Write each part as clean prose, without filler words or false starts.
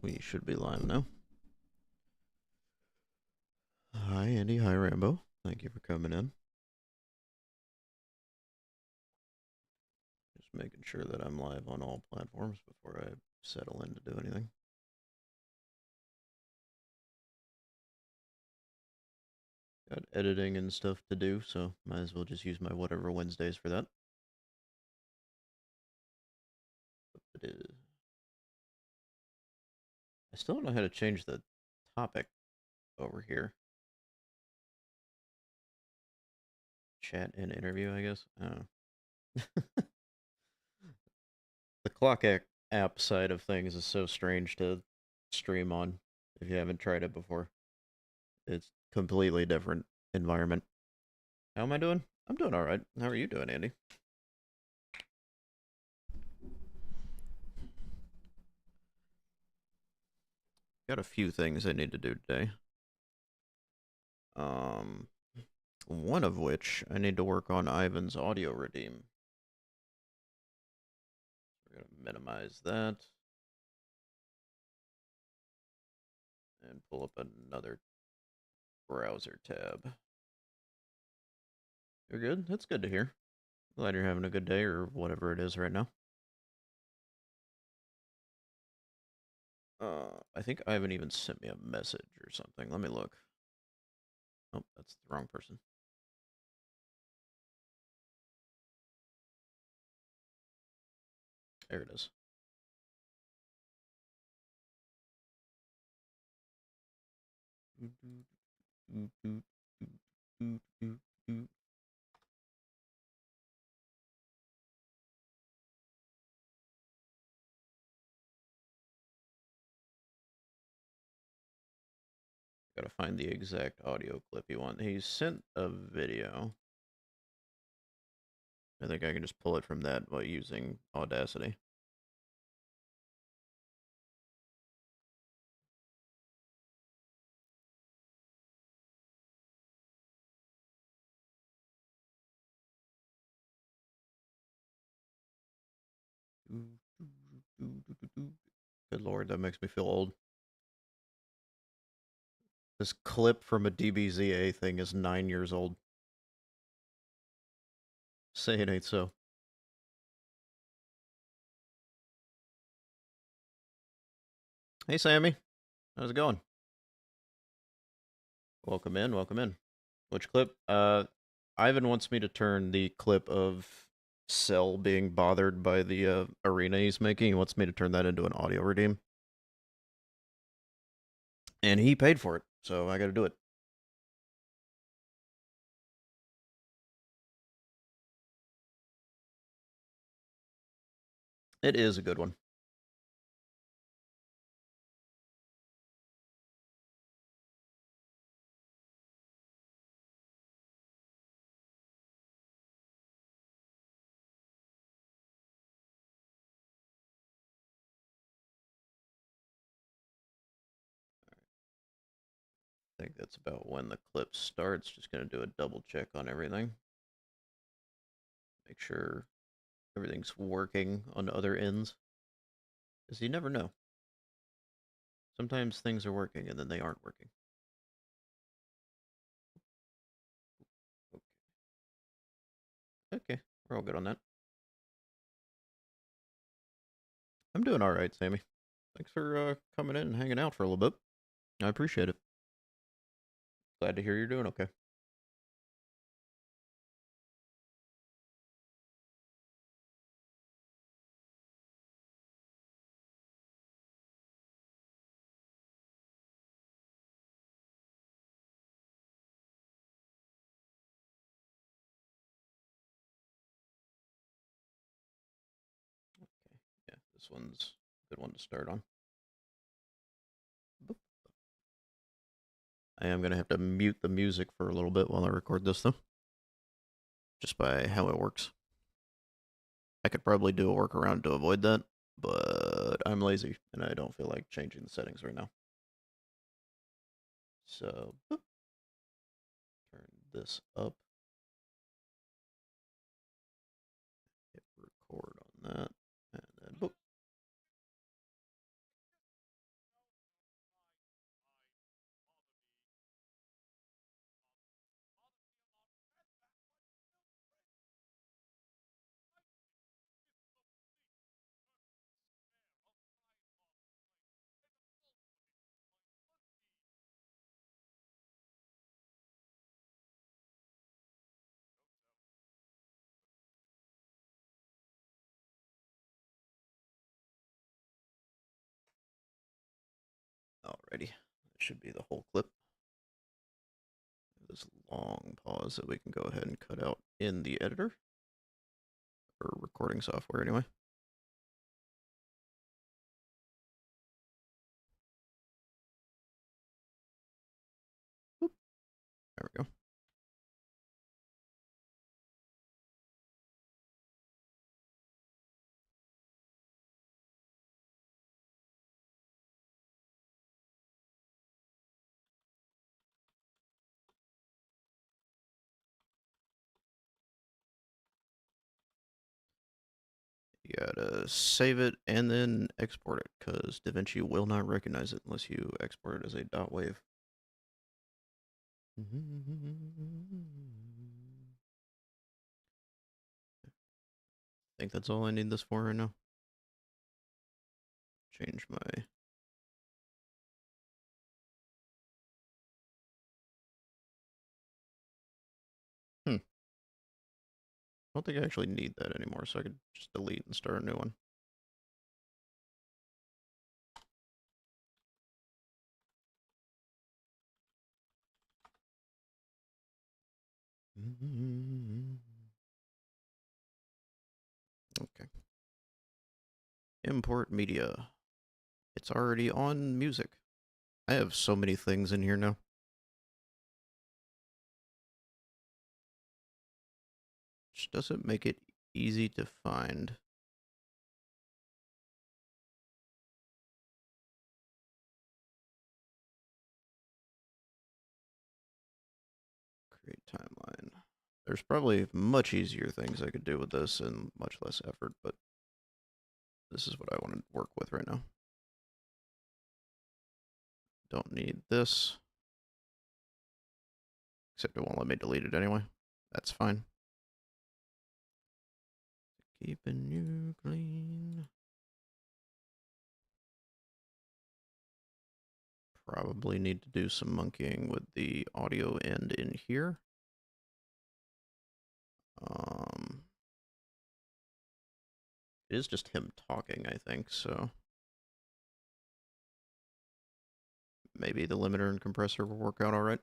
We should be live now. Hi, Andy. Hi, Rambo. Thank you for coming in. Just making sure that I'm live on all platforms before I settle in to do anything. Got editing and stuff to do, so might as well just use my whatever Wednesdays for that. It is. I still don't know how to change the topic over here. Chat and interview, I guess. Oh. The clock app side of things is so strange to stream on if you haven't tried it before. It's completely different environment. How am I doing? I'm doing all right. How are you doing, Andy? Got a few things I need to do today. Um, one of which I need to work on Ivan's audio redeem. We're gonna minimize that and pull up another browser tab. You're good? That's good to hear. Glad you're having a good day or whatever it is right now. I think Ivan even sent me a message or something. Let me look. Oh, that's the wrong person. There it is. Gotta find the exact audio clip you want. He sent a video. I think I can just pull it from that by using Audacity. Good lord, that makes me feel old. This clip from a DBZA thing is 9 years old. Say it ain't so. Hey, Sammy. How's it going? Welcome in, welcome in. Which clip? Ivan wants me to turn the clip of Cell being bothered by the arena he's making. He wants me to turn that into an audio redeem. And he paid for it, so I gotta do it. It is a good one. I think that's about when the clip starts. Just gonna do a double check on everything. Make sure everything's working on other ends. Because you never know. Sometimes things are working and then they aren't working. Okay, we're all good on that. I'm doing all right, Sammy. Thanks for coming in and hanging out for a little bit. I appreciate it. Glad to hear you're doing okay. Okay, yeah, this one's a good one to start on. Boop. I am going to have to mute the music for a little bit while I record this, though. Just by how it works. I could probably do a workaround to avoid that, but I'm lazy and I don't feel like changing the settings right now. So, boop. Turn this up. Hit record on that, and then boop. Alrighty, that should be the whole clip. This long pause that we can go ahead and cut out in the editor, or recording software anyway. Oop. There we go. You gotta save it and then export it, because DaVinci will not recognize it unless you export it as a .wave. I think that's all I need this for right now. Change my... I don't think I actually need that anymore, so I could just delete and start a new one. Okay. Import media. It's already on music. I have so many things in here now. Which doesn't make it easy to find. Create timeline. There's probably much easier things I could do with this and much less effort, but this is what I want to work with right now. Don't need this. Except it won't let me delete it anyway. That's fine. Keeping you clean. Probably need to do some monkeying with the audio end in here. It is just him talking, I think, so maybe the limiter and compressor will work out all right.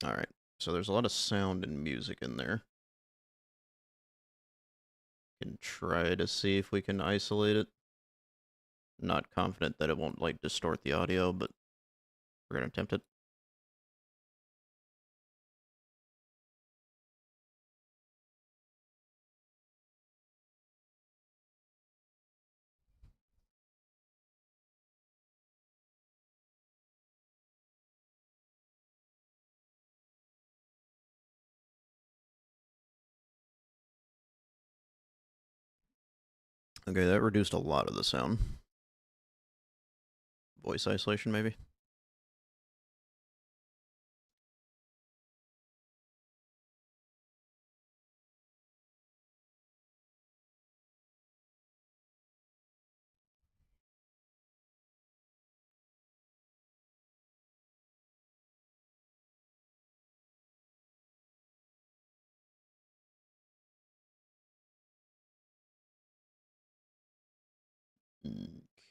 All right, so there's a lot of sound and music in there. Can try to see if we can isolate it. Not confident that it won't like distort the audio, but we're gonna attempt it. Okay, that reduced a lot of the sound. Voice isolation, maybe?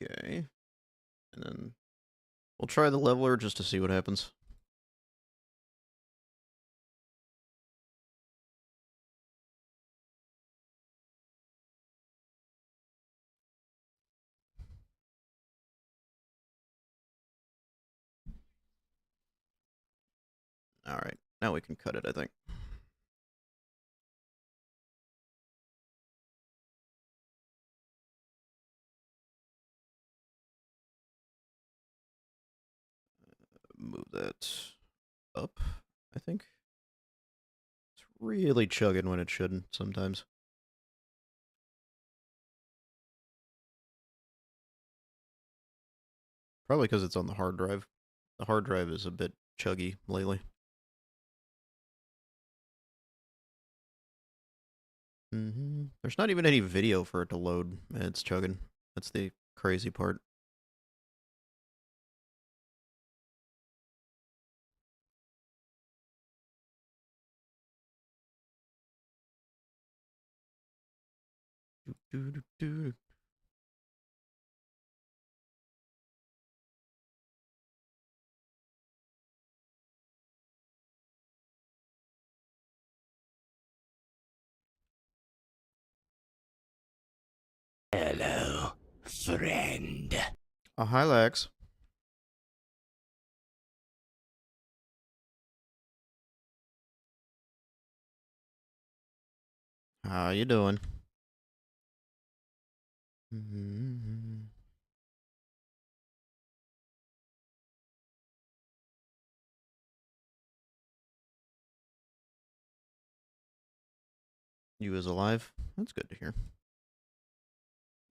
Okay. And then we'll try the leveler just to see what happens. All right, now we can cut it, I think. Move that up, I think. It's really chugging when it shouldn't sometimes. Probably because it's on the hard drive. The hard drive is a bit chuggy lately. There's not even any video for it to load, and it's chugging. That's the crazy part. Hello, friend. Oh, hi, Lex. How you doing? You is alive? That's good to hear.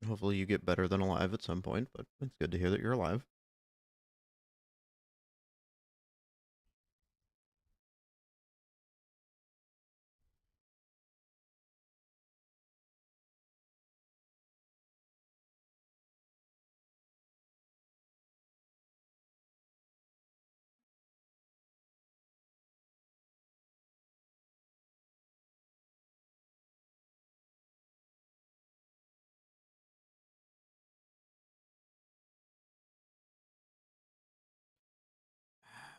Hopefully you get better than alive at some point, but it's good to hear that you're alive.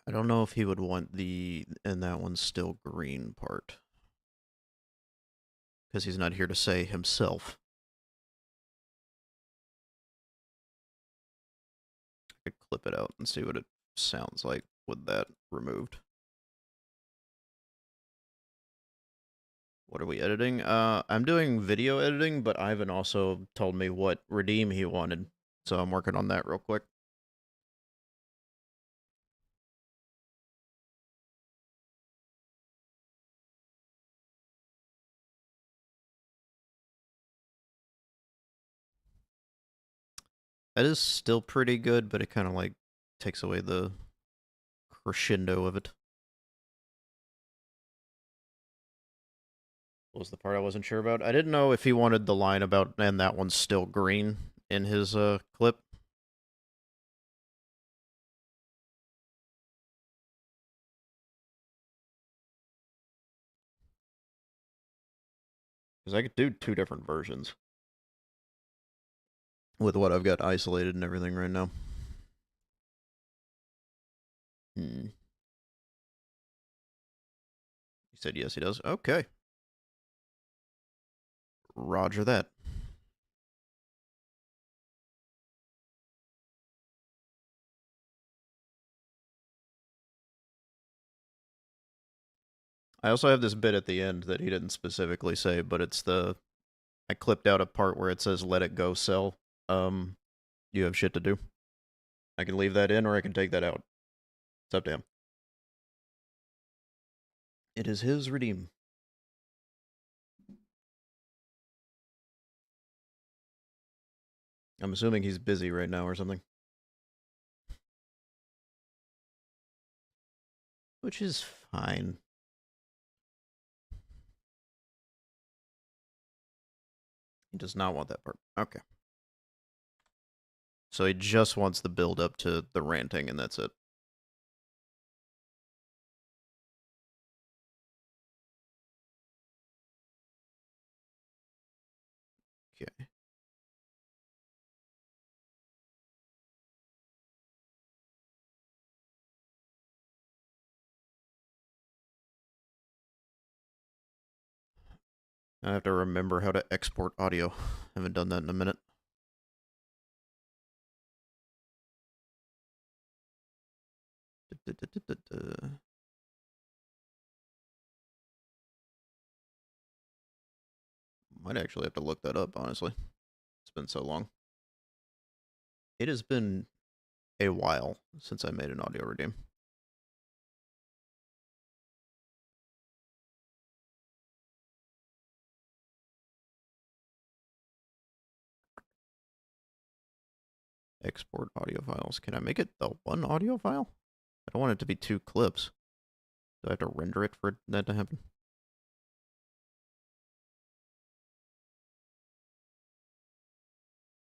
I don't know if he would want the and that one's still green part. Because he's not here to say himself. I could clip it out and see what it sounds like with that removed. What are we editing? I'm doing video editing, but Ivan also told me what redeem he wanted. So I'm working on that real quick. That is still pretty good, but it kind of like takes away the crescendo of it. What was the part I wasn't sure about? I didn't know if he wanted the line about and that one's still green in his clip. Because I could do two different versions with what I've got isolated and everything right now. He said yes, he does. Okay. Roger that. I also have this bit at the end that he didn't specifically say, but it's the I clipped out a part where it says "Let it go, Cell." You have shit to do. I can leave that in, or I can take that out. It's up to him. It is his redeem. I'm assuming he's busy right now or something, which is fine. He does not want that part. Okay. So he just wants the build up to the ranting, and that's it. Okay. I have to remember how to export audio. I haven't done that in a minute. Might actually have to look that up, honestly. It's been so long. It has been a while since I made an audio redeem. Export audio files. Can I make it the one audio file? I don't want it to be 2 clips. Do I have to render it for that to happen?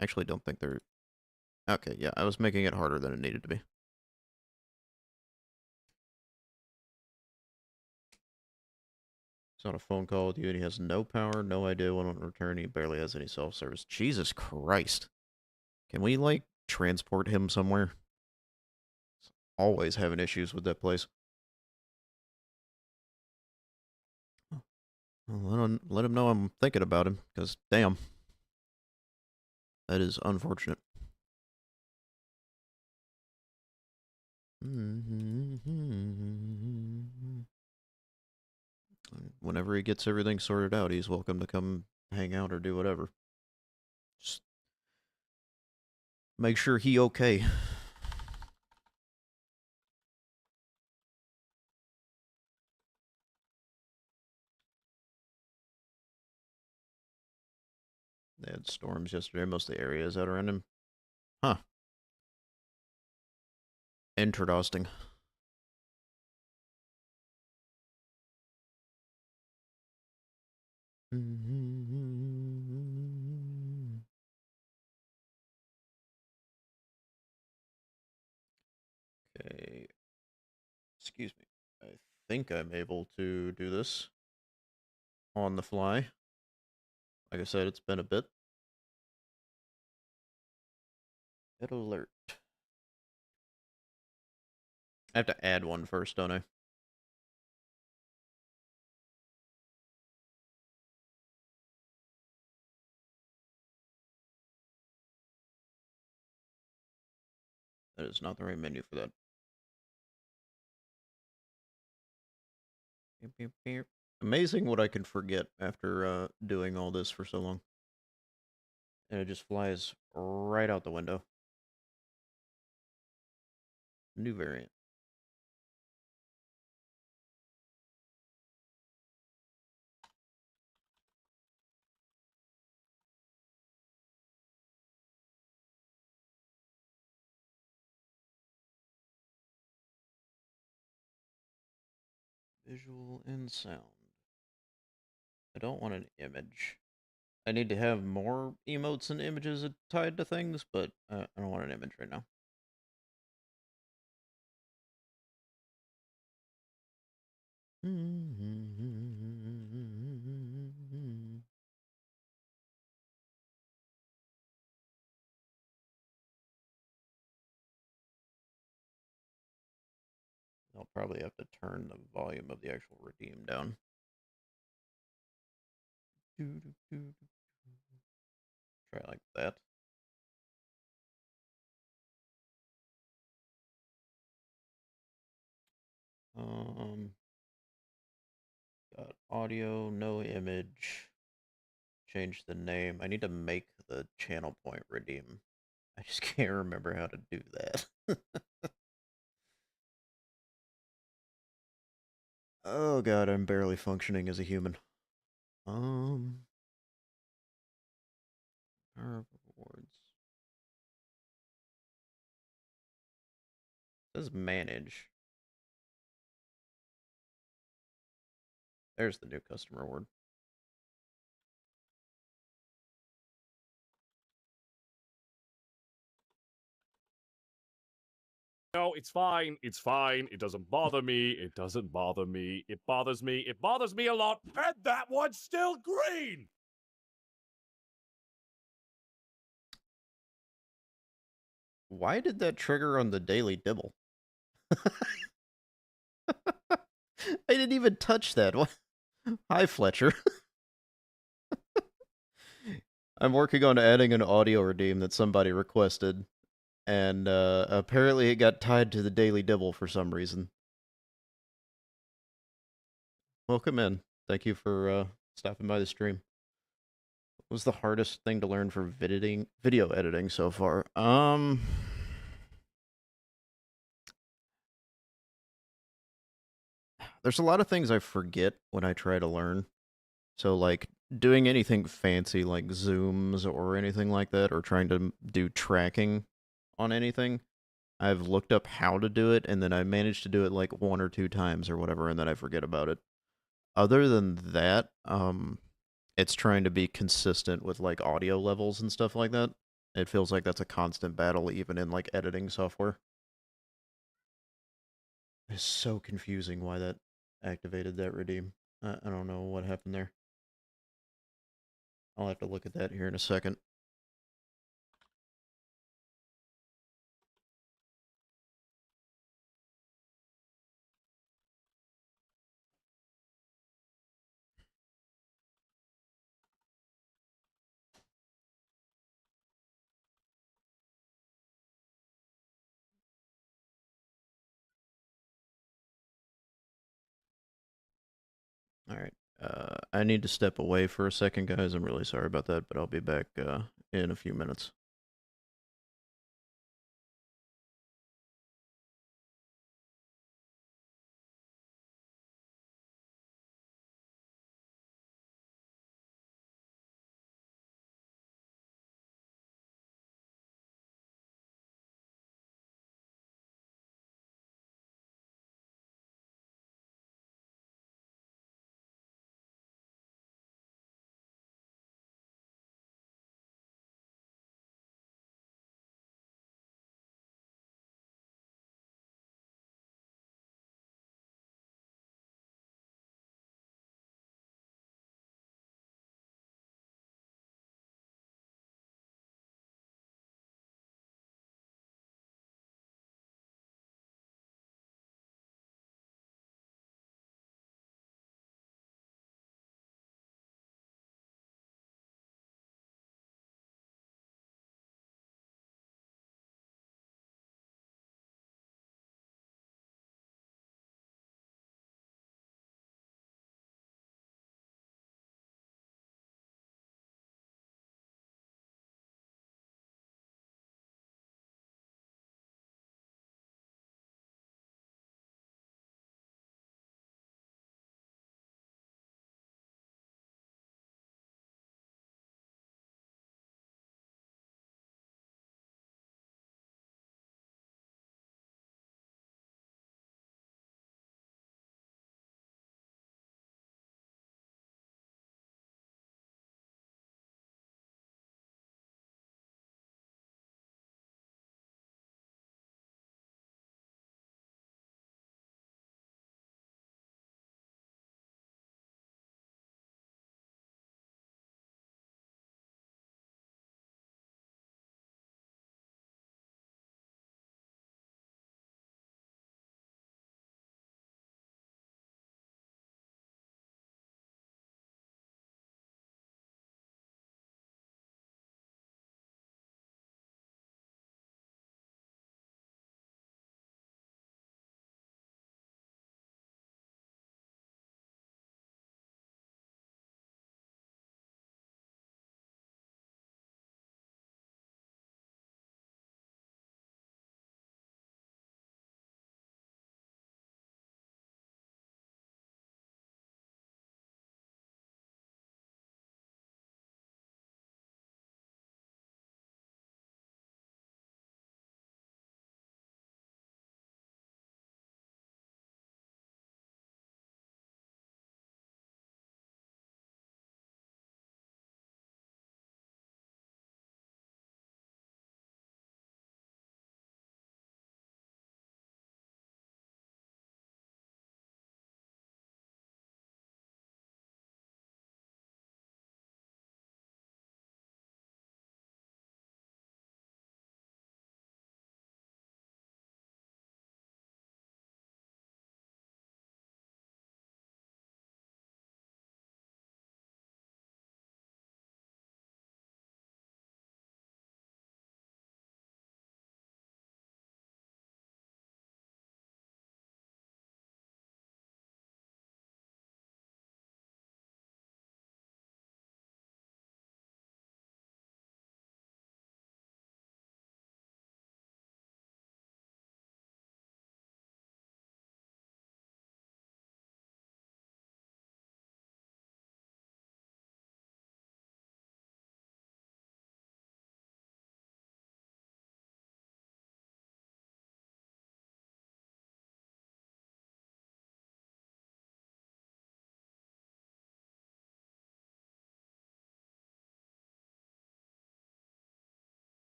Actually, don't think they're... Okay, yeah, I was making it harder than it needed to be. He's on a phone call with you and he has no power, no idea when to return. He barely has any self-service. Jesus Christ. Can we, like, transport him somewhere? Always having issues with that place. Well, let him know I'm thinking about him, because damn. That is unfortunate. Whenever he gets everything sorted out, he's welcome to come hang out or do whatever. Just make sure he okay. They had storms yesterday. Most of the areas out around him. Huh. Interesting. Okay. Excuse me. I think I'm able to do this on the fly. Like I said, it's been a bit. Hit alert. I have to add one first, don't I? That is not the right menu for that. Amazing what I can forget after doing all this for so long. And it just flies right out the window. New variant. Visual and sound. I don't want an image. I need to have more emotes and images tied to things, but I don't want an image right now. I'll probably have to turn the volume of the actual redeem down. Try like that. Got audio, no image. Change the name. I need to make the channel point redeem. I just can't remember how to do that. Oh god, I'm barely functioning as a human. Power rewards. It says manage. There's the new customer award. No, it's fine. It's fine. It doesn't bother me. It doesn't bother me. It bothers me. It bothers me a lot. And that one's still green. Why did that trigger on the daily dibble? I didn't even touch that. What? Hi, Fletcher. I'm working on adding an audio redeem that somebody requested, and apparently it got tied to the daily dibble for some reason. Welcome in. Thank you for stopping by the stream. What was the hardest thing to learn for video editing so far? There's a lot of things I forget when I try to learn. So, like, doing anything fancy like zooms or anything like that, or trying to do tracking on anything, I've looked up how to do it, and then I managed to do it like 1 or 2 times or whatever, and then I forget about it. Other than that, it's trying to be consistent with like audio levels and stuff like that. It feels like that's a constant battle, even in like editing software. It's so confusing why that activated that redeem. I don't know what happened there. I'll have to look at that here in a second. All right. I need to step away for a second, guys. I'm really sorry about that, but I'll be back in a few minutes.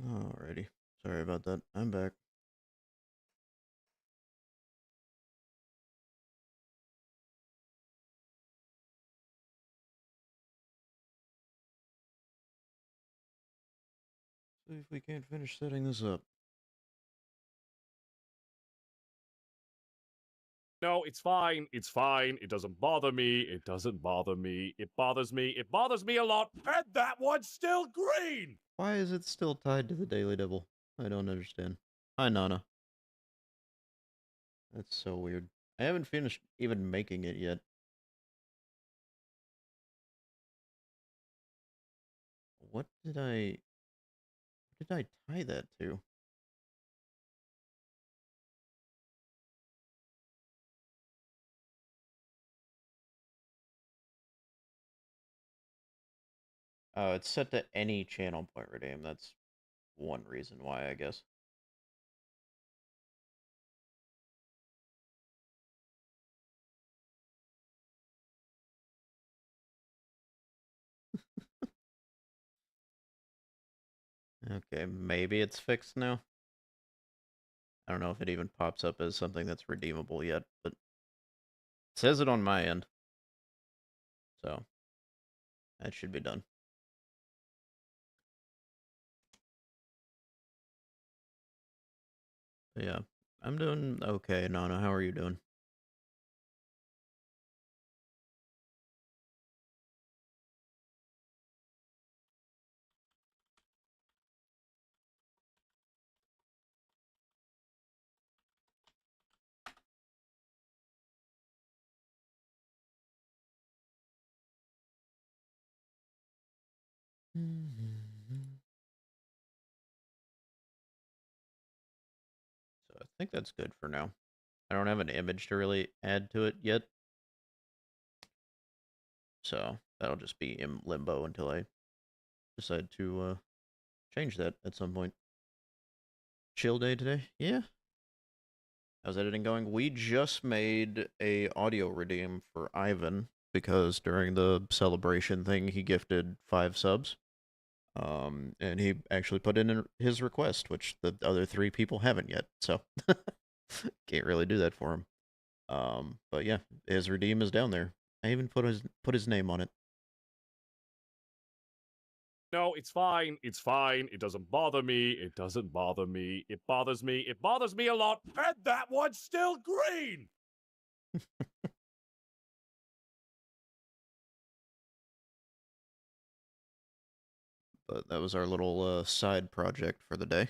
Alrighty. Sorry about that. I'm back. See if we can't finish setting this up. No, it's fine. It's fine. It doesn't bother me. It doesn't bother me. It bothers me. It bothers me a lot. And that one's still green! Why is it still tied to the Daily Double? I don't understand. Hi, Nana. That's so weird. I haven't finished even making it yet. What did I tie that to? Oh, it's set to any channel point redeem. That's one reason why, I guess. Okay, maybe it's fixed now. I don't know if it even pops up as something that's redeemable yet, but it says it on my end. So, that should be done. But yeah, I'm doing okay, Nana. How are you doing? So I think that's good for now. I don't have an image to really add to it yet. So that'll just be in limbo until I decide to change that at some point. Chill day today? Yeah. How's editing going? We just made a audio redeem for Ivan because during the celebration thing he gifted 5 subs. And he actually put in his request, which the other 3 people haven't yet. So can't really do that for him. But yeah, his redeem is down there. I even put his name on it. No, it's fine. It's fine. It doesn't bother me. It doesn't bother me. It bothers me. It bothers me a lot. And that one's still green! But that was our little side project for the day.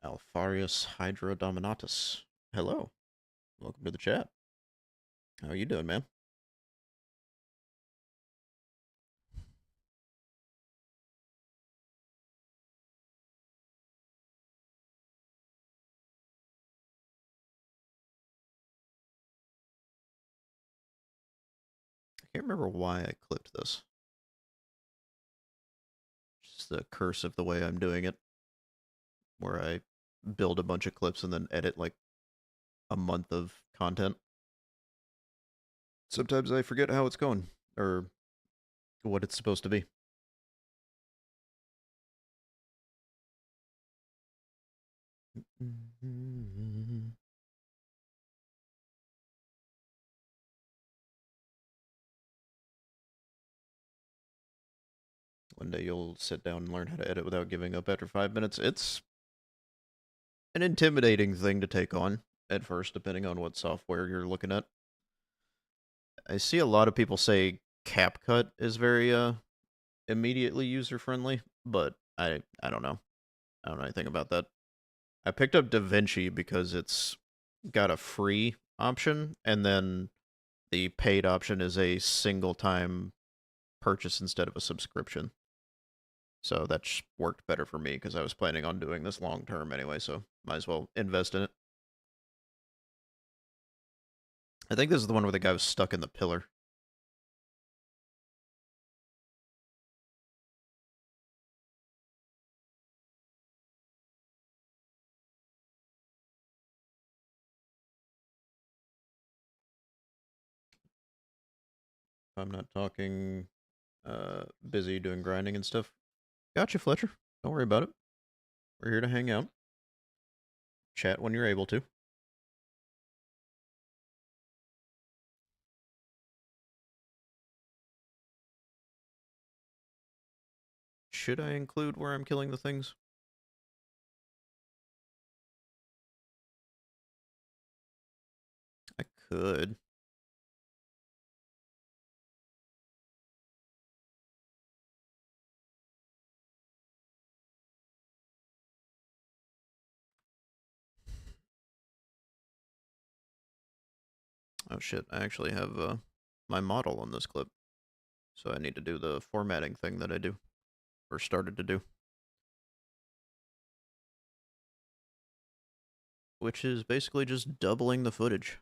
Alfarius Hydrodominatus. Hello. Welcome to the chat. How are you doing, man? I can't remember why I clipped this. Just the curse of the way I'm doing it, where I build a bunch of clips and then edit like a month of content. Sometimes I forget how it's going or what it's supposed to be. One day you'll sit down and learn how to edit without giving up after 5 minutes. It's an intimidating thing to take on at first, depending on what software you're looking at. I see a lot of people say CapCut is very immediately user friendly, but I don't know. I don't know anything about that. I picked up DaVinci because it's got a free option, and then the paid option is a single time purchase instead of a subscription. So that worked better for me because I was planning on doing this long term anyway, so might as well invest in it. I think this is the one where the guy was stuck in the pillar. I'm not talking, busy doing grinding and stuff. Gotcha, Fletcher. Don't worry about it. We're here to hang out. Chat when you're able to. Should I include where I'm killing the things? I could. Oh shit, I actually have my model on this clip. So I need to do the formatting thing that I do. Or started to do. Which is basically just doubling the footage.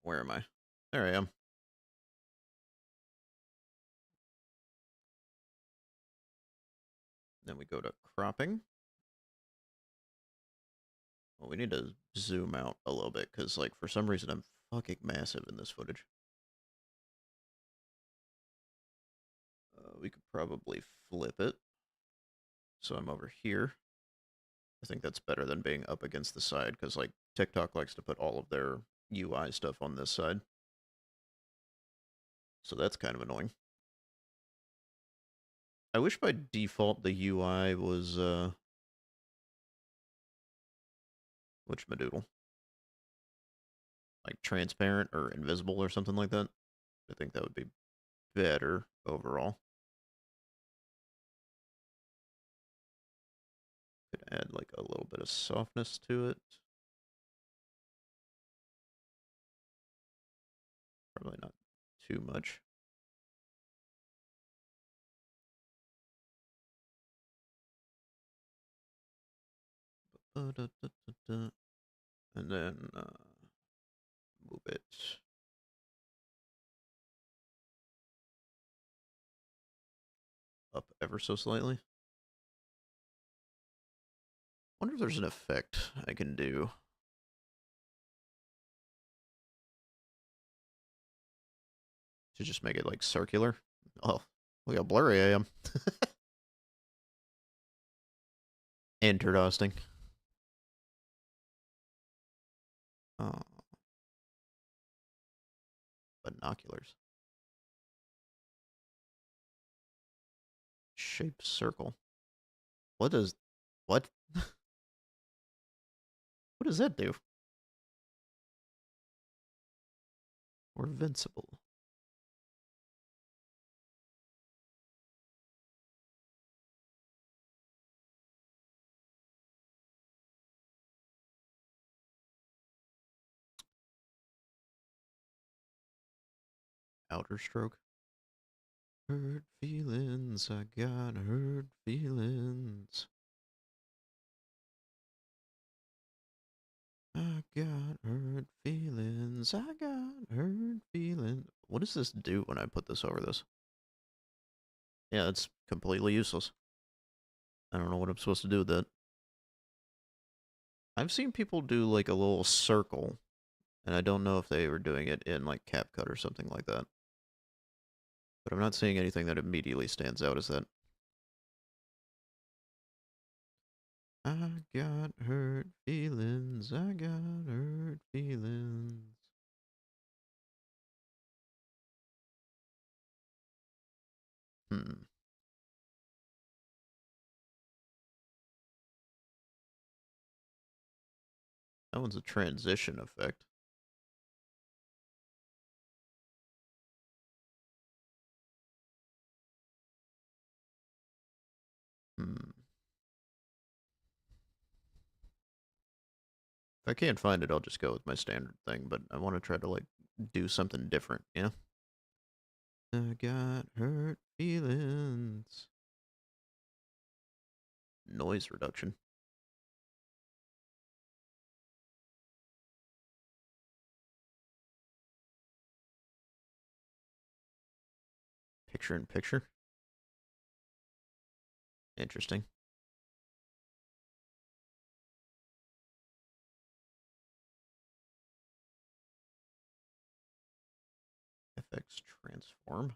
Where am I? There I am. Then we go to cropping. Well, we need to zoom out a little bit, because, like, for some reason I'm fucking massive in this footage. We could probably flip it. So I'm over here. I think that's better than being up against the side, because, like, TikTok likes to put all of their UI stuff on this side. So that's kind of annoying. I wish by default the UI was, whatchamadoodle? Like transparent or invisible or something like that. I think that would be better overall. Could add like a little bit of softness to it. Probably not too much. And then move it up ever so slightly. Wonder if there's an effect I can do. To just make it like circular. Oh, look how blurry I am. Interesting. Oh. Binoculars. Shape circle. What does... What? What does that do? Or invincible. Outer stroke. Hurt feelings, I got hurt feelings. I got hurt feelings, I got hurt feelings. What does this do when I put this over this? Yeah, it's completely useless. I don't know what I'm supposed to do with that. I've seen people do like a little circle, and I don't know if they were doing it in like CapCut or something like that. But I'm not seeing anything that immediately stands out as that. I got hurt feelings, I got hurt feelings. Hmm. That one's a transition effect. Hmm. If I can't find it, I'll just go with my standard thing, but I want to try to, like, do something different, yeah? I got hurt feelings. Noise reduction. Picture in picture. Interesting. X transform.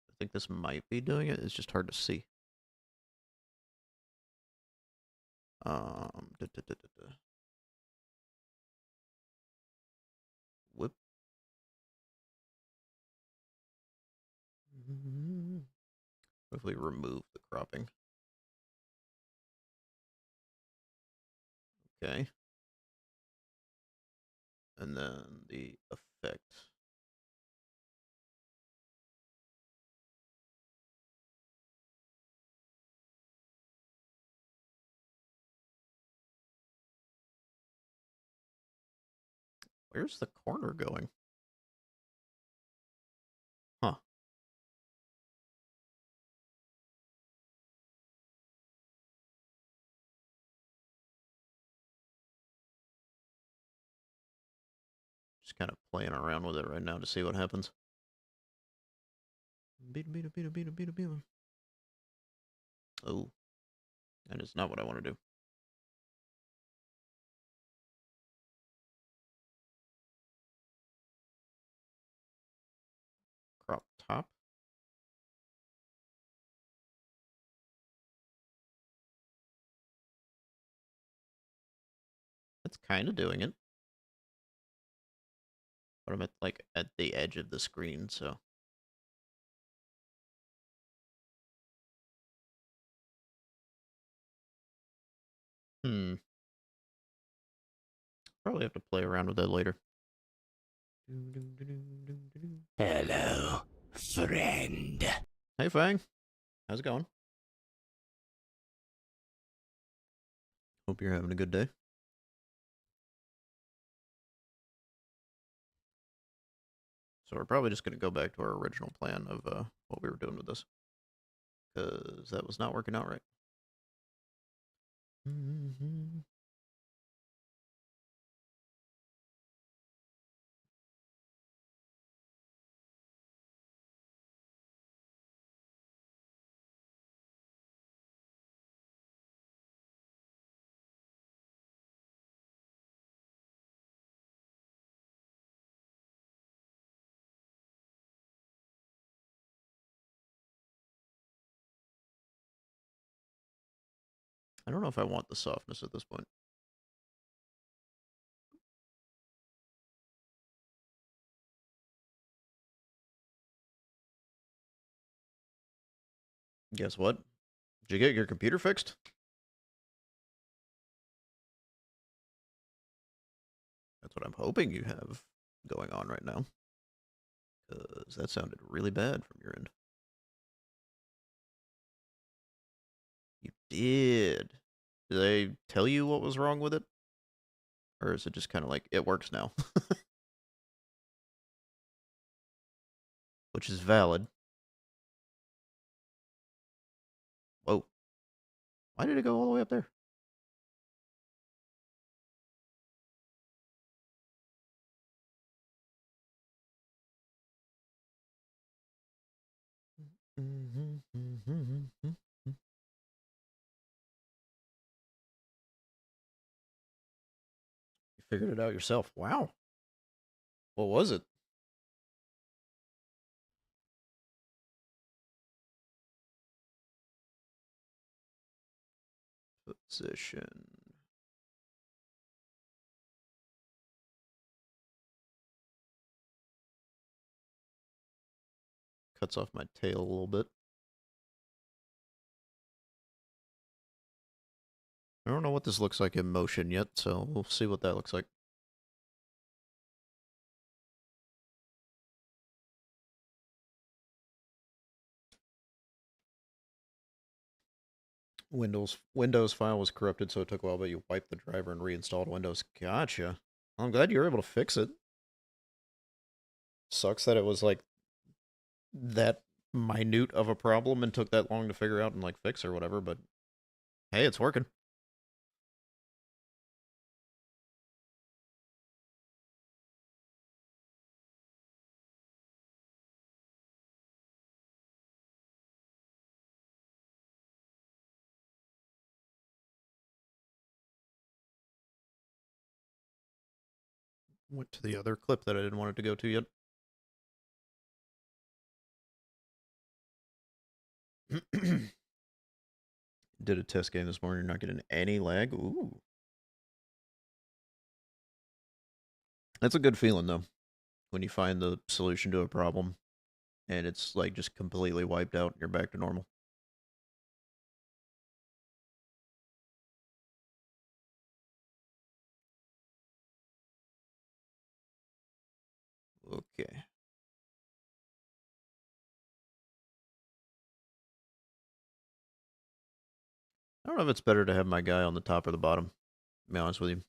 I think this might be doing it. It's just hard to see. Whoop. Hopefully remove the cropping. Okay. And then the effect. Where's the corner going? Huh. Just kind of playing around with it right now to see what happens. Oh. That is not what I want to do. Crop top. That's kind of doing it. But I'm at the edge of the screen, so. Probably have to play around with that later. Hello, friend. Hey, Fang. How's it going? Hope you're having a good day. So we're probably just going to go back to our original plan of what we were doing with this. Because that was not working out right. I don't know if I want the softness at this point. Guess what? Did you get your computer fixed? That's what I'm hoping you have going on right now. Because that sounded really bad from your end. You did. Did they tell you what was wrong with it? Or is it just kind of like, it works now? Which is valid. Whoa. Why did it go all the way up there? You figured it out yourself. Wow. What was it? Position. Cuts off my tail a little bit. I don't know what this looks like in motion yet, so we'll see what that looks like. Windows file was corrupted, so it took a while, but you wiped the driver and reinstalled Windows. Gotcha. I'm glad you were able to fix it. Sucks that it was like that minute of a problem and took that long to figure out and like fix or whatever, but hey, it's working. Went to the other clip that I didn't want it to go to yet. Did a test game this morning, not getting any lag. Ooh. That's a good feeling, though, when you find the solution to a problem and it's like just completely wiped out and you're back to normal. Okay. I don't know if it's better to have my guy on the top or the bottom, to be honest with you.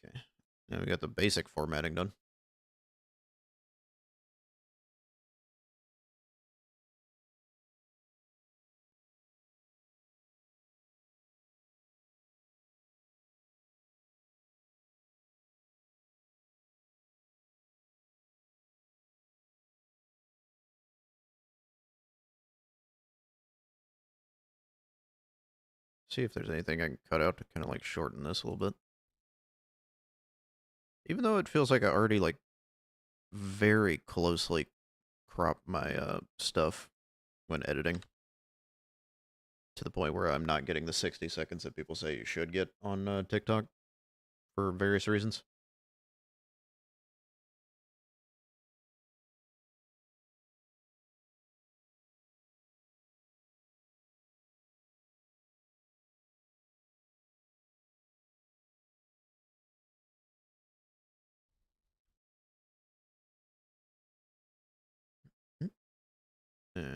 Okay. Now we got the basic formatting done. See if there's anything I can cut out to kind of like shorten this a little bit. Even though it feels like I already like very closely crop my stuff when editing to the point where I'm not getting the 60 seconds that people say you should get on TikTok for various reasons.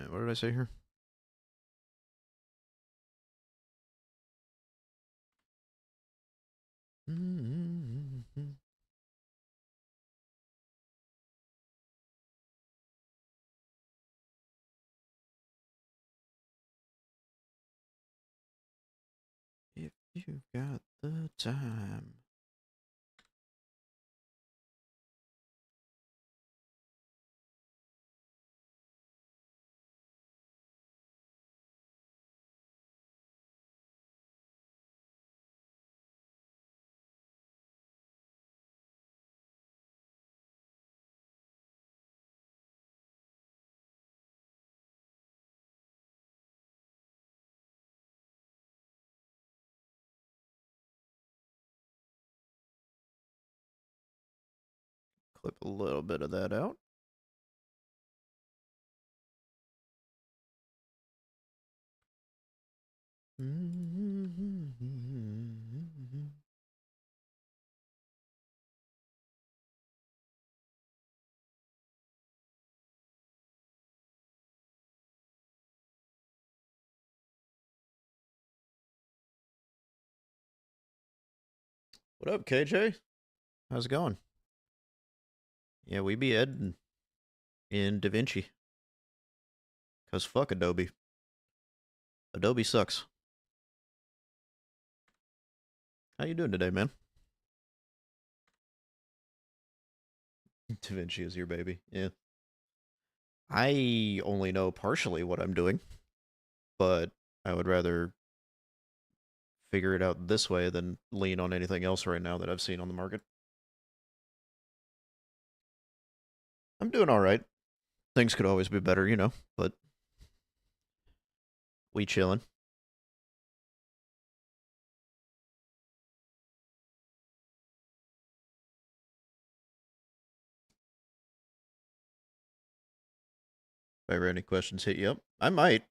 What did I say here? If you've got the time. Clip a little bit of that out. What up, KJ? How's it going? Yeah, we be editing in DaVinci. Cause fuck Adobe. Adobe sucks. How you doing today, man? DaVinci is your baby. Yeah. I only know partially what I'm doing, but I would rather figure it out this way than lean on anything else right now that I've seen on the market. I'm doing all right. Things could always be better, you know, but we chillin'. If I ever any questions hit you up, I might,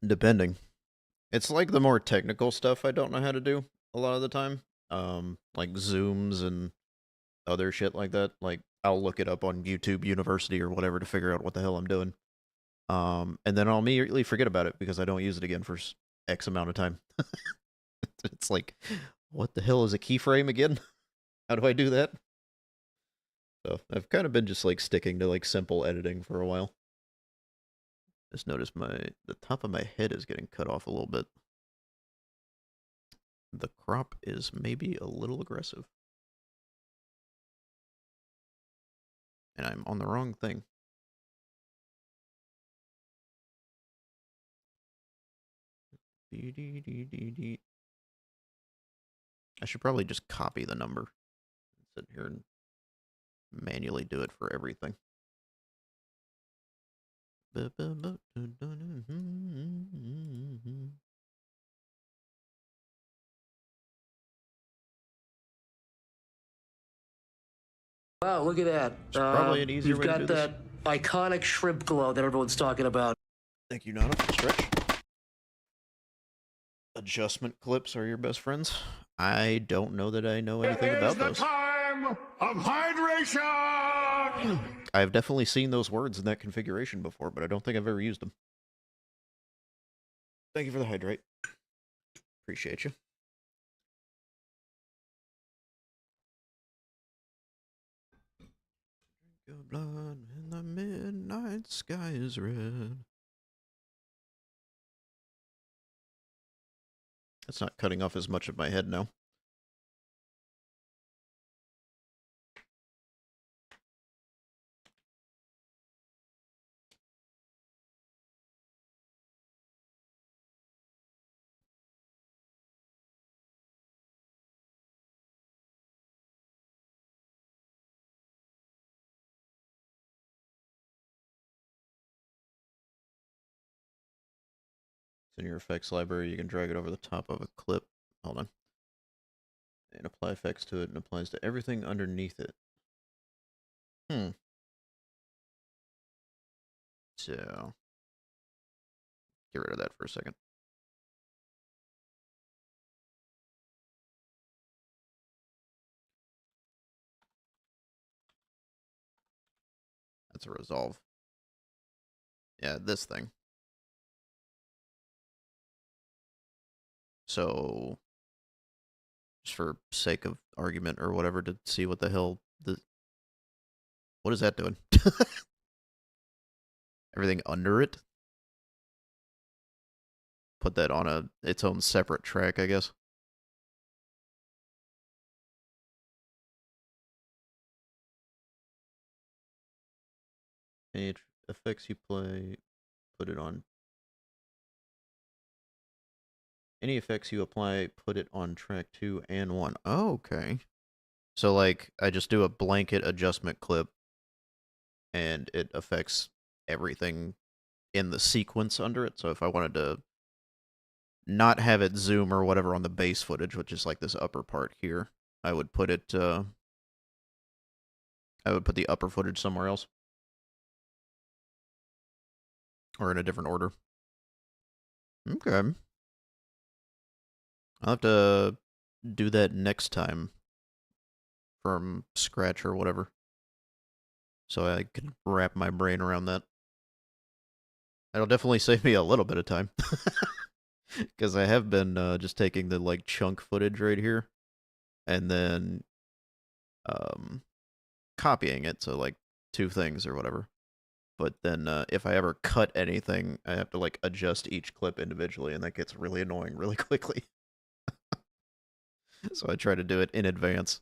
depending. It's like the more technical stuff I don't know how to do a lot of the time. Like zooms and other shit like that. Like I'll look it up on YouTube University or whatever to figure out what the hell I'm doing. And then I'll immediately forget about it because I don't use it again for X amount of time. It's like, what the hell is a keyframe again? How do I do that? So I've kind of been just like sticking to like simple editing for a while. Just noticed the top of my head is getting cut off a little bit. The crop is maybe a little aggressive. And I'm on the wrong thing. I should probably just copy the number. Sit here and manually do it for everything. Wow, look at that. It's probably an easier You've way to got do this. that iconic shrimp glow that everyone's talking about. Thank you, Nana. Stretch. Adjustment clips are your best friends. I don't know that I know anything about those. Time of hydration! I've definitely seen those words in that configuration before, but I don't think I've ever used them. Thank you for the hydrate. Appreciate you. Your blood in the midnight sky is red. It's not cutting off as much of my head now. In your effects library, you can drag it over the top of a clip. Hold on. And apply effects to it, and applies to everything underneath it. So, get rid of that for a second. That's a resolve. Yeah, this thing. So, just for sake of argument or whatever, to see what the hell the... What is that doing? Everything under it? Put that on its own separate track, I guess. Any effects you play, put it on. Any effects you apply, put it on track 2 and 1. Oh, okay. So, like, I just do a blanket adjustment clip, and it affects everything in the sequence under it. So if I wanted to not have it zoom or whatever on the base footage, which is like this upper part here, I would put it, I would put the upper footage somewhere else. Or in a different order. Okay. I'll have to do that next time from scratch or whatever. So I can wrap my brain around that. That'll definitely save me a little bit of time. Because I have been just taking the like chunk footage right here and then copying it, so like 2 things or whatever. But then if I ever cut anything, I have to like adjust each clip individually, and that gets really annoying really quickly. So I try to do it in advance.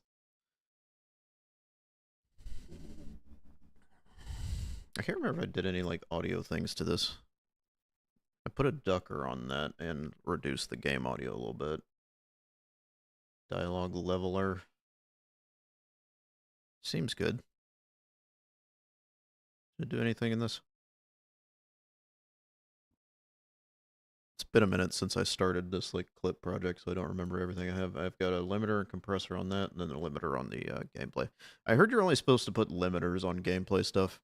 I can't remember if I did any like audio things to this. I put a ducker on that and reduced the game audio a little bit. Dialogue leveler. Seems good. Did I do anything in this? It's been a minute since I started this like clip project, so I don't remember everything I have. I've got a limiter and compressor on that, and then a limiter on the gameplay. I heard you're only supposed to put limiters on gameplay stuff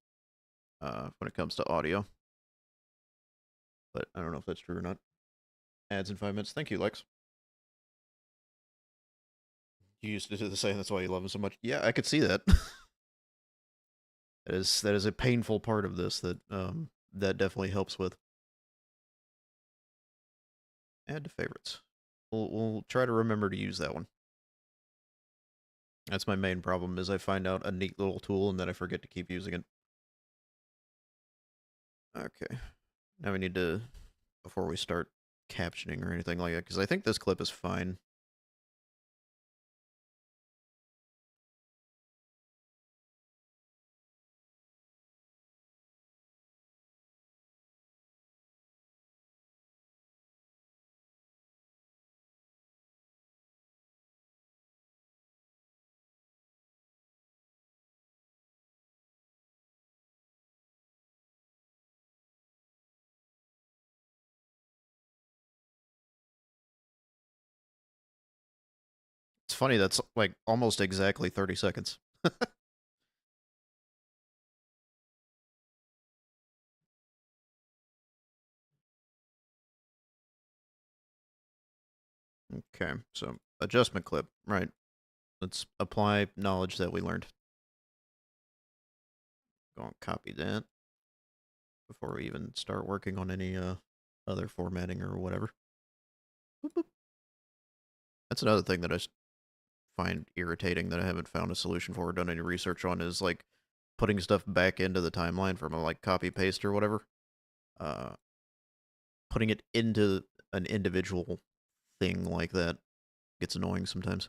when it comes to audio. But I don't know if that's true or not. Ads in 5 minutes. Thank you, Lex. You used to do the same, that's why you love him so much. Yeah, I could see that. That is a painful part of this that that definitely helps with. Add to favorites. We'll try to remember to use that one. That's my main problem, is I find out a neat little tool and then I forget to keep using it. Okay. Now we need to, before we start captioning or anything like that, because I think this clip is fine. funny, that's like almost exactly 30 seconds. Okay, so adjustment clip, right. Let's apply knowledge that we learned. Go and copy that before we even start working on any other formatting or whatever. Boop, boop. That's another thing that I find irritating that I haven't found a solution for or done any research on is like putting stuff back into the timeline from a like copy paste or whatever. Putting it into an individual thing like that gets annoying sometimes.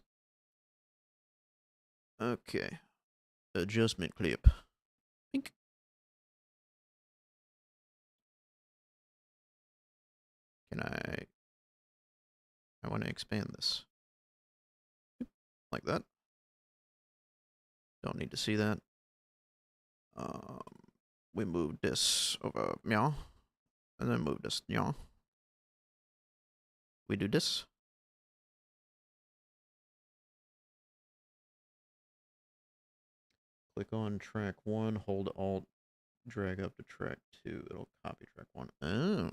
Okay. Adjustment clip. Pink. Can I want to expand this. Like that. Don't need to see that. We move this over meow. And then move this meow. We do this. Click on track 1, hold Alt, drag up to track 2. It'll copy track 1. Oh.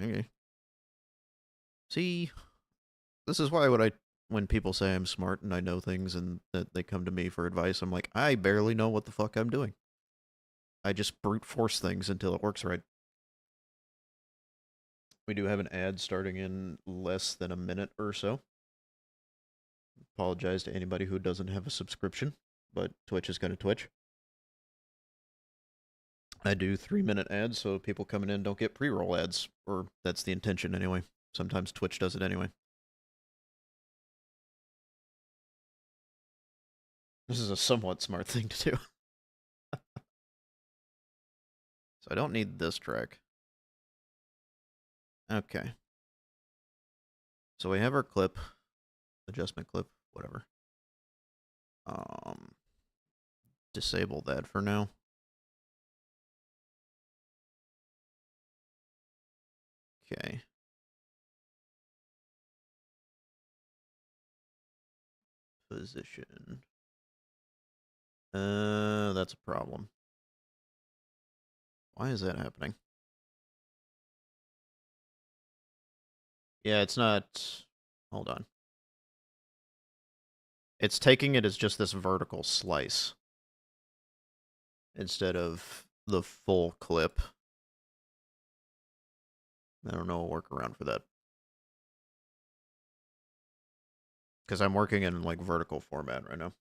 Okay. See, this is why when people say I'm smart and I know things and that they come to me for advice, I'm like, I barely know what the fuck I'm doing. I just brute force things until it works right. We do have an ad starting in less than a minute or so. Apologize to anybody who doesn't have a subscription, but Twitch is going to Twitch. I do 3-minute ads, so people coming in don't get pre-roll ads, or that's the intention anyway. Sometimes Twitch does it anyway. This is a somewhat smart thing to do. So I don't need this track. Okay. So we have our clip, adjustment clip, whatever. Disable that for now. Okay. Position. That's a problem. Why is that happening? Yeah, it's not... Hold on. It's taking it as just this vertical slice instead of the full clip. I don't know a workaround for that. Because I'm working in like vertical format right now.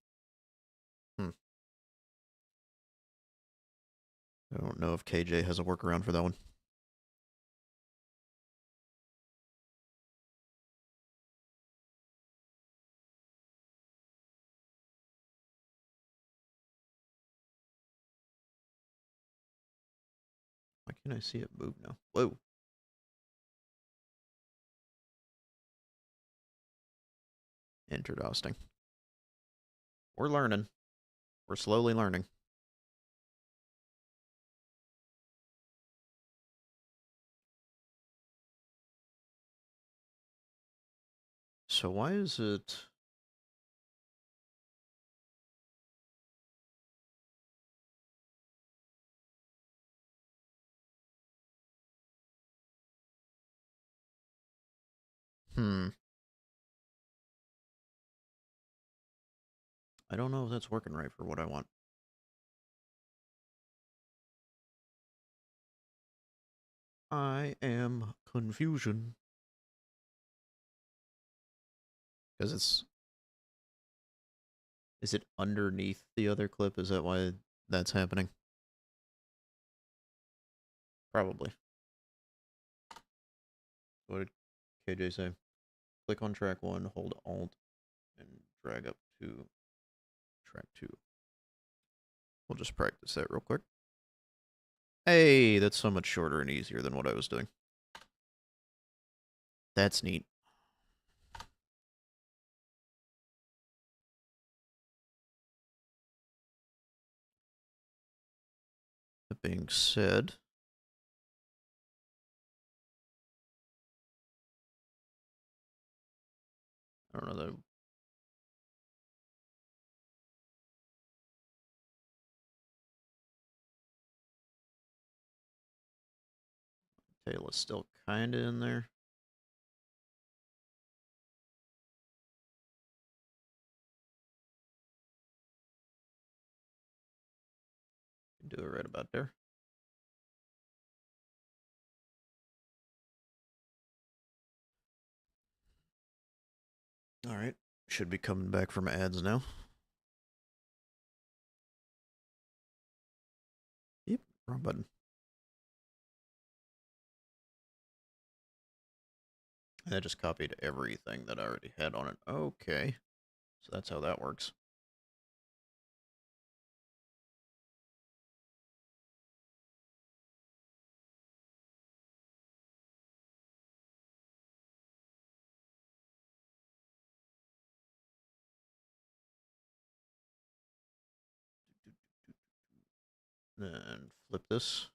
I don't know if KJ has a workaround for that one. Why can't I see it move now? Whoa. Interesting. We're learning. We're slowly learning. So why is it... I don't know if that's working right for what I want. I am confusion. Because it's... Is it underneath the other clip? Is that why that's happening? Probably. What did KJ say? Click on track 1, hold Alt, and drag up to track 2. We'll just practice that real quick. Hey, that's so much shorter and easier than what I was doing. That's neat. That being said, I don't know, Tail is still kinda in there. Do it right about there. Alright. Should be coming back from ads now. Yep, wrong button. I just copied everything that I already had on it. Okay. So that's how that works. Then flip this.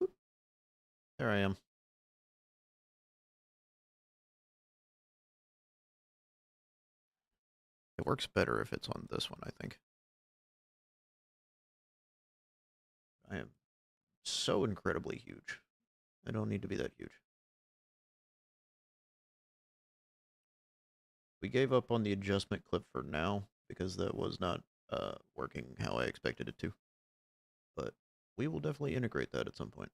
Boop. There I am. It works better if it's on this one, I think. I am so incredibly huge. I don't need to be that huge. We gave up on the adjustment clip for now because that was not working how I expected it to. But we will definitely integrate that at some point.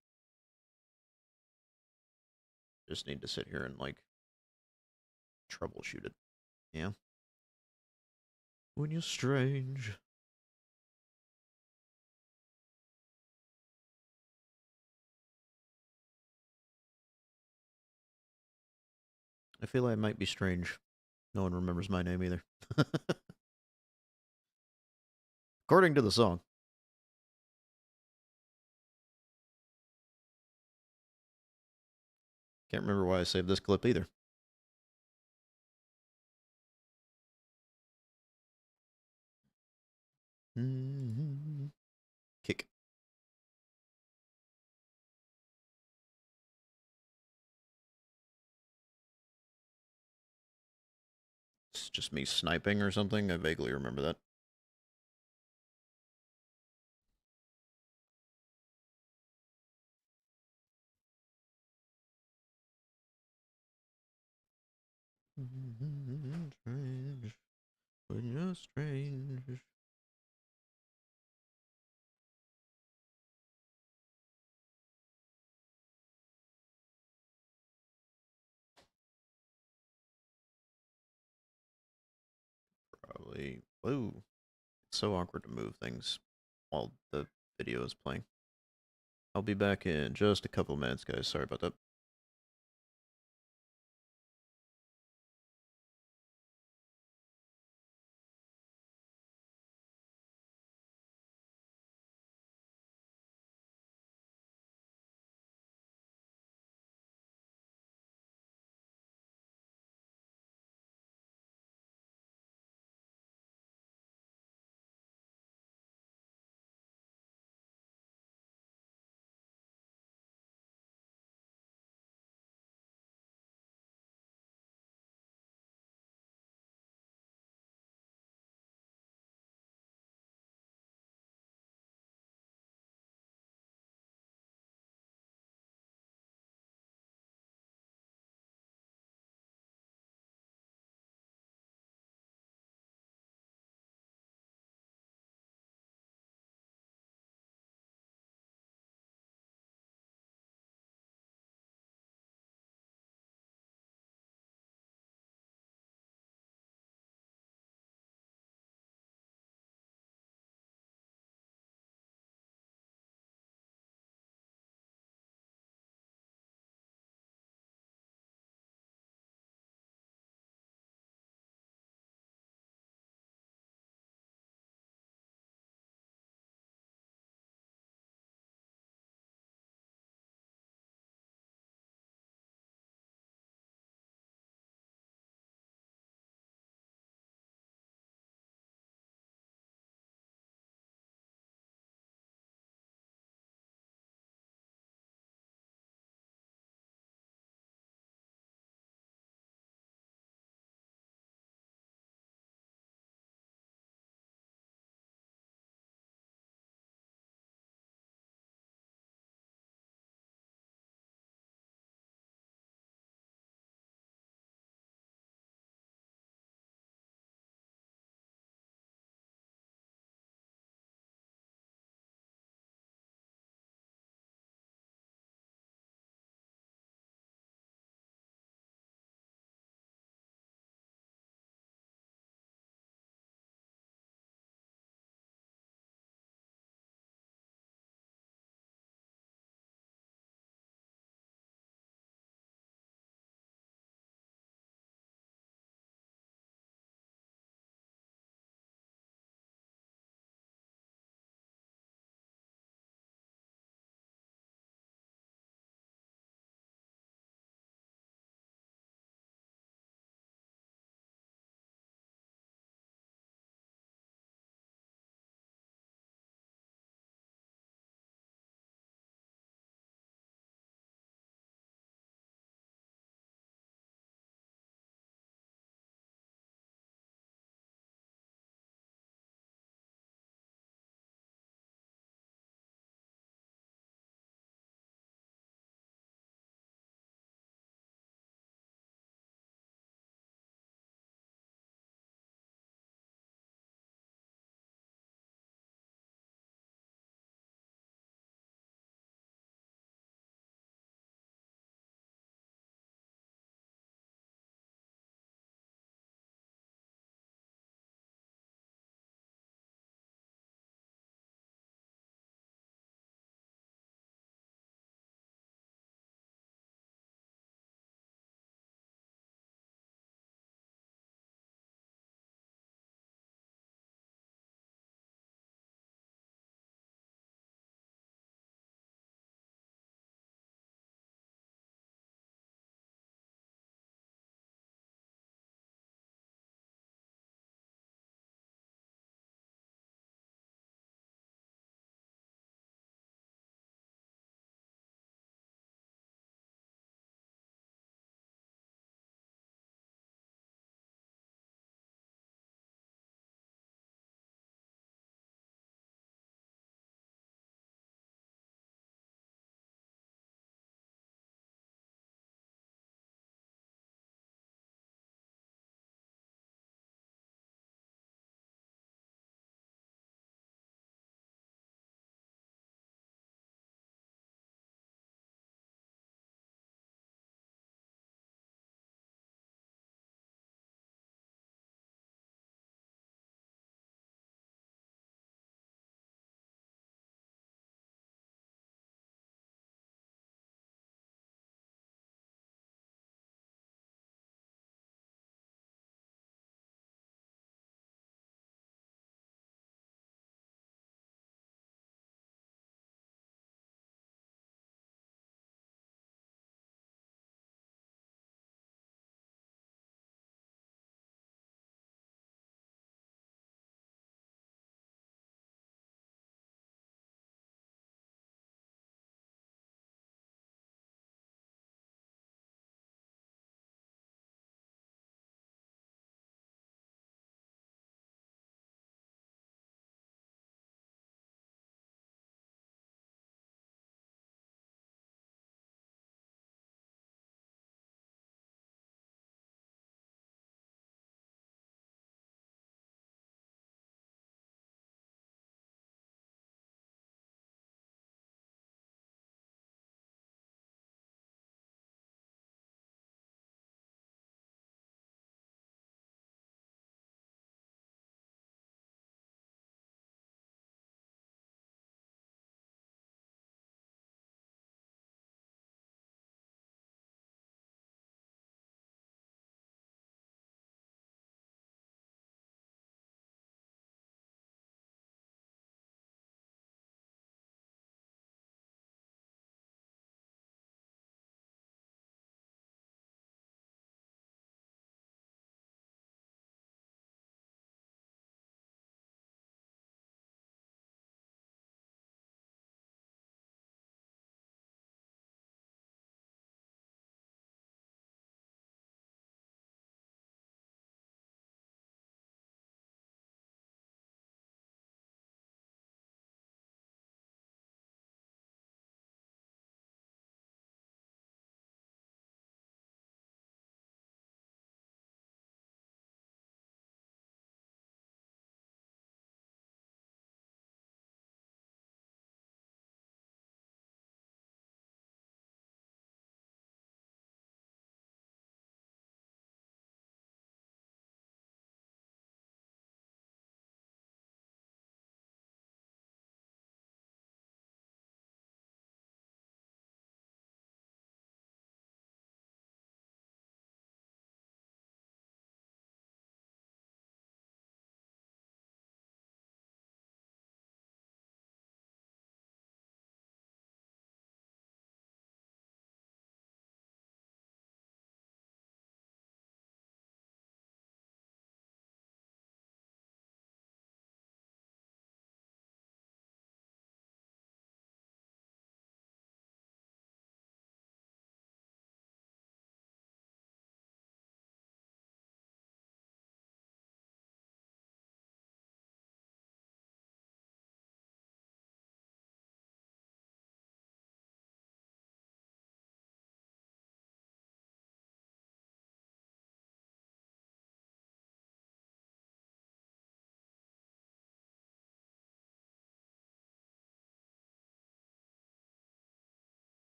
Just need to sit here and like troubleshoot it. Yeah. When you're strange. I feel I might be strange. No one remembers my name either. According to the song. Can't remember why I saved this clip either. Kick. It's just me sniping or something. I vaguely remember that. Strange. When you're strange. Probably. Whoa. It's so awkward to move things while the video is playing. I'll be back in just a couple minutes, guys. Sorry about that.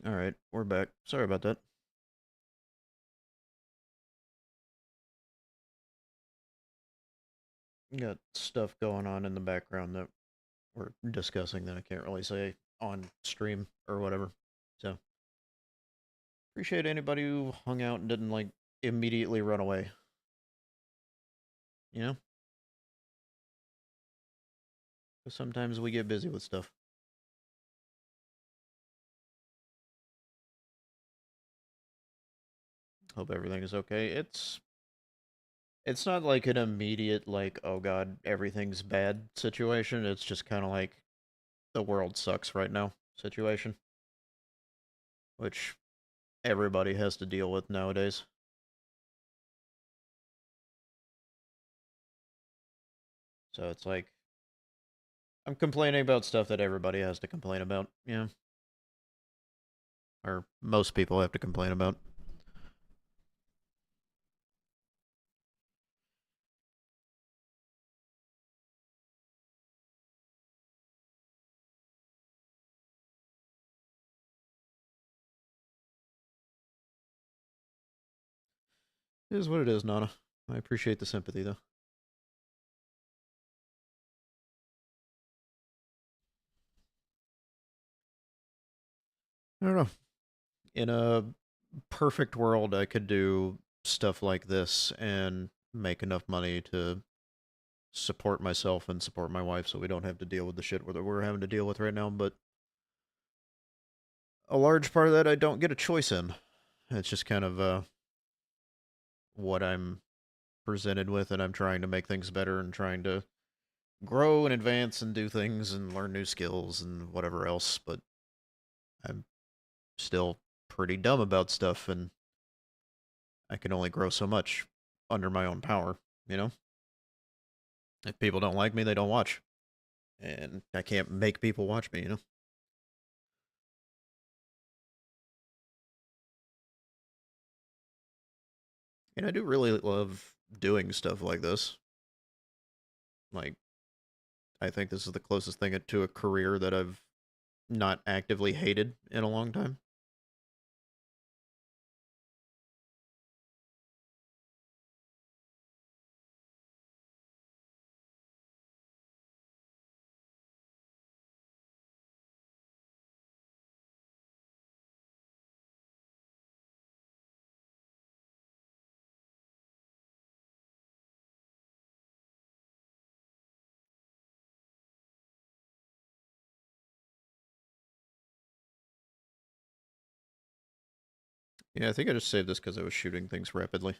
Alright, we're back. Sorry about that. Got stuff going on in the background that we're discussing that I can't really say on stream or whatever. So, appreciate anybody who hung out and didn't, like, immediately run away. You know? Because sometimes we get busy with stuff. Hope everything is okay. It's not like an immediate, like, oh god, everything's bad situation. It's just kind of like the world sucks right now situation, which everybody has to deal with nowadays. So it's like I'm complaining about stuff that everybody has to complain about, yeah. Or most people have to complain about. It is what it is, Nana. I appreciate the sympathy, though. I don't know. In a perfect world, I could do stuff like this and make enough money to support myself and support my wife so we don't have to deal with the shit that we're having to deal with right now, but a large part of that I don't get a choice in. It's just kind of what I'm presented with, and I'm trying to make things better and trying to grow and advance and do things and learn new skills and whatever else, but I'm still pretty dumb about stuff, and I can only grow so much under my own power, you know? If people don't like me, they don't watch. And I can't make people watch me, you know? And I do really love doing stuff like this. Like, I think this is the closest thing to a career that I've not actively hated in a long time. Yeah, I think I just saved this because I was shooting things rapidly.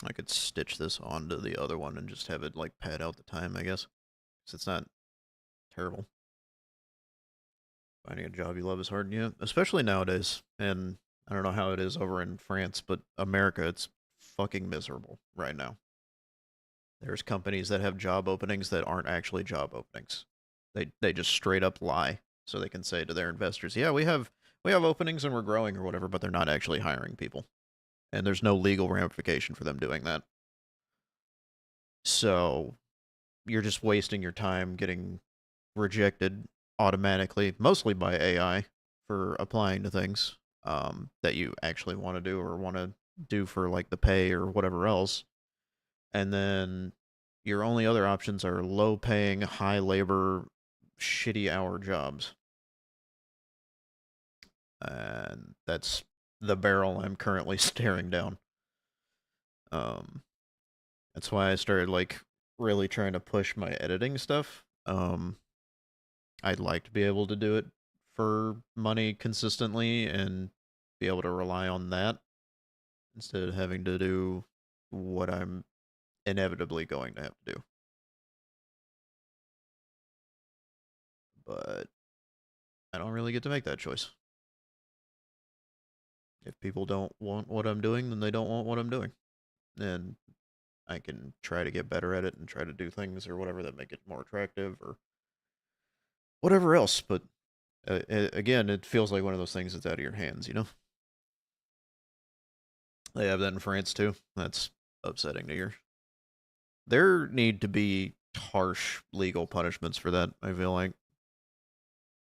I could stitch this onto the other one and just have it, like, pad out the time, I guess. Because it's not terrible. Finding a job you love is hard, yeah, especially nowadays. And I don't know how it is over in France, but America, it's fucking miserable right now. There's companies that have job openings that aren't actually job openings. They just straight up lie so they can say to their investors, "Yeah, we have openings and we're growing or whatever," but they're not actually hiring people. And there's no legal ramification for them doing that. So, you're just wasting your time getting rejected automatically, mostly by AI, for applying to things that you actually want to do or want to do for like the pay or whatever else. And then your only other options are low paying, high labor, shitty hour jobs. And that's the barrel I'm currently staring down. Um, that's why I started like really trying to push my editing stuff. I'd like to be able to do it for money consistently and be able to rely on that instead of having to do what I'm inevitably going to have to do. But I don't really get to make that choice. If people don't want what I'm doing, then they don't want what I'm doing. And I can try to get better at it and try to do things or whatever that make it more attractive or whatever else. But again, it feels like one of those things that's out of your hands, you know? They have that in France too. That's upsetting to hear. There need to be harsh legal punishments for that, I feel like.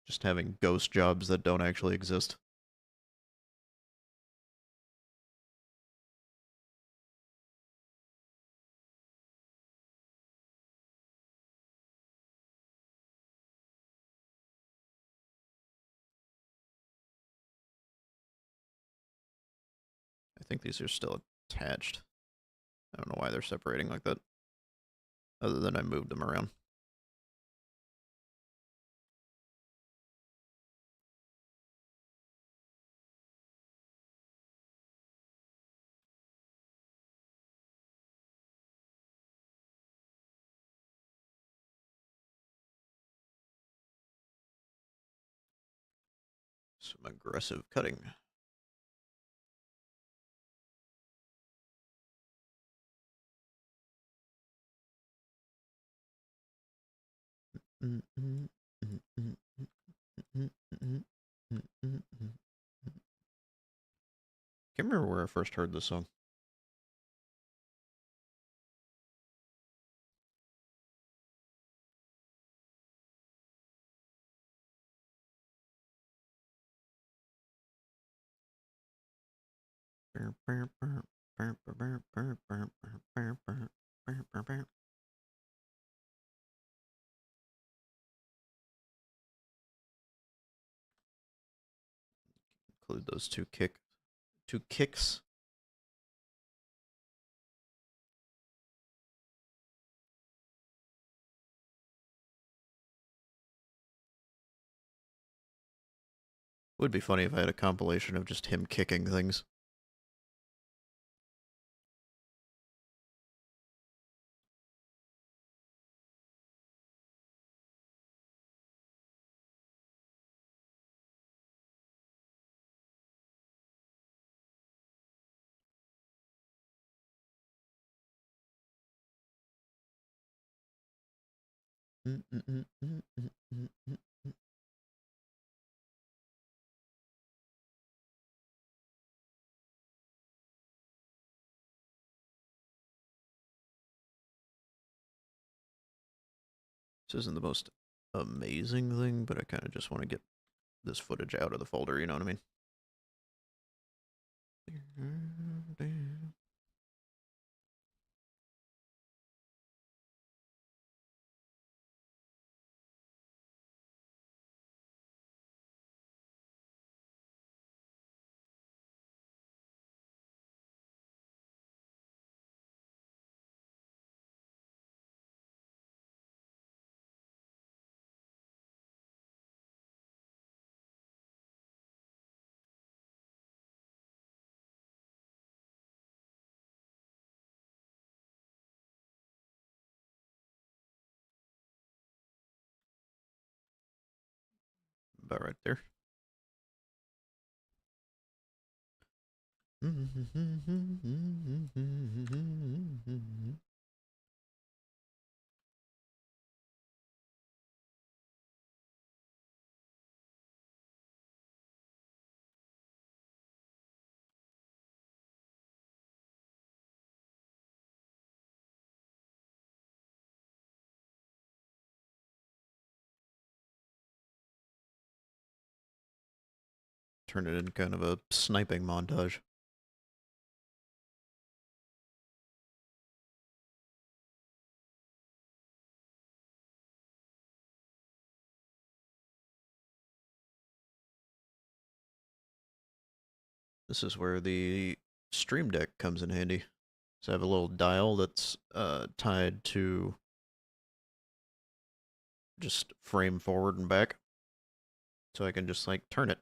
Just having ghost jobs that don't actually exist. I think these are still attached. I don't know why they're separating like that. Other than I moved them around. Some aggressive cutting. Can't remember where I first heard this song. Include those two kicks. Would be funny if I had a compilation of just him kicking things. This isn't the most amazing thing, but I kind of just want to get this footage out of the folder, you know what I mean? About right there. Turn it into kind of a sniping montage. This is where the Stream Deck comes in handy. So I have a little dial that's tied to just frame forward and back. So I can just like turn it.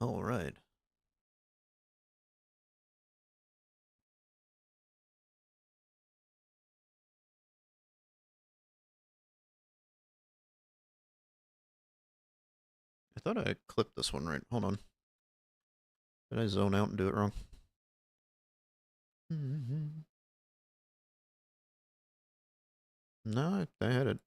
All right. I thought I clipped this one right. Hold on. Did I zone out and do it wrong? No, I had it.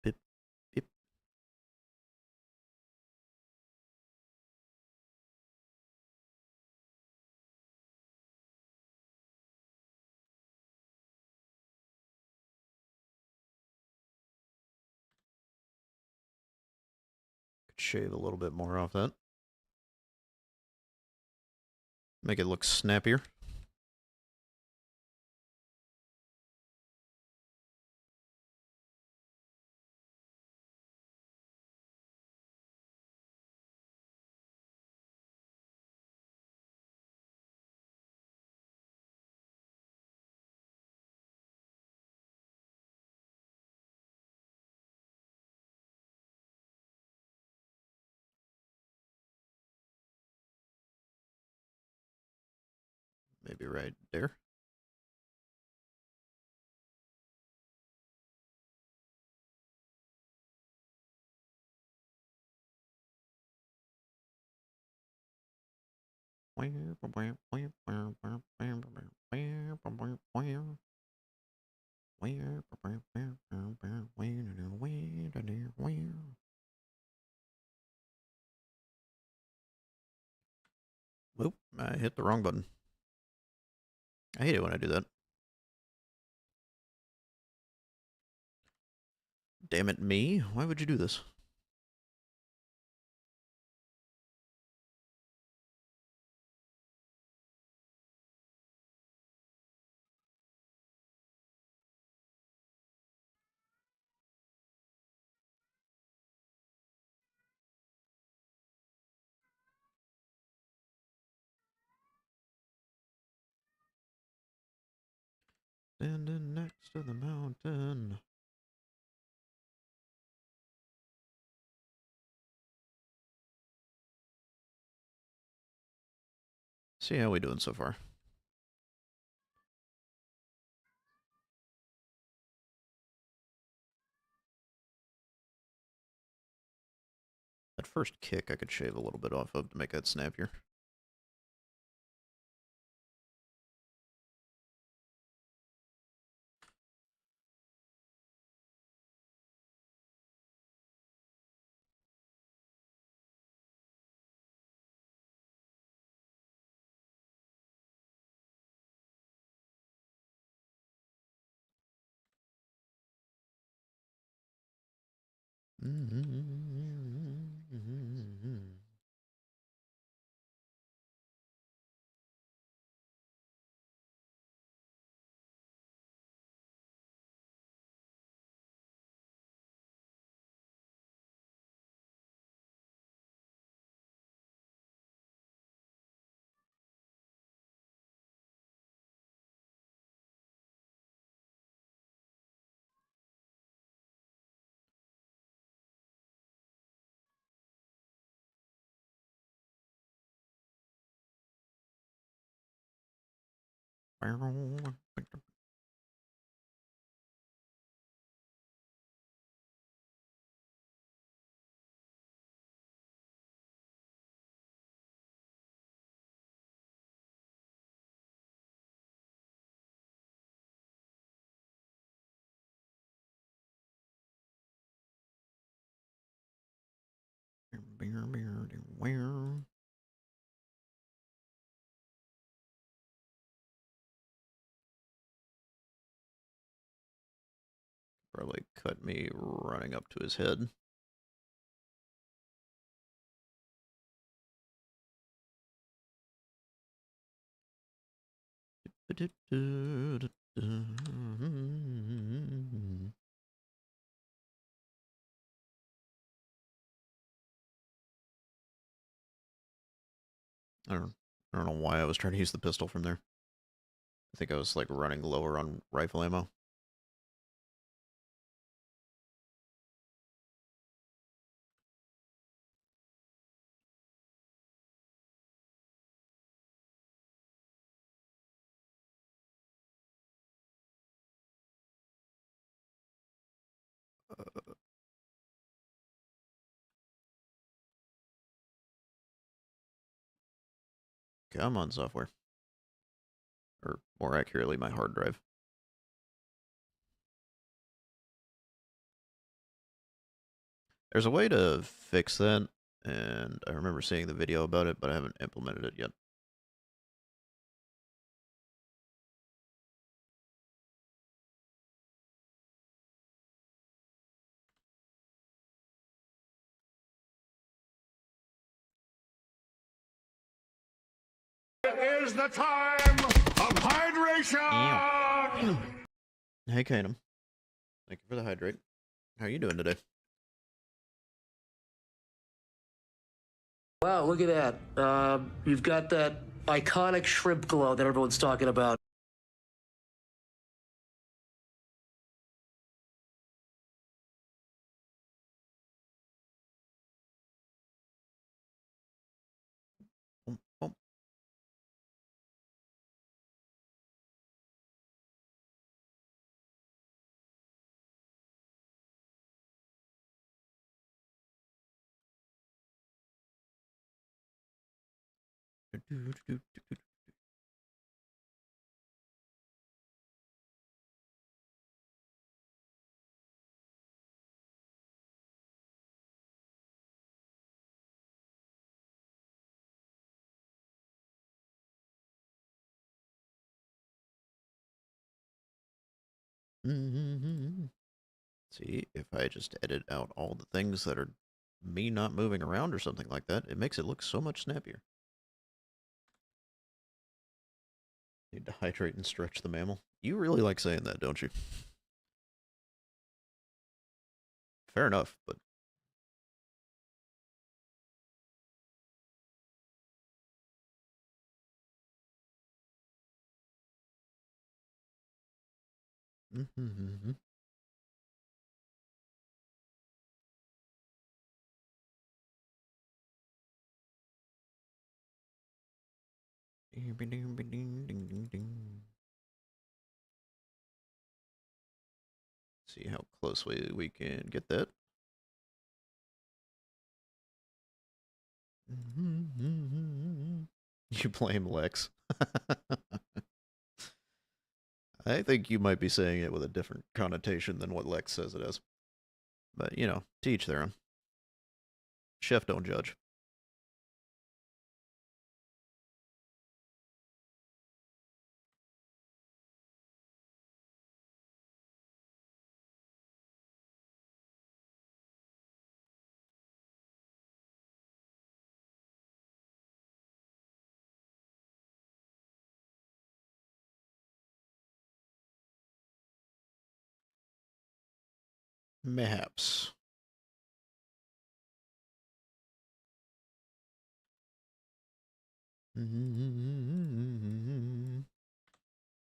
Pip, pip. Could shave a little bit more off that. Make it look snappier. Maybe right there. Oop, I hit the wrong button. I hate it when I do that. Damn it, me. Why would you do this? Standing next to the mountain. See how we doing so far. That first kick I could shave a little bit off of to make that snappier. Probably cut me running up to his head. I don't know why I was trying to use the pistol from there. I think I was like running lower on rifle ammo. Come on, software. Or more accurately, my hard drive. There's a way to fix that, and I remember seeing the video about it, but I haven't implemented it yet. It is the time of hydration! Hey, Kanem. Thank you for the hydrate. How are you doing today? Wow, look at that. You've got that iconic shrimp glow that everyone's talking about. Boom, boom. See, if I just edit out all the things that are me not moving around or something like that, it makes it look so much snappier. Need to hydrate and stretch the mammal. You really like saying that, don't you? Fair enough, but see how close we can get that. You blame Lex. I think you might be saying it with a different connotation than what Lex says it as. But, you know, to each their own. Chef don't judge. Mayhaps.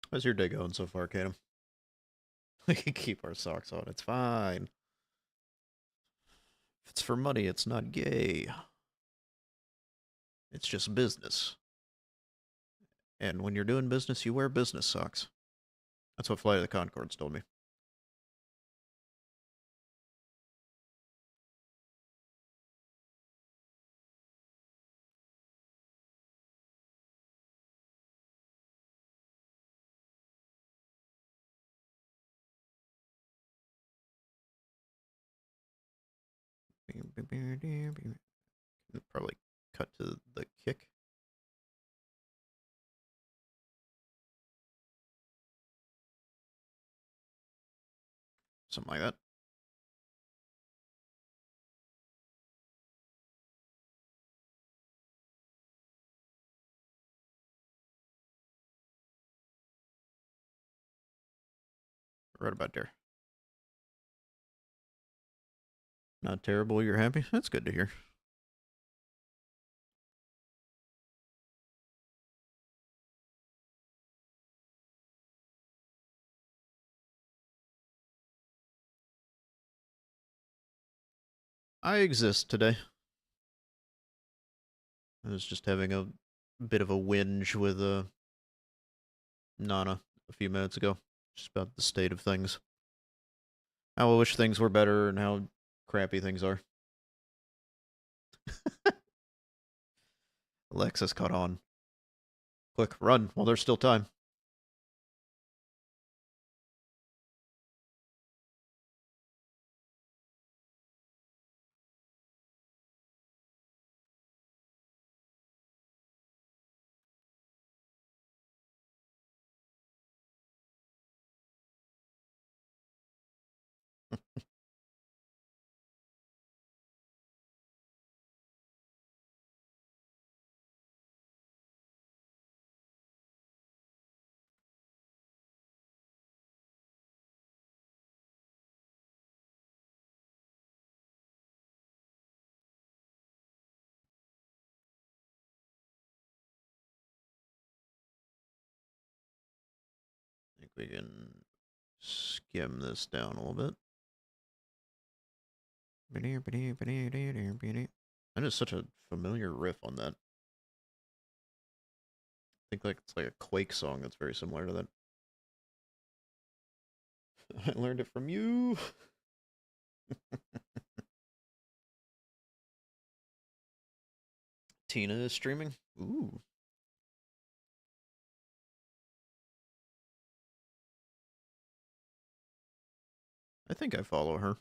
How's your day going so far, Katem? We can keep our socks on. It's fine. If it's for money, it's not gay. It's just business. And when you're doing business, you wear business socks. That's what Flight of the Conchords told me. Probably cut to the kick. Something like that. Right about there. Not terrible, you're happy? That's good to hear. I exist today. I was just having a bit of a whinge with Nana a few minutes ago, just about the state of things. How I wish things were better and how crappy things are. Alexis caught on. Quick, run while there's still time. I think we can skim this down a little bit. That is such a familiar riff on that. I think like it's like a Quake song that's very similar to that. I learned it from you. Tina is streaming. Ooh. I think I follow her.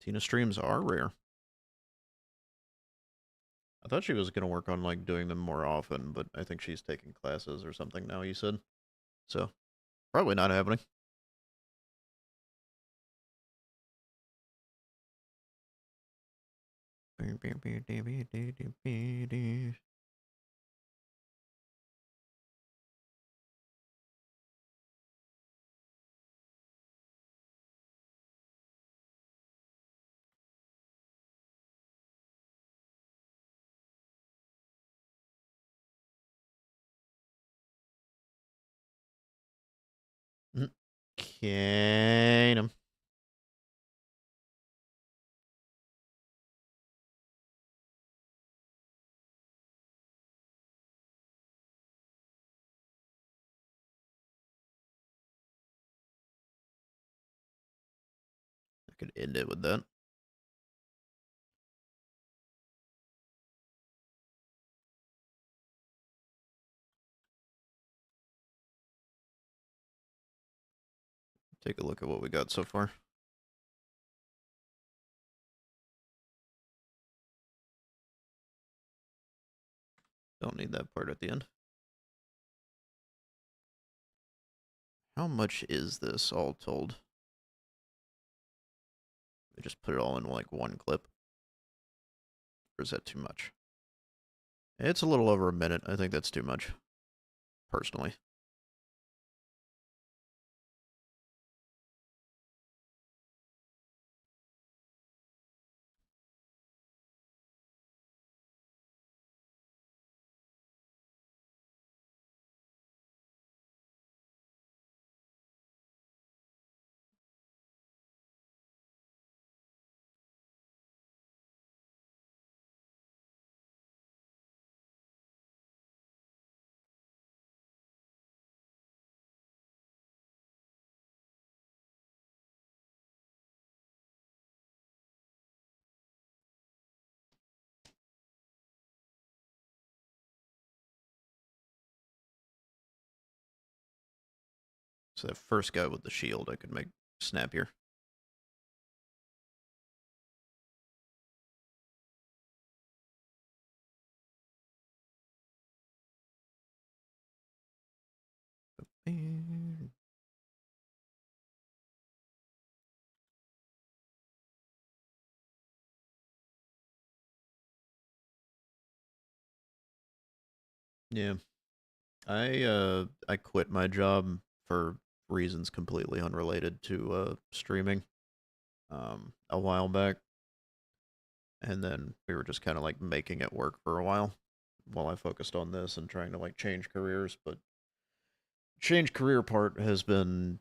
Tina streams are rare. I thought she was going to work on like doing them more often, but I think she's taking classes or something now, you said. So, probably not happening. Canum. I could end it with that. Take a look at what we got so far. Don't need that part at the end. How much is this all told? I just put it all in like one clip. Or is that too much? It's a little over a minute. I think that's too much. Personally. So that first guy with the shield I could make snappier. Yeah. I quit my job for reasons completely unrelated to streaming a while back. and then we were just kind of like making it work for a while I focused on this and trying to like change careers. But change career part has been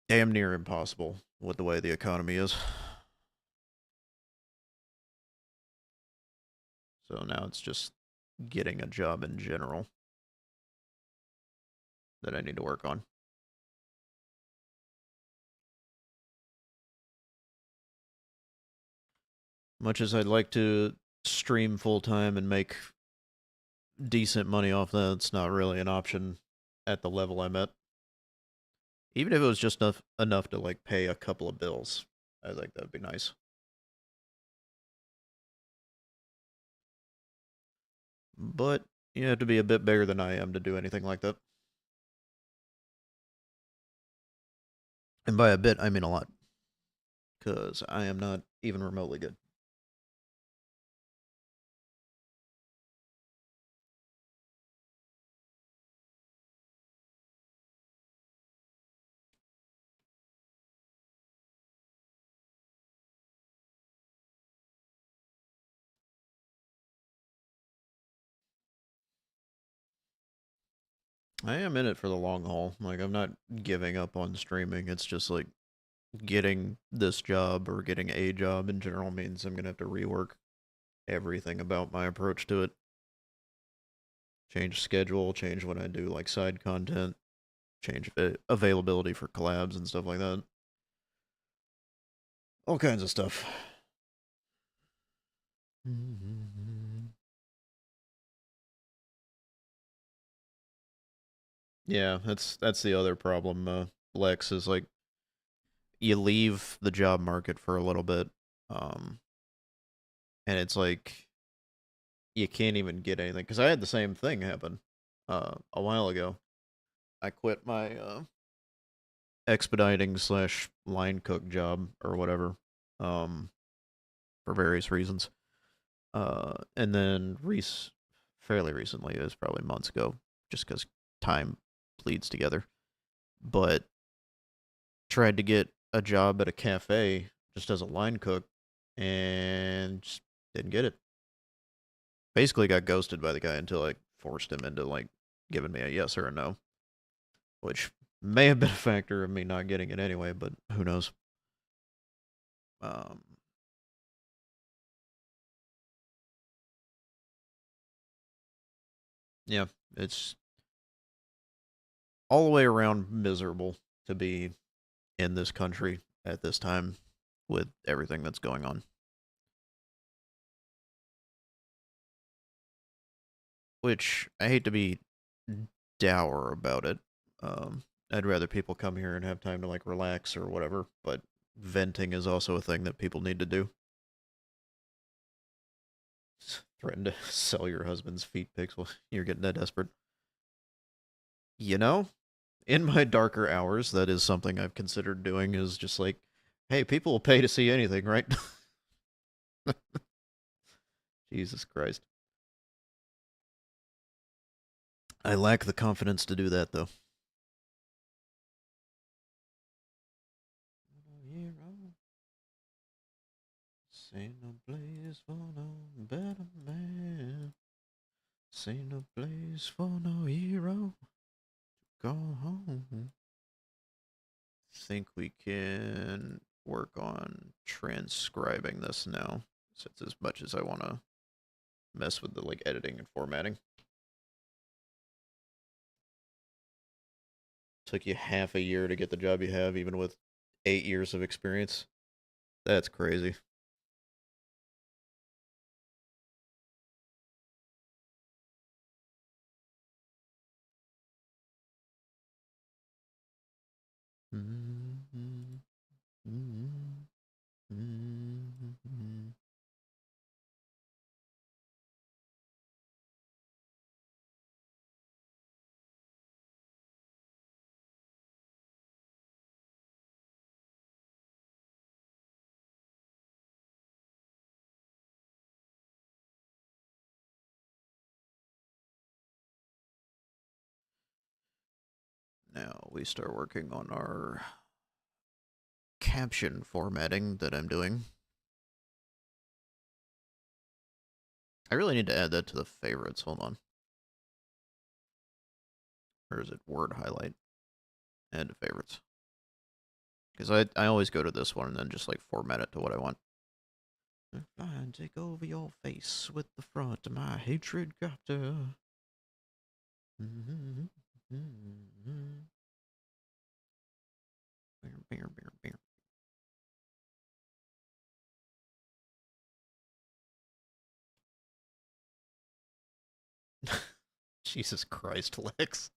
damn near impossible with the way the economy is. So now it's just getting a job in general that I need to work on. Much as I'd like to stream full time and make decent money off that, it's not really an option at the level I'm at. Even if it was just enough to like pay a couple of bills, I think that'd be nice. But you have to be a bit bigger than I am to do anything like that. And by a bit, I mean a lot. Because I am not even remotely good. I am in it for the long haul. Like, I'm not giving up on streaming. It's just like getting this job or getting a job in general means I'm going to have to rework everything about my approach to it. Change schedule, change what I do, like side content, change availability for collabs and stuff like that. All kinds of stuff. Yeah, that's the other problem, Lex, is like you leave the job market for a little bit, um, and it's like you can't even get anything. Because I had the same thing happen a while ago. I quit my expediting slash line cook job or whatever, um, for various reasons. And then fairly recently, it was probably months ago, just because time bleeds together. But tried to get a job at a cafe just as a line cook, and just didn't get it. Basically, got ghosted by the guy until I forced him into like giving me a yes or a no, which may have been a factor of me not getting it anyway, but who knows? Um, yeah, it's all the way around miserable to be in this country at this time with everything that's going on. Which I hate to be dour about it. I'd rather people come here and have time to like relax or whatever, but venting is also a thing that people need to do. Threaten to sell your husband's feet pics while you're getting that desperate. You know, in my darker hours, that is something I've considered doing. Is just like, hey, people will pay to see anything, right? Jesus Christ. I lack the confidence to do that, though. Ain't no place for no better man. Ain't no place for no hero. Go home. Think we can work on transcribing this now, since as much as I want to mess with the like editing and formatting. Took you half a year to get the job you have, even with 8 years of experience. That's crazy. Mm-hmm. Mm-hmm. Mm-hmm. Now we start working on our caption formatting that I'm doing. I really need to add that to the favorites. Hold on. Or is it word highlight? Add to favorites. Because I always go to this one and then just like format it to what I want. Fine, take over your face with the front of my hatred copter. Jesus Christ, Lex.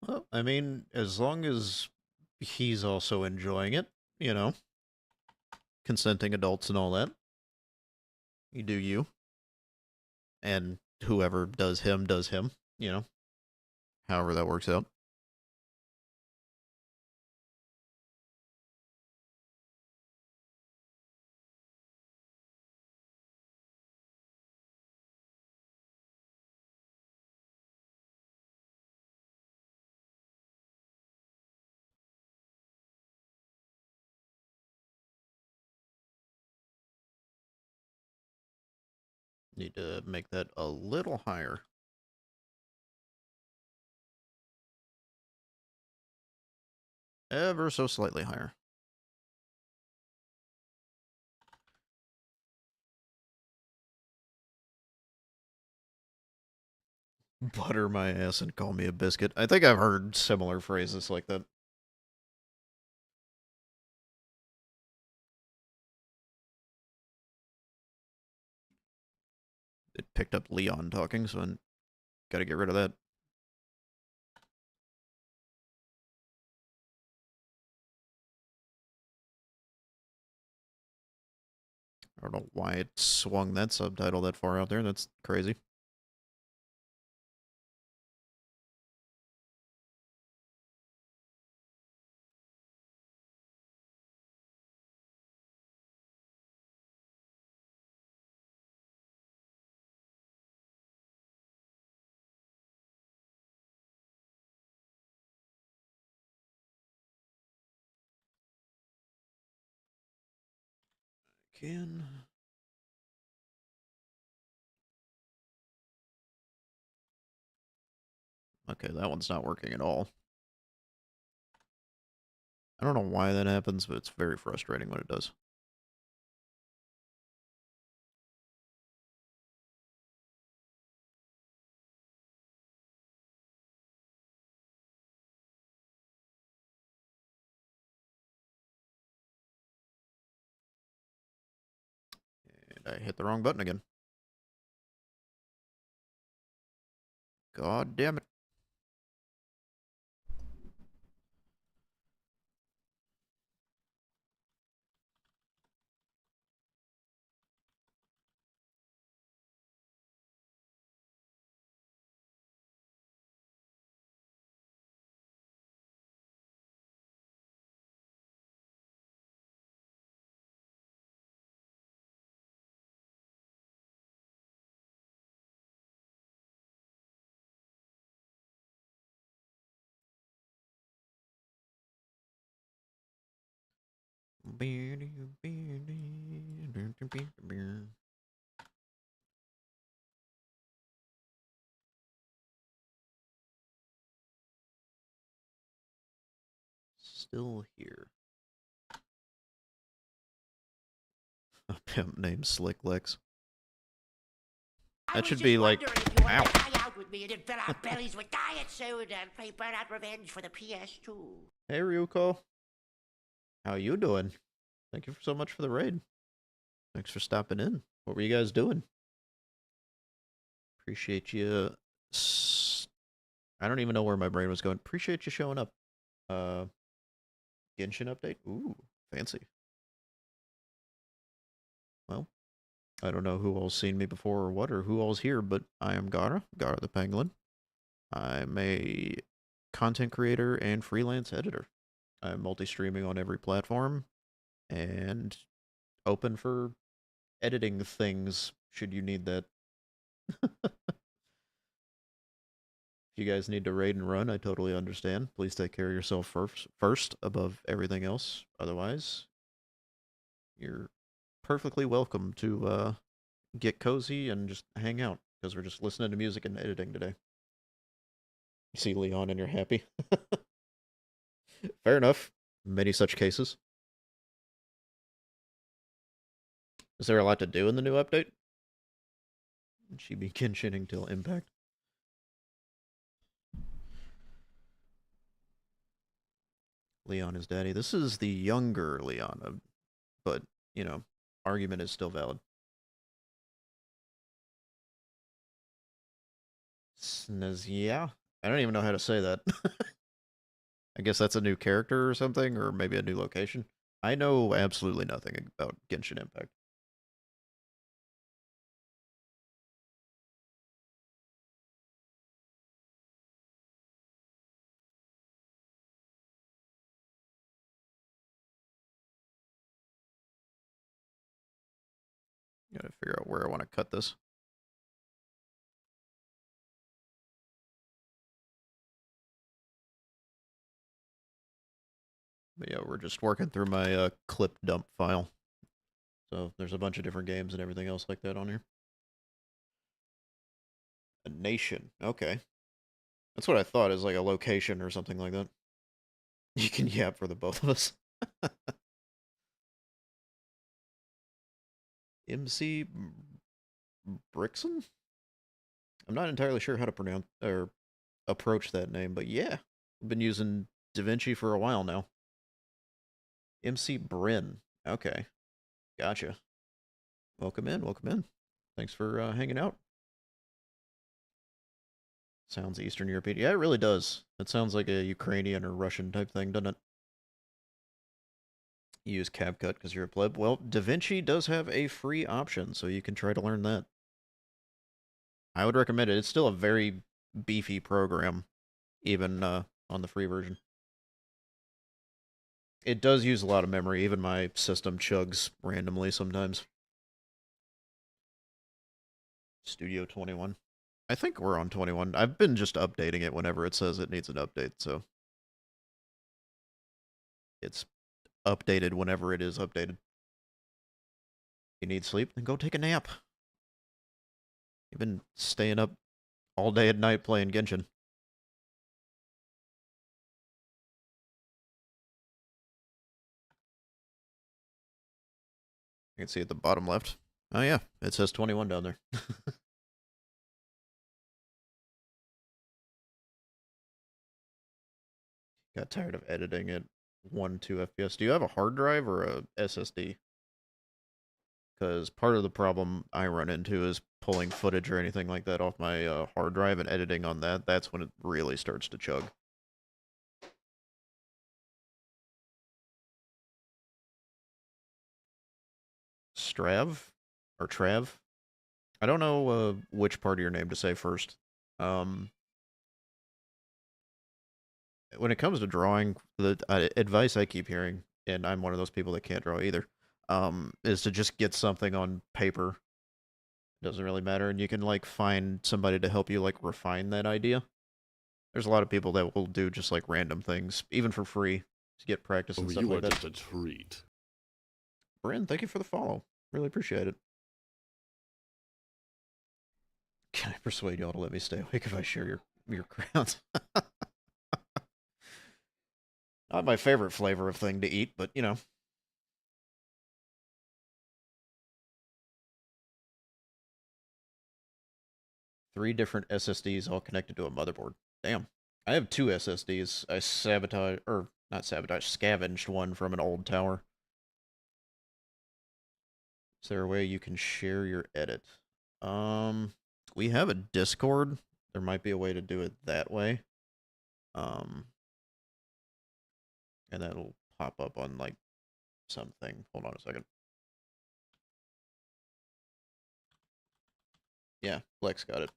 Well, I mean, as long as he's also enjoying it, you know, consenting adults and all that. You do you. And whoever does him, you know, however that works out. Need to make that a little higher. Ever so slightly higher. Butter my ass and call me a biscuit. I think I've heard similar phrases like that. It picked up Leon talking, so I gotta get rid of that. I don't know why it swung that subtitle that far out there. That's crazy. Can... Okay, that one's not working at all. I don't know why that happens, but it's very frustrating when it does. And I hit the wrong button again. God damn it. Still here. A pimp named Slick Lex. That should be like, ow. Out with me and then fill our bellies with diet soda and play Burnout Revenge for the PS2. Hey Ryuko. How you doing? Thank you so much for the raid. Thanks for stopping in. What were you guys doing? Appreciate you. I don't even know where my brain was going. Appreciate you showing up. Genshin update? Ooh, fancy. Well, I don't know who all's seen me before or what, or who all's here, but I am GarraThePangolin. I'm a content creator and freelance editor. I'm multi-streaming on every platform and open for editing things should you need that. If you guys need to raid and run, I totally understand. Please take care of yourself first above everything else. Otherwise, you're perfectly welcome to get cozy and just hang out, because we're just listening to music and editing today. You see Leon and you're happy. Fair enough. Many such cases. Is there a lot to do in the new update? She be kinshining till impact. Leon is daddy. This is the younger Leon, but, you know, argument is still valid. Snezia? I don't even know how to say that. I guess that's a new character or something, or maybe a new location. I know absolutely nothing about Genshin Impact. Gotta figure out where I want to cut this. But yeah, we're just working through my clip dump file. So there's a bunch of different games and everything else like that on here. A nation. Okay. That's what I thought, is like a location or something like that. You can yap for the both of us. MC Brixon? I'm not entirely sure how to pronounce or approach that name, but yeah. I've been using DaVinci for a while now. MC Bryn. Okay. Gotcha. Welcome in, welcome in. Thanks for hanging out. Sounds Eastern European. Yeah, it really does. It sounds like a Ukrainian or Russian type thing, doesn't it? You use CapCut because you're a pleb. Well, DaVinci does have a free option, so you can try to learn that. I would recommend it. It's still a very beefy program, even on the free version. It does use a lot of memory. Even my system chugs randomly sometimes. Studio 21. I think we're on 21. I've been just updating it whenever it says it needs an update, so it's updated whenever it is updated. You need sleep? Then go take a nap. You've been staying up all day at night playing Genshin. You can see at the bottom left. Oh yeah, it says 21 down there. Got tired of editing at 1-2 FPS. Do you have a hard drive or a SSD? Because part of the problem I run into is pulling footage or anything like that off my hard drive and editing on that. That's when it really starts to chug. Strav? Or Trav? I don't know which part of your name to say first. When it comes to drawing, the advice I keep hearing, and I'm one of those people that can't draw either, is to just get something on paper. Doesn't really matter, and you can like find somebody to help you like refine that idea. There's a lot of people that will do just like random things, even for free, to get practice and Oh, stuff you like are that. just a treat. Bryn, thank you for the follow. Really appreciate it. Can I persuade y'all to let me stay awake if I share your crowns? Not my favorite flavor of thing to eat, but you know. Three different SSDs all connected to a motherboard. Damn. I have two SSDs. I scavenged one from an old tower. Is there a way you can share your edit? We have a Discord. There might be a way to do it that way. And that'll pop up on like something. Hold on a second. Yeah, Lex got it.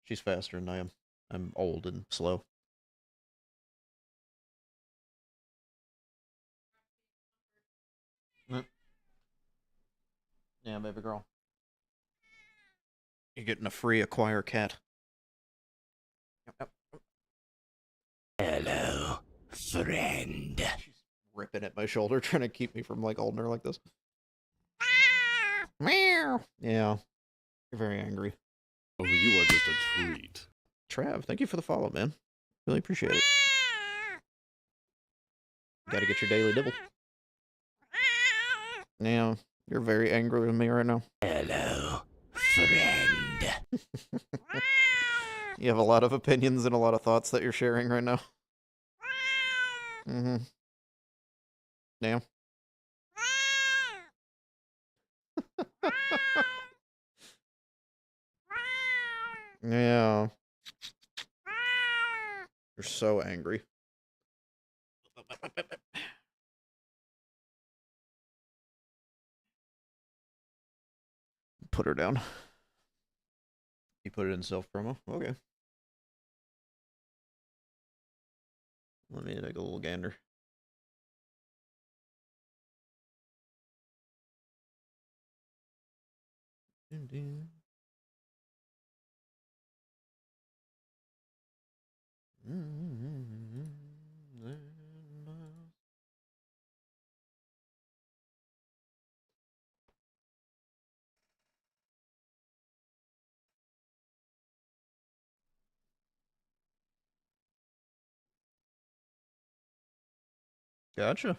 She's faster than I am. I'm old and slow. Yeah, baby girl. You're getting a free acquire cat. Yep. Hello, friend. She's ripping at my shoulder, trying to keep me from like holding her like this. Meow. Yeah, you're very angry. Oh, you are just a treat. Trav, thank you for the follow, man. Really appreciate it. Got to get your daily dibble. Yeah, you're very angry with me right now. Hello, friend. You have a lot of opinions and a lot of thoughts that you're sharing right now. Mm-hmm. Damn. Yeah. You're so angry. Put her down. You put it in self promo? Okay. Let me take a little gander. Gotcha. It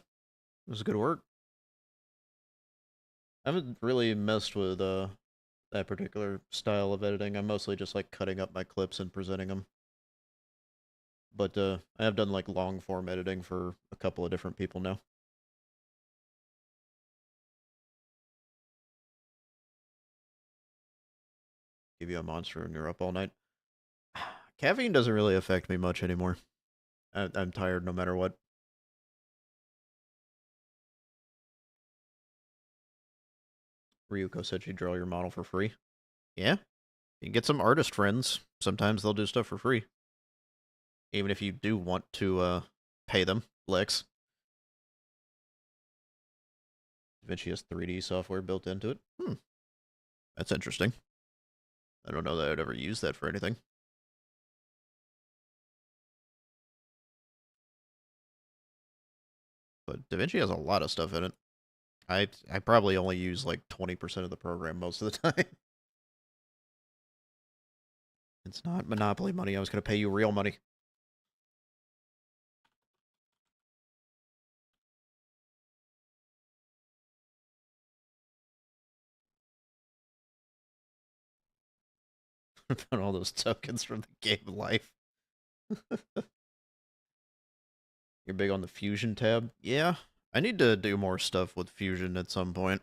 was good work. I haven't really messed with that particular style of editing. I'm mostly just like cutting up my clips and presenting them. But I have done like long form editing for a couple of different people now. Give you a monster and you're up all night. Caffeine doesn't really affect me much anymore. I'm tired no matter what. Ryuko said she'd draw your model for free. Yeah, you can get some artist friends. Sometimes they'll do stuff for free. Even if you do want to pay them, Lex. DaVinci has 3D software built into it. That's interesting. I don't know that I'd ever use that for anything. But DaVinci has a lot of stuff in it. I probably only use like 20% of the program most of the time. It's not Monopoly money. I was going to pay you real money. Found all those tokens from the game life. You're big on the Fusion tab? Yeah. I need to do more stuff with Fusion at some point.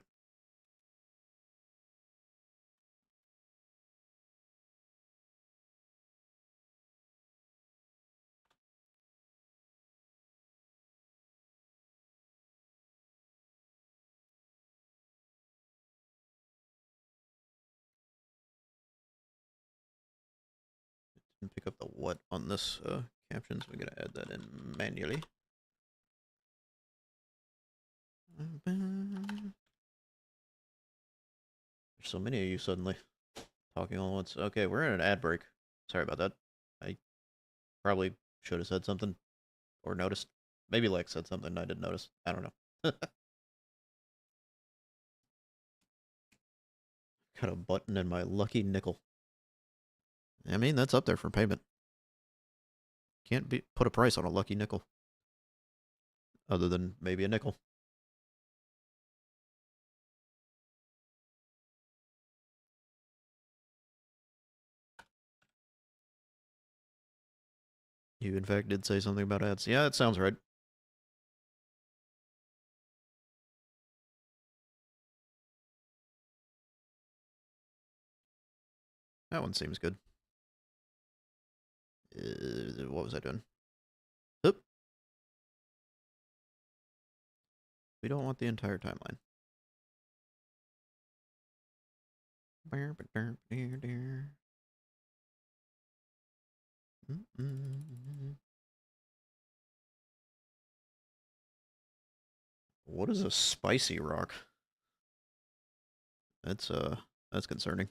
And pick up the what on this caption, so we gotta add that in manually. There's so many of you suddenly talking all at once. Okay, we're in an ad break. Sorry about that. I probably should have said something or noticed. Maybe Lex said something I didn't notice. I don't know. Got a button in my lucky nickel. I mean, that's up there for payment. Can't be put a price on a lucky nickel. Other than maybe a nickel. You, in fact, did say something about ads. Yeah, that sounds right. That one seems good. What was I doing? Oop. We don't want the entire timeline. What is a spicy rock? That's concerning.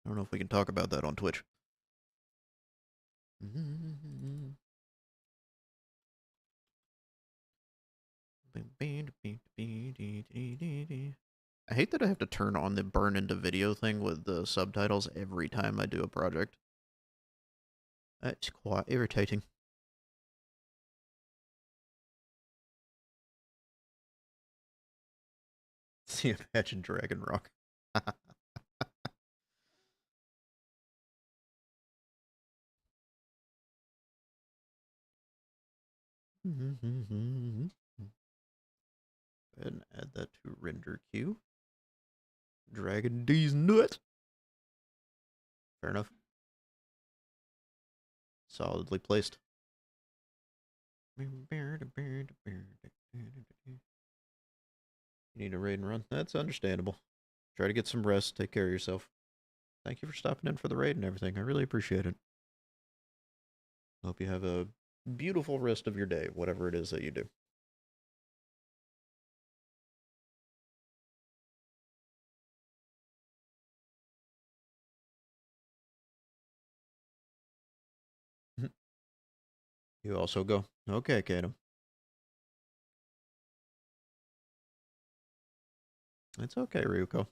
I don't know if we can talk about that on Twitch. I hate that I have to turn on the burn into video thing with the subtitles every time I do a project. That's quite irritating. See, imagine Dragon Rock. Go ahead and add that to render queue. Dragon D's nut. Fair enough. Solidly placed. You need a raid and run. That's understandable. Try to get some rest. Take care of yourself. Thank you for stopping in for the raid and everything. I really appreciate it. Hope you have a beautiful rest of your day, whatever it is that you do. You also go. Okay, Kato. It's okay, Ryuko.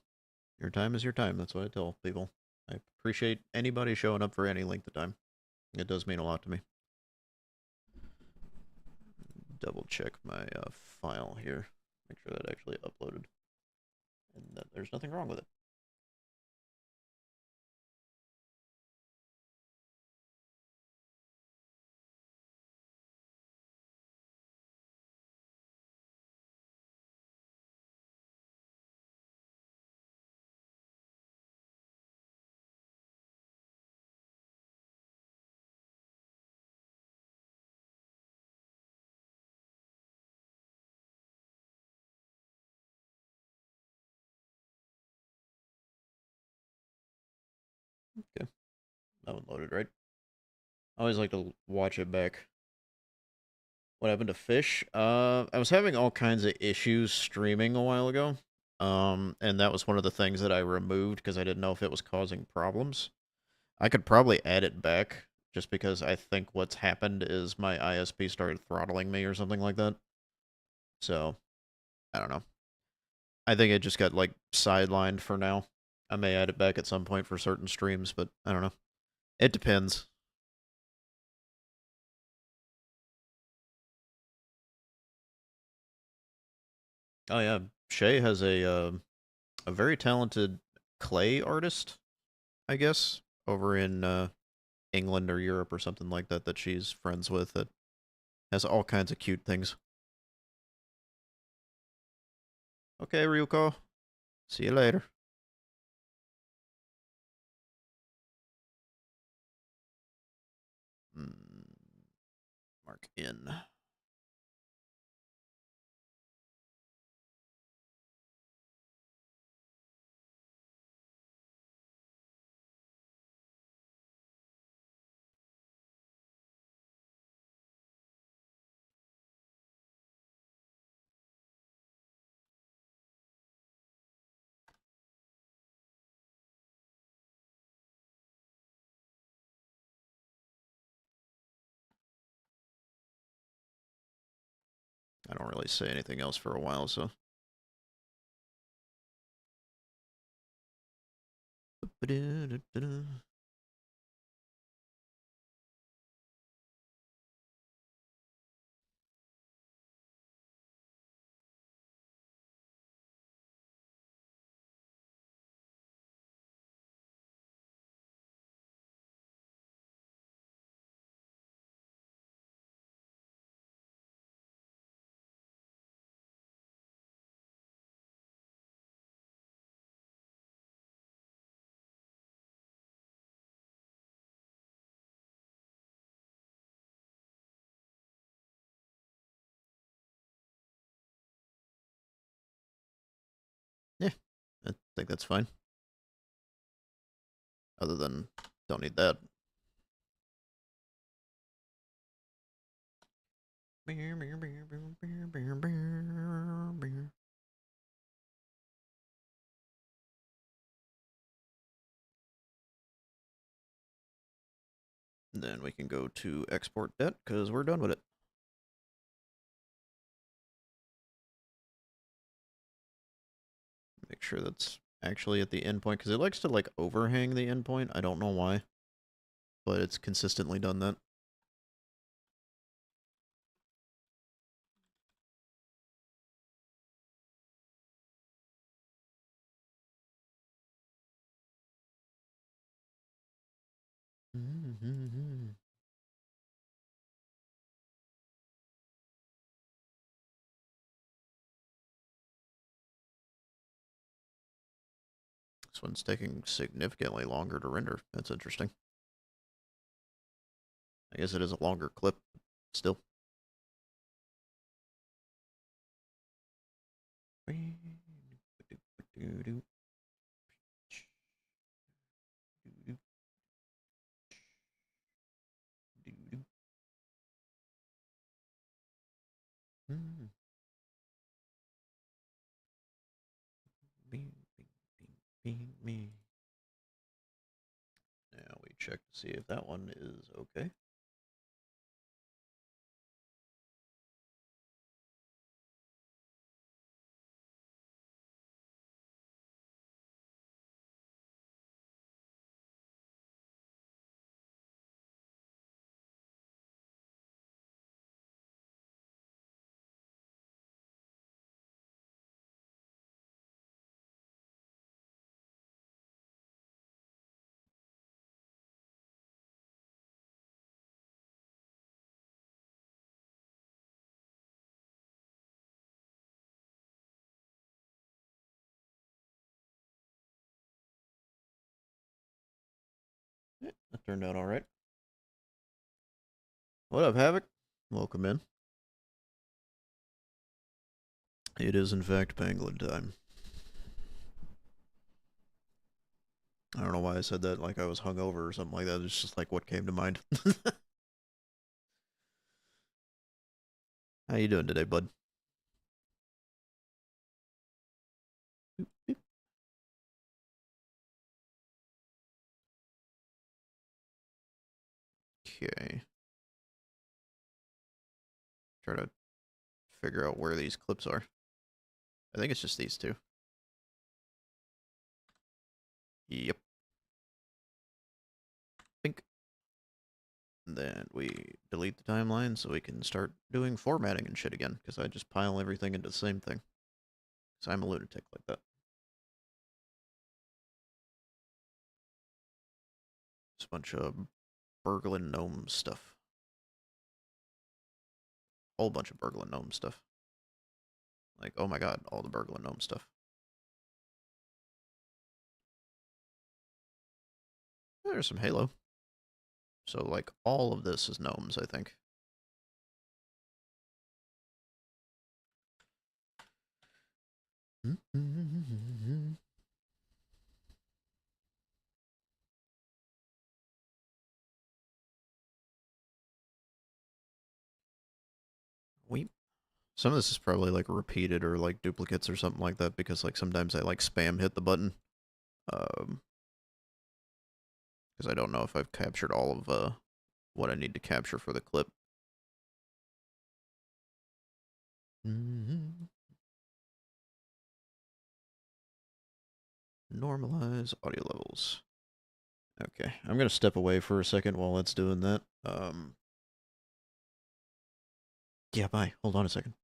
Your time is your time. That's what I tell people. I appreciate anybody showing up for any length of time. It does mean a lot to me. Double check my file here. Make sure that actually uploaded. And that there's nothing wrong with it. Okay. That one loaded, right? I always like to watch it back. What happened to Fish? I was having all kinds of issues streaming a while ago. And that was one of the things that I removed because I didn't know if it was causing problems. I could probably add it back just because I think what's happened is my ISP started throttling me or something like that. So, I don't know. I think it just got, like, sidelined for now. I may add it back at some point for certain streams, but I don't know. It depends. Oh yeah, Shay has a very talented clay artist, I guess, over in England or Europe or something like that that she's friends with that has all kinds of cute things. Okay, Ryuko. See you later. Mark in. I don't really say anything else for a while, so. Yeah, I think that's fine. Other than, don't need that. Then we can go to export debt because we're done with it. Make sure that's actually at the endpoint because it likes to like overhang the endpoint. I don't know why, but it's consistently done that. This one's taking significantly longer to render. That's interesting. I guess it is a longer clip, still. Me. Now we check to see if that one is okay. Yeah, that turned out all right. What up, Havoc? Welcome in. It is, in fact, pangolin time. I don't know why I said that like I was hungover or something like that. It's just like what came to mind. How you doing today, bud? Okay. Try to figure out where these clips are. I think it's just these two. Yep. Think. And then we delete the timeline so we can start doing formatting and shit again, because I just pile everything into the same thing. Because I'm a lunatic like that. It's a bunch of Berglin gnome stuff. Whole bunch of Berglin gnome stuff. Like, oh my god, all the Berglin gnome stuff. There's some Halo. So, like, all of this is gnomes, I think. Weep. Some of this is probably like repeated or like duplicates or something like that because like sometimes I like spam hit the button. Because I don't know if I've captured all of what I need to capture for the clip. Normalize audio levels. Okay, I'm gonna step away for a second while it's doing that. Yeah, bye. Hold on a second.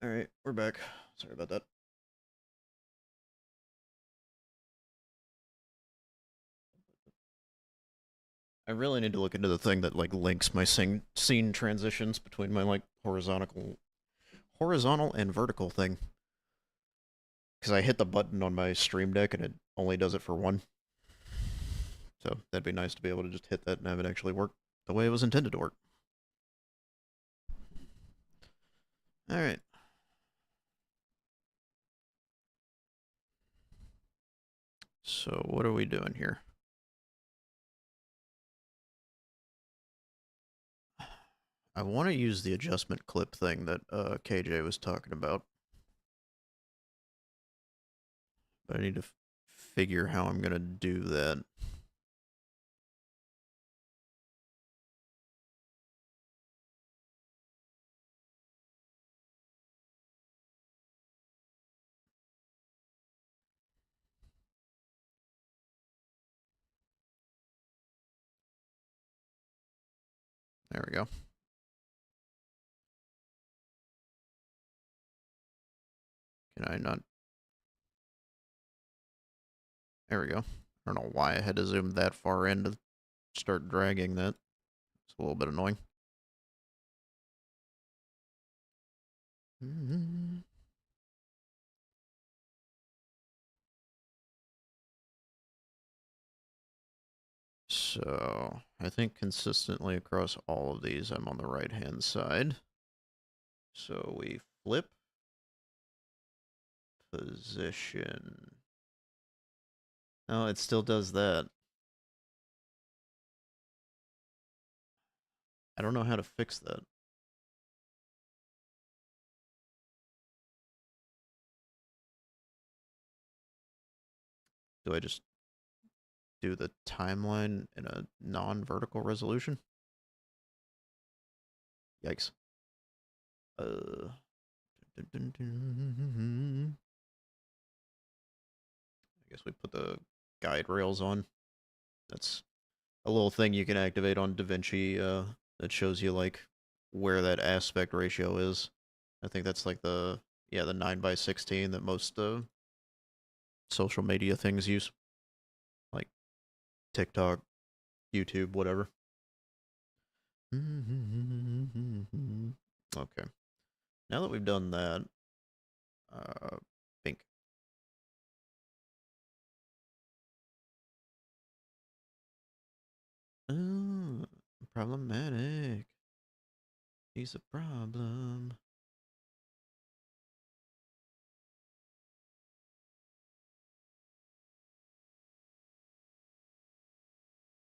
Alright, we're back. Sorry about that. I really need to look into the thing that like links my scene transitions between my like horizontal and vertical thing. Because I hit the button on my Stream Deck and it only does it for one. So that'd be nice to be able to just hit that and have it actually work the way it was intended to work. Alright. So what are we doing here? I want to use the adjustment clip thing that KJ was talking about. But I need to figure how I'm going to do that. There we go. Can I not? There we go. I don't know why I had to zoom that far in to start dragging that. It's a little bit annoying. So, I think consistently across all of these, I'm on the right-hand side. So we flip, position. No, it still does that. I don't know how to fix that. Do I just do the timeline in a non-vertical resolution? Yikes. I guess we put the guide rails on. That's a little thing you can activate on DaVinci that shows you like where that aspect ratio is. I think that's like the 9:16 that most social media things use, like TikTok, YouTube, whatever. Okay. Now that we've done that, pink. Oh, problematic. He's a problem.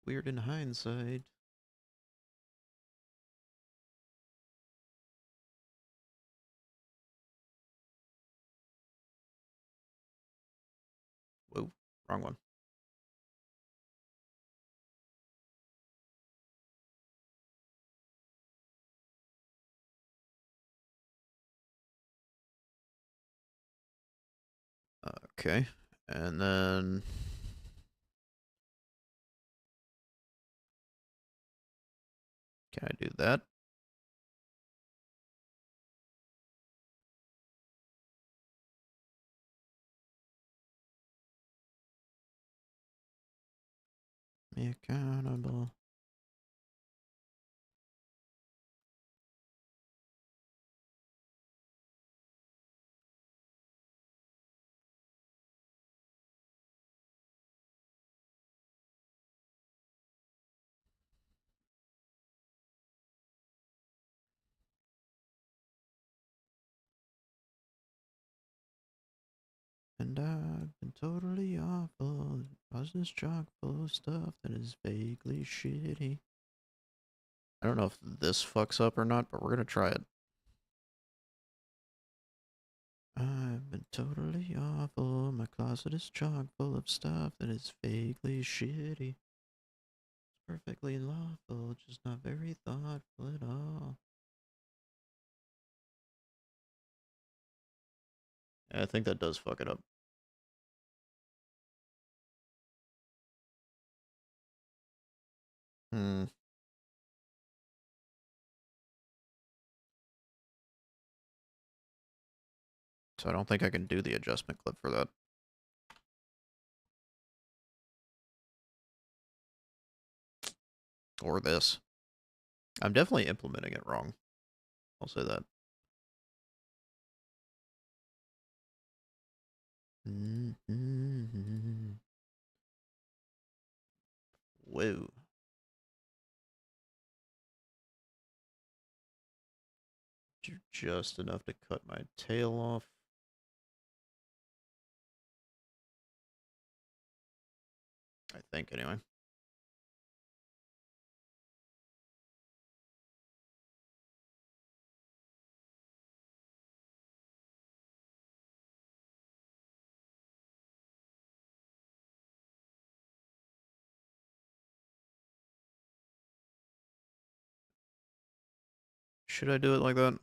Weird in hindsight. Whoa, wrong one. Okay, and then can I do that? Be accountable. And I've been totally awful. Business chock full of stuff that is vaguely shitty. I don't know if this fucks up or not, but we're gonna try it. I've been totally awful. My closet is chock full of stuff that is vaguely shitty. It's perfectly lawful, just not very thoughtful at all. I think that does fuck it up. Hmm. So I don't think I can do the adjustment clip for that. Or this. I'm definitely implementing it wrong. I'll say that. Whoa. Just enough to cut my tail off. I think, anyway. Should I do it like that?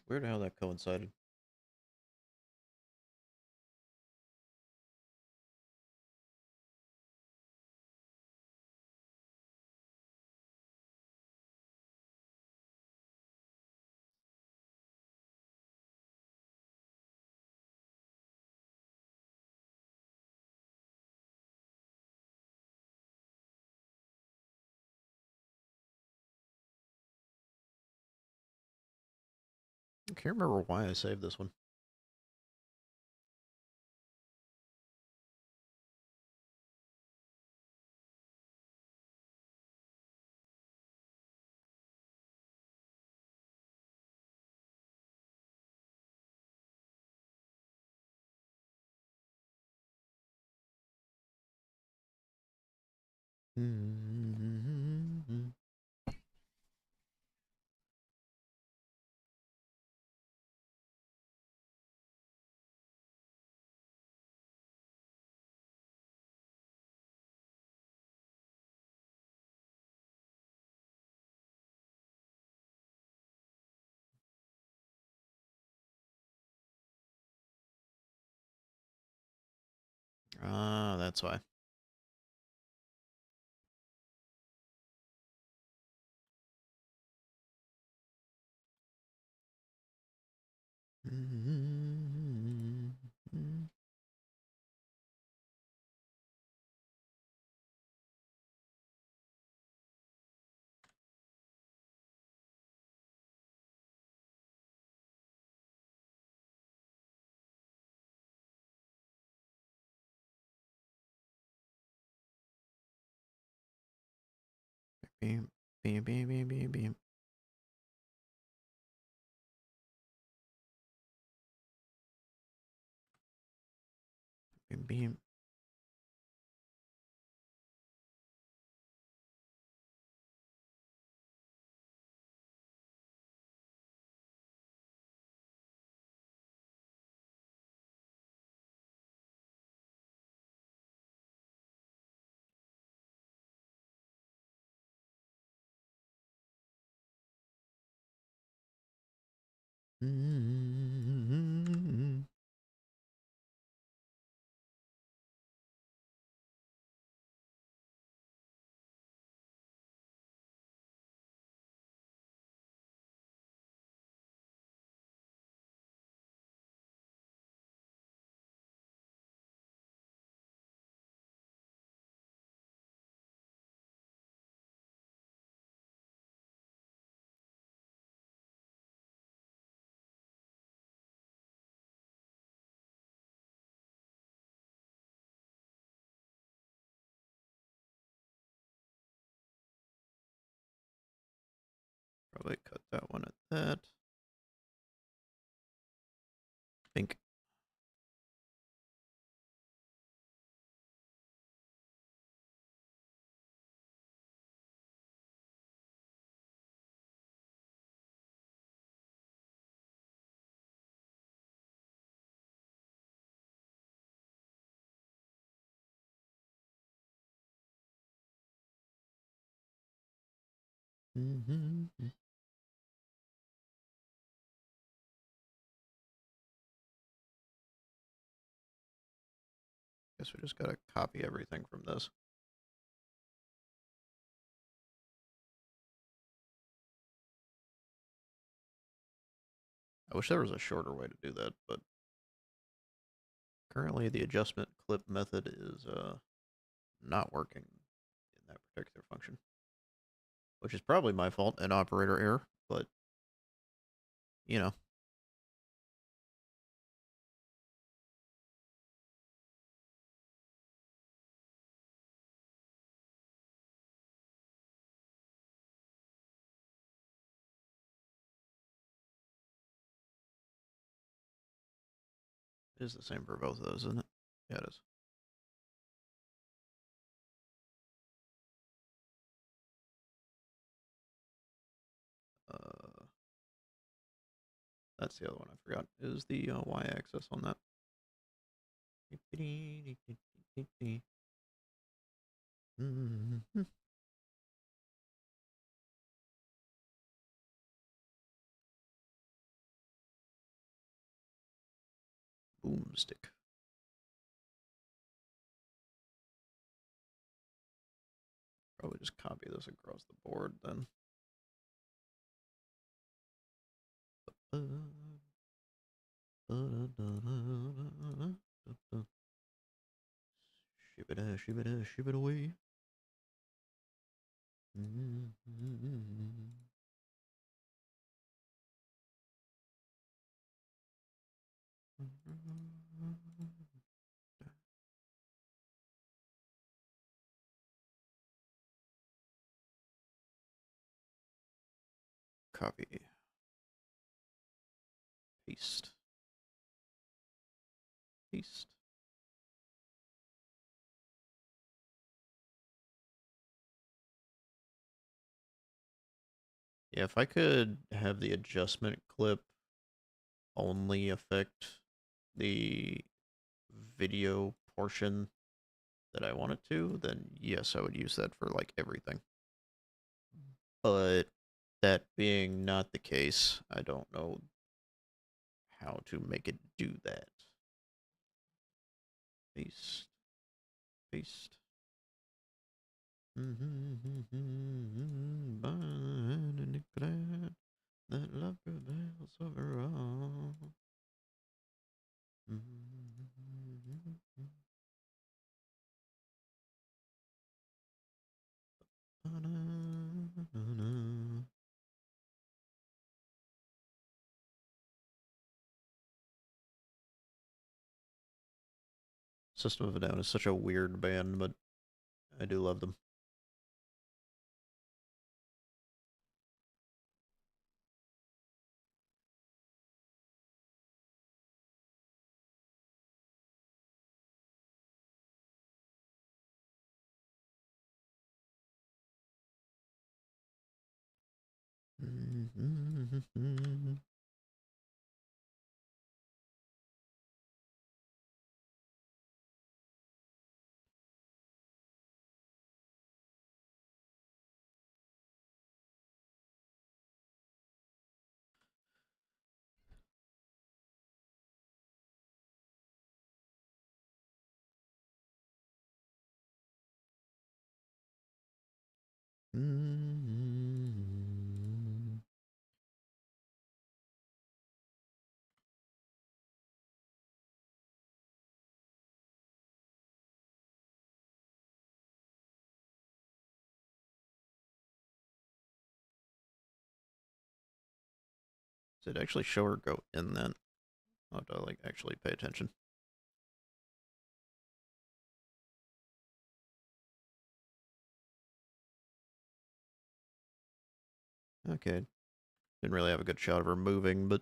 Weird how that coincided. I can't remember why I saved this one. Ah, that's why. Beam, beam, beam, beam, beam, beam. Beam, beam. that one at that. Think. Mm-hmm. Guess we just gotta copy everything from this. I wish there was a shorter way to do that, but currently the adjustment clip method is not working in that particular function, which is probably my fault and operator error, but you know. It is the same for both of those, isn't it? Yeah, it is. That's the other one I forgot. Is the y-axis on that? Boomstick. Probably just copy this across the board then. Ship it away. Copy. Paste. Paste. Yeah, if I could have the adjustment clip only affect the video portion that I want it to, then yes, I would use that for like everything. But that being not the case, I don't know how to make it do that. Paste. Paste. That love prevails over all. System of a Down is such a weird band, but I do love them. Did it actually show her go in then? I'll have to like actually pay attention. Okay. Didn't really have a good shot of her moving, but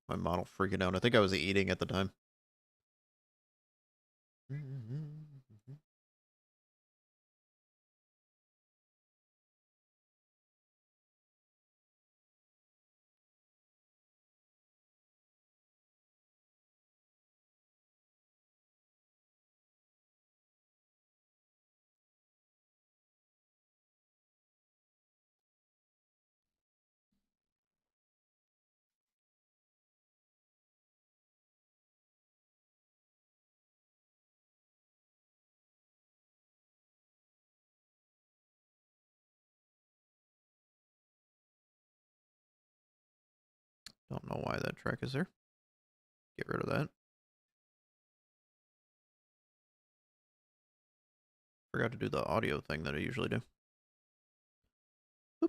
my model freaking out. I think I was eating at the time. Don't know why that track is there. Get rid of that. Forgot to do the audio thing that I usually do. Boop.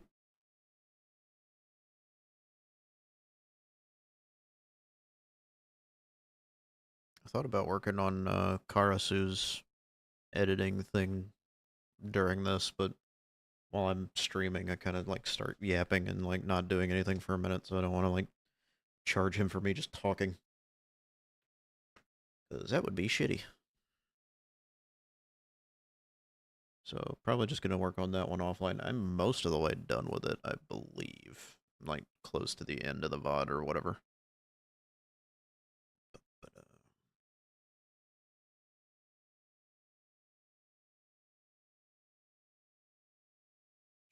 I thought about working on Karasu's editing thing during this, but while I'm streaming, I kind of like start yapping and like not doing anything for a minute, so I don't want to like charge him for me just talking. Because that would be shitty. So probably just going to work on that one offline. I'm most of the way done with it, I believe. I'm like close to the end of the VOD or whatever. But,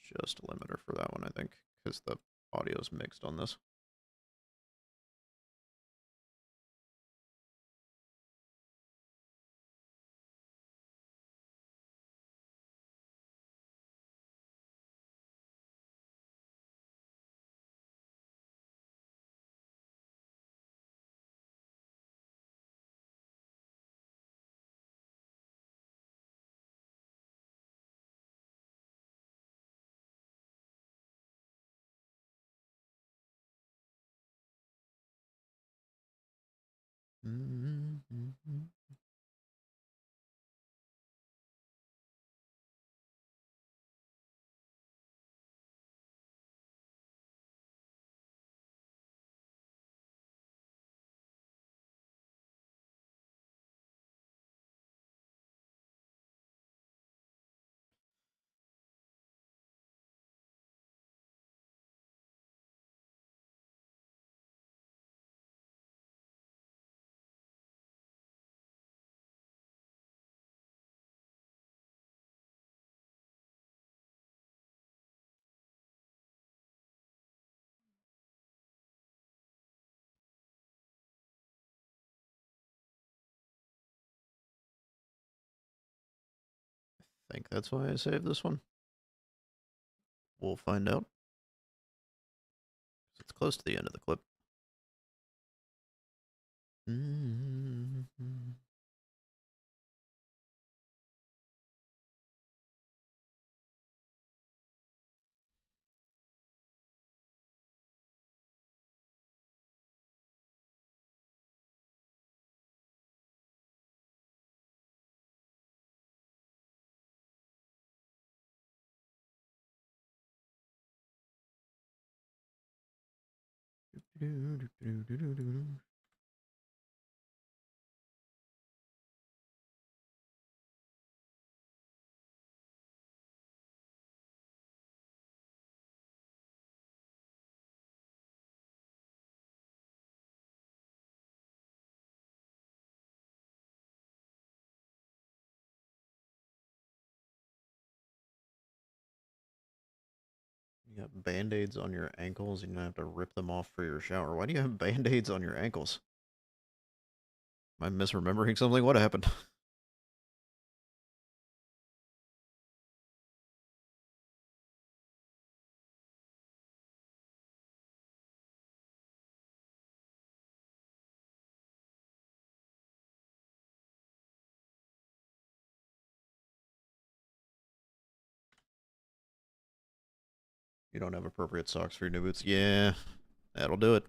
just a limiter for that one, I think, because the audio's mixed on this. Mm-hmm. I think that's why I saved this one. We'll find out. It's close to the end of the clip. Mm-hmm. You got band-aids on your ankles and you have to rip them off for your shower. Why do you have band-aids on your ankles? Am I misremembering something? What happened? You don't have appropriate socks for your new boots? Yeah, that'll do it.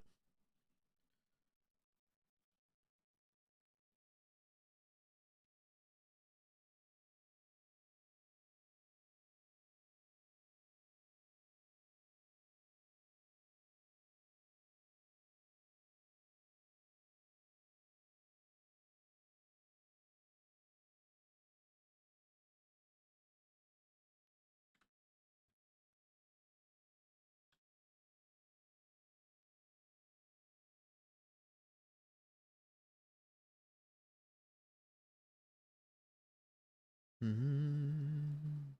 Mm-hmm.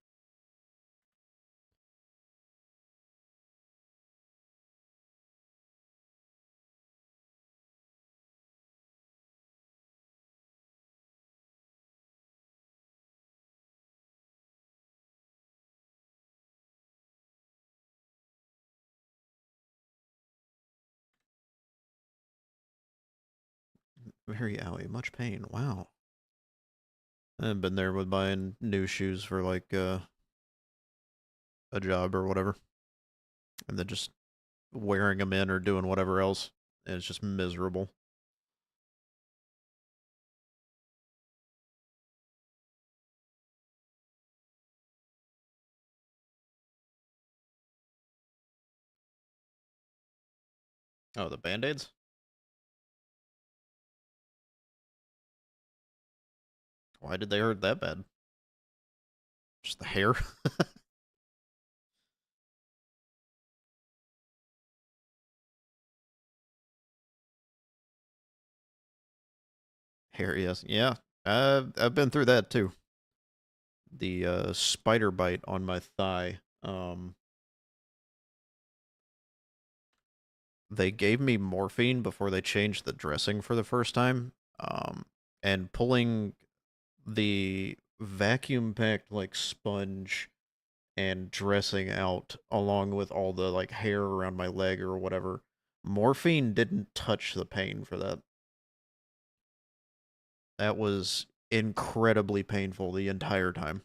Very owie, much pain. Wow. I've been there with buying new shoes for like a job or whatever, and then just wearing them in or doing whatever else, and it's just miserable. Oh, the band-aids? Why did they hurt that bad? Just the hair? Hair, yes. Yeah. I've been through that too. The spider bite on my thigh. They gave me morphine before they changed the dressing for the first time. And pulling the vacuum packed like sponge and dressing out along with all the like hair around my leg or whatever. Morphine didn't touch the pain for that. That was incredibly painful the entire time.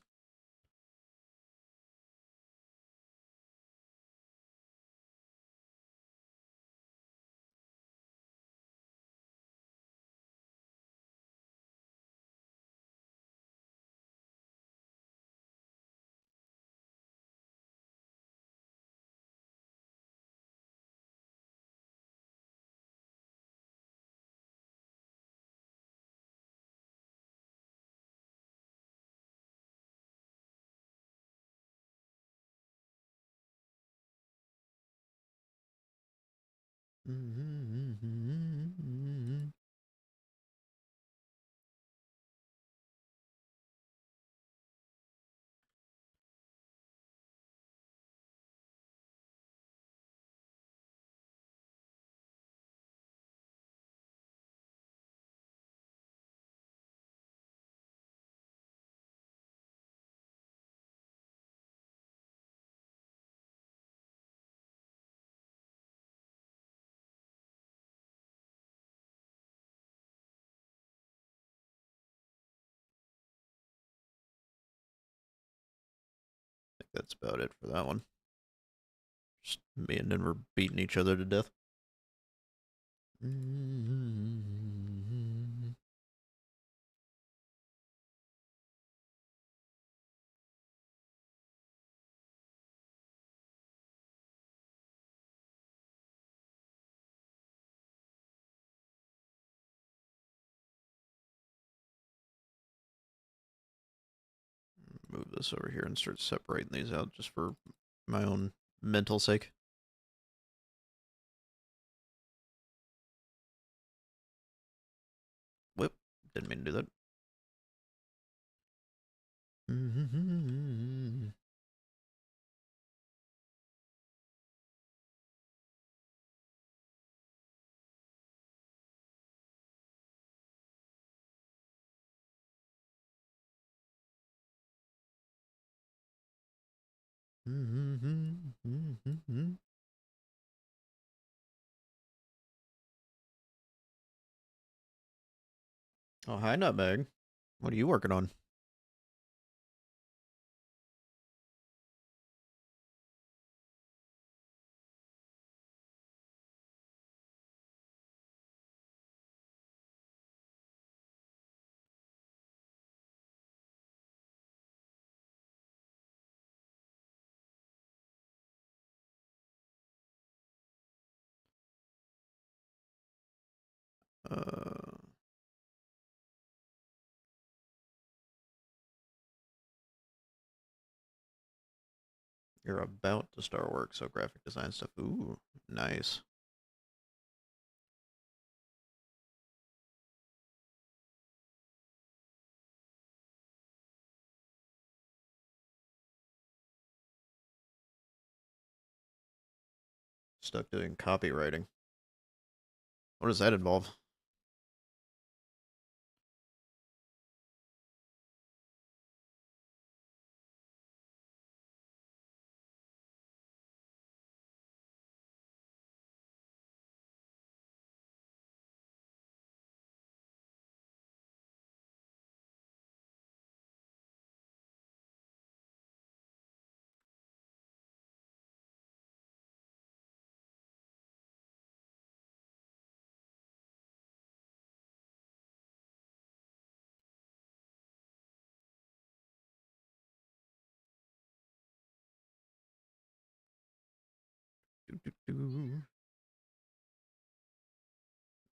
That's about it for that one. Just me and Denver beating each other to death. Move this over here and start separating these out just for my own mental sake. Whip. Didn't mean to do that. Oh, hi, Nutmeg. What are you working on? Uh, you're about to start work, so graphic design stuff. Ooh, nice. Stuck doing copywriting. What does that involve?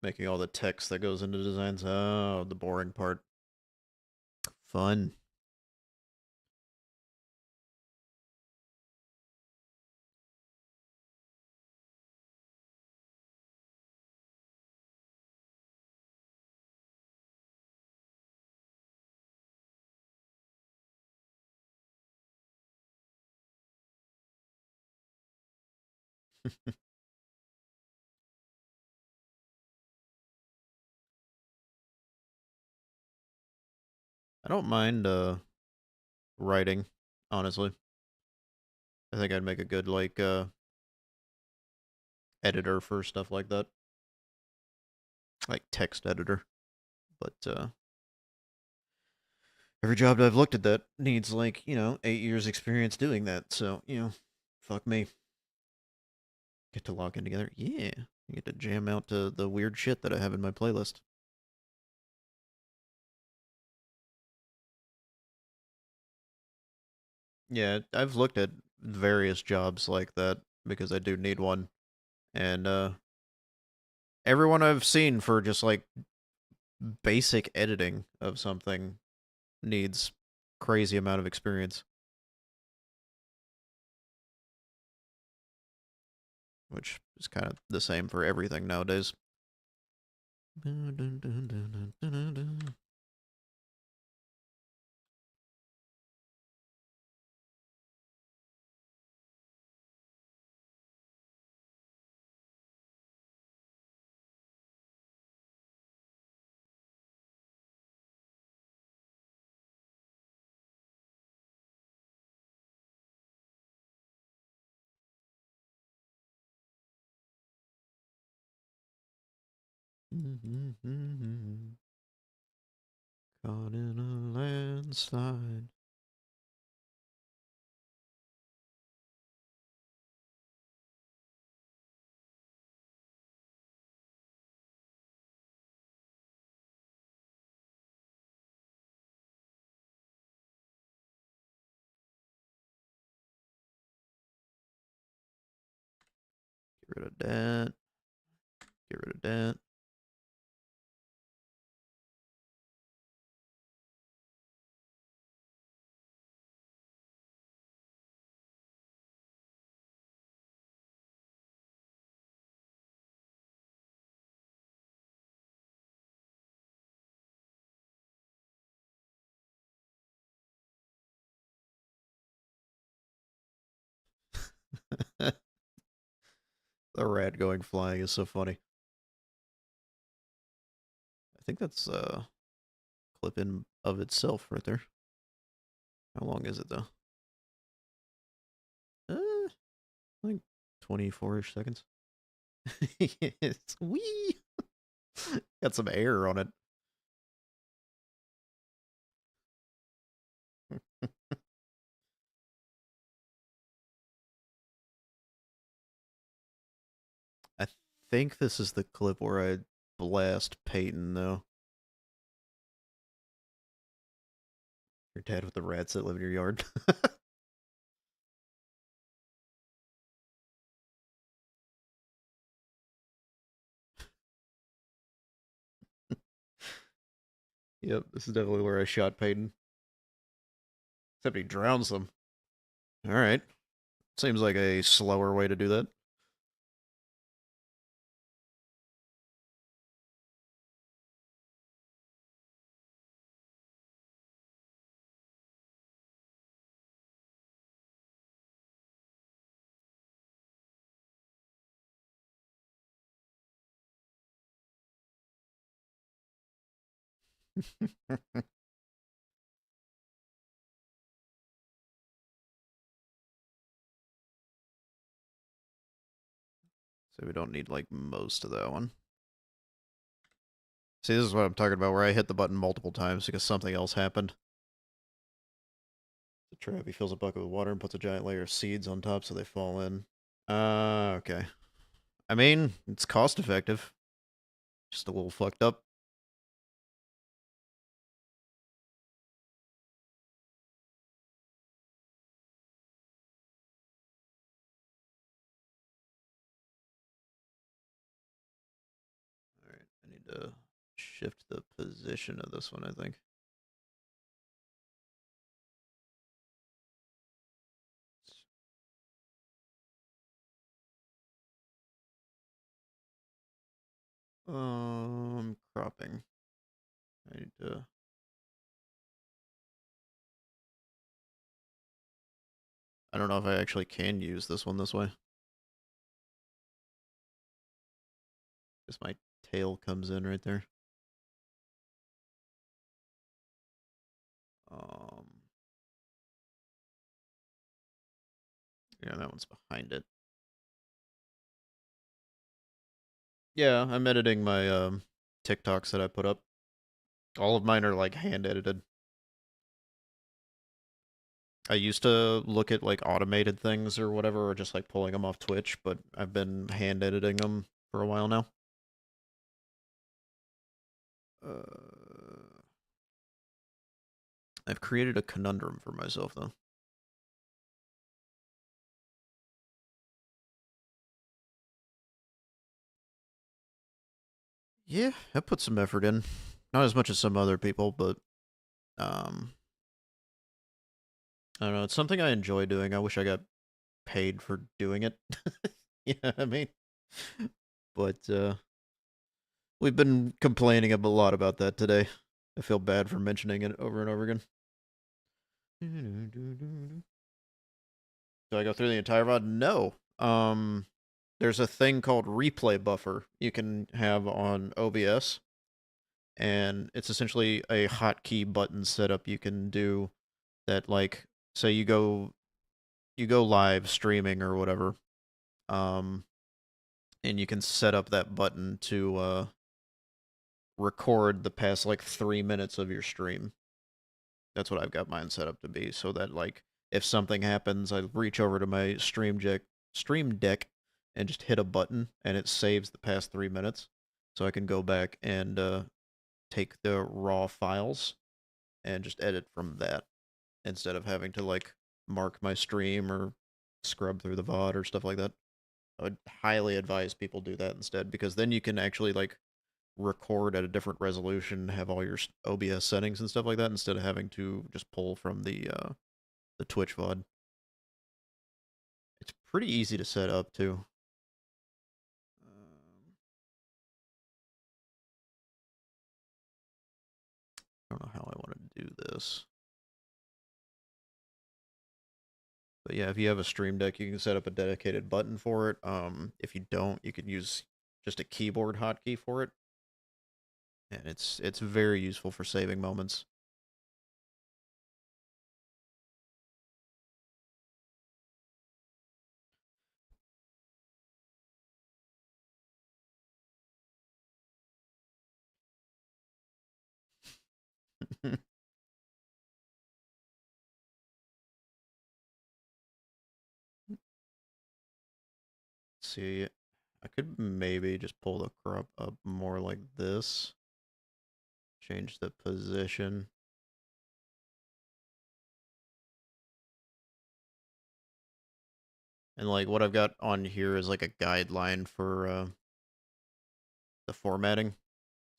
Making all the text that goes into designs. Oh, the boring part. Fun. I don't mind writing, honestly. I think I'd make a good like editor for stuff like that. Like text editor. But every job I've looked at that needs like, 8 years experience doing that. So, fuck me. Get to log in together. Yeah. You get to jam out to the weird shit that I have in my playlist. Yeah, I've looked at various jobs like that because I do need one. And everyone I've seen for just like basic editing of something needs crazy amount of experience. Which is kind of the same for everything nowadays. Caught in a landslide. Get rid of that. Get rid of that. The rat going flying is so funny. I think that's clip in of itself right there. How long is it though? Like 24-ish seconds. It's wee. Got some air on it. I think this is the clip where I blast Peyton, though. Your dad with the rats that live in your yard. Yep, this is definitely where I shot Peyton. Except he drowns them. Alright. Seems like a slower way to do that. So we don't need, like, most of that one. See, this is what I'm talking about, where I hit the button multiple times because something else happened. The trap, he fills a bucket with water and puts a giant layer of seeds on top so they fall in. Okay. I mean, it's cost effective. Just a little fucked up. Alright, I need to shift the position of this one, I think. Cropping. I need to... I don't know if I actually can use this one this way. Just my tail comes in right there. Yeah, that one's behind it. Yeah, I'm editing my TikToks that I put up. All of mine are like hand edited. I used to look at like automated things or whatever, or just like pulling them off Twitch, but I've been hand editing them for a while now. I've created a conundrum for myself though. Yeah, I put some effort in. Not as much as some other people, but I don't know, it's something I enjoy doing. I wish I got paid for doing it. You know what I mean? But we've been complaining a lot about that today. I feel bad for mentioning it over and over again. Do I go through the entire VOD? No. There's a thing called replay buffer you can have on OBS, and it's essentially a hotkey button setup you can do that, like, say you go live streaming or whatever, and you can set up that button to record the past like 3 minutes of your stream. That's what I've got mine set up to be, so that like if something happens, I reach over to my stream deck and just hit a button, and it saves the past 3 minutes, so I can go back and take the raw files and just edit from that instead of having to like mark my stream or scrub through the VOD or stuff like that. I would highly advise people do that instead, because then you can actually like record at a different resolution, have all your OBS settings and stuff like that, instead of having to just pull from the Twitch VOD. It's pretty easy to set up too. I don't know how I want to do this. But yeah, if you have a Stream Deck, you can set up a dedicated button for it. If you don't, you can use just a keyboard hotkey for it. And it's very useful for saving moments. See, I could maybe just pull the crop up more like this. Change the position. And like what I've got on here is like a guideline for the formatting.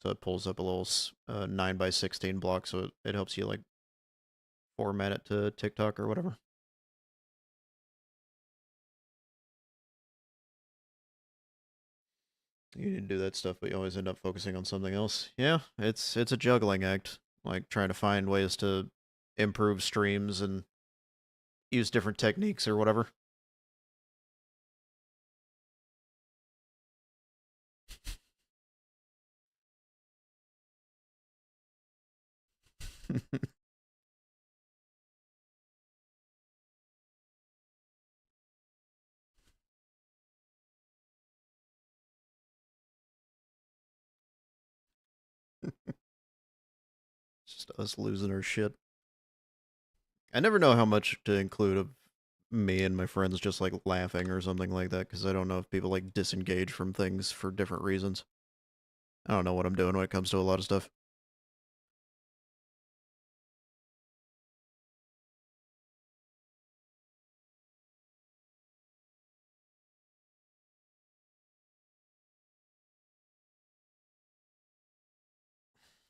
So it pulls up a little 9x16 block, so it helps you like format it to TikTok or whatever. You need to do that stuff, but you always end up focusing on something else. Yeah, it's a juggling act, like trying to find ways to improve streams and use different techniques or whatever. Just us losing our shit. I never know how much to include of me and my friends just like laughing or something like that, because I don't know if people like disengage from things for different reasons. I don't know what I'm doing when it comes to a lot of stuff.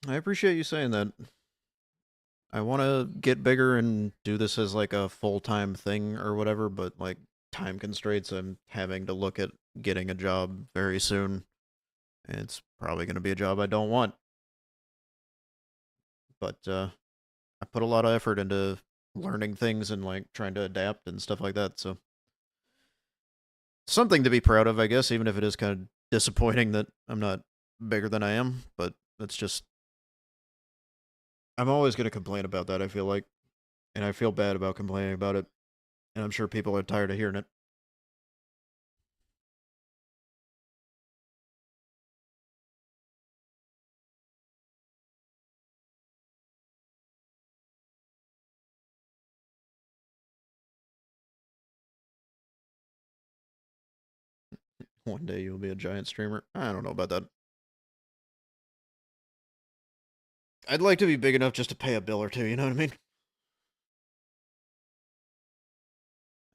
I appreciate you saying that. I want to get bigger and do this as like a full-time thing or whatever, but like time constraints, I'm having to look at getting a job very soon. And it's probably going to be a job I don't want. But I put a lot of effort into learning things and like trying to adapt and stuff like that. So something to be proud of, I guess, even if it is kind of disappointing that I'm not bigger than I am. But that's just, I'm always going to complain about that, I feel like. And I feel bad about complaining about it. And I'm sure people are tired of hearing it. One day you'll be a giant streamer. I don't know about that. I'd like to be big enough just to pay a bill or two, you know what I mean?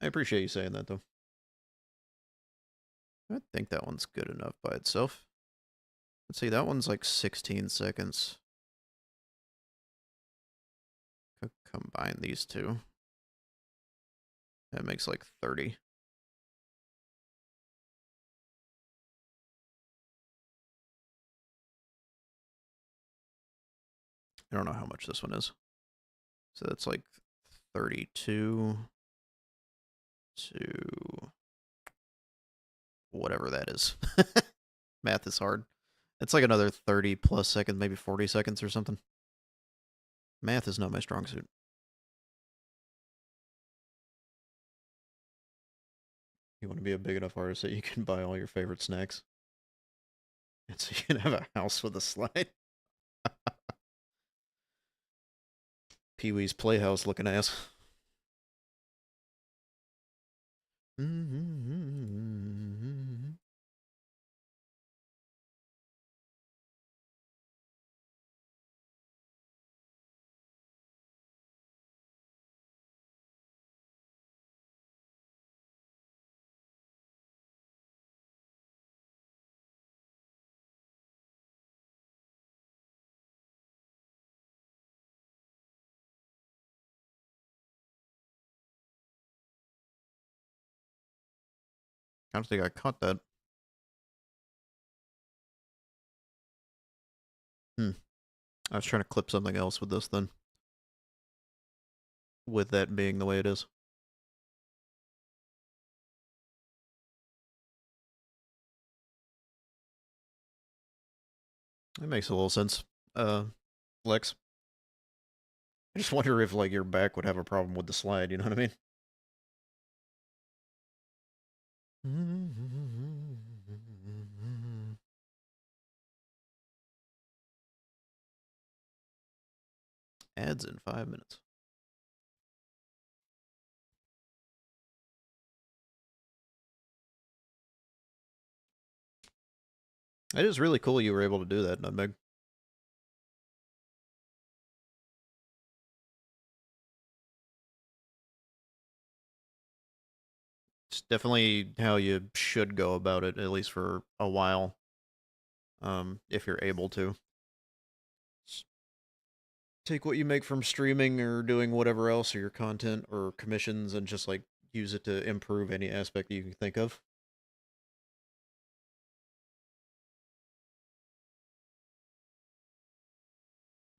I appreciate you saying that, though. I think that one's good enough by itself. Let's see, that one's like 16 seconds. Could combine these two. That makes like 30. I don't know how much this one is. So that's like 32 to whatever that is. Math is hard. It's like another 30 plus seconds, maybe 40 seconds or something. Math is not my strong suit. You want to be a big enough artist that you can buy all your favorite snacks. And so you can have a house with a slide. Pee-wee's Playhouse looking ass. I don't think I caught that. I was trying to clip something else with this then. With that being the way it is. It makes a little sense. Lex. I just wonder if like your back would have a problem with the slide, you know what I mean? Ads in 5 minutes. It is really cool you were able to do that, Nutmeg. It's definitely how you should go about it, at least for a while. If you're able to. Take what you make from streaming or doing whatever else, or your content or commissions, and just like use it to improve any aspect you can think of.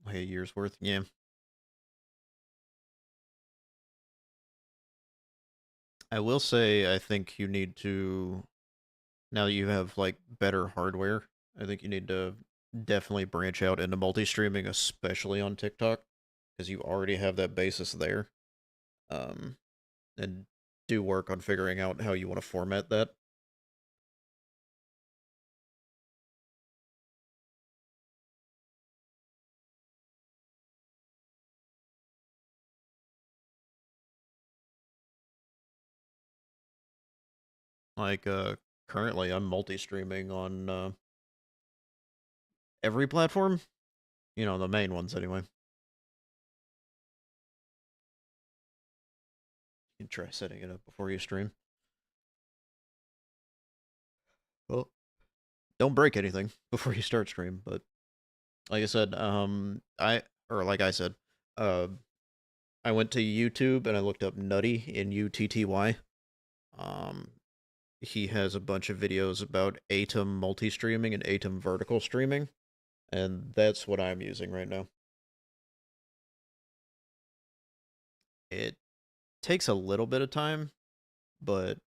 Hey, a year's worth, yeah. I will say, I think you need to, now that you have like better hardware, I think you need to definitely branch out into multi-streaming, especially on TikTok, because you already have that basis there. And do work on figuring out how you want to format that. Like, currently I'm multi-streaming on every platform. You know, the main ones anyway. You can try setting it up before you stream. Well, don't break anything before you start stream, but like I said, like I said, uh I went to YouTube and I looked up Nutty, Nutty. Um he has a bunch of videos about Atom multi-streaming and Atom vertical streaming, and that's what I'm using right now. It takes a little bit of time, but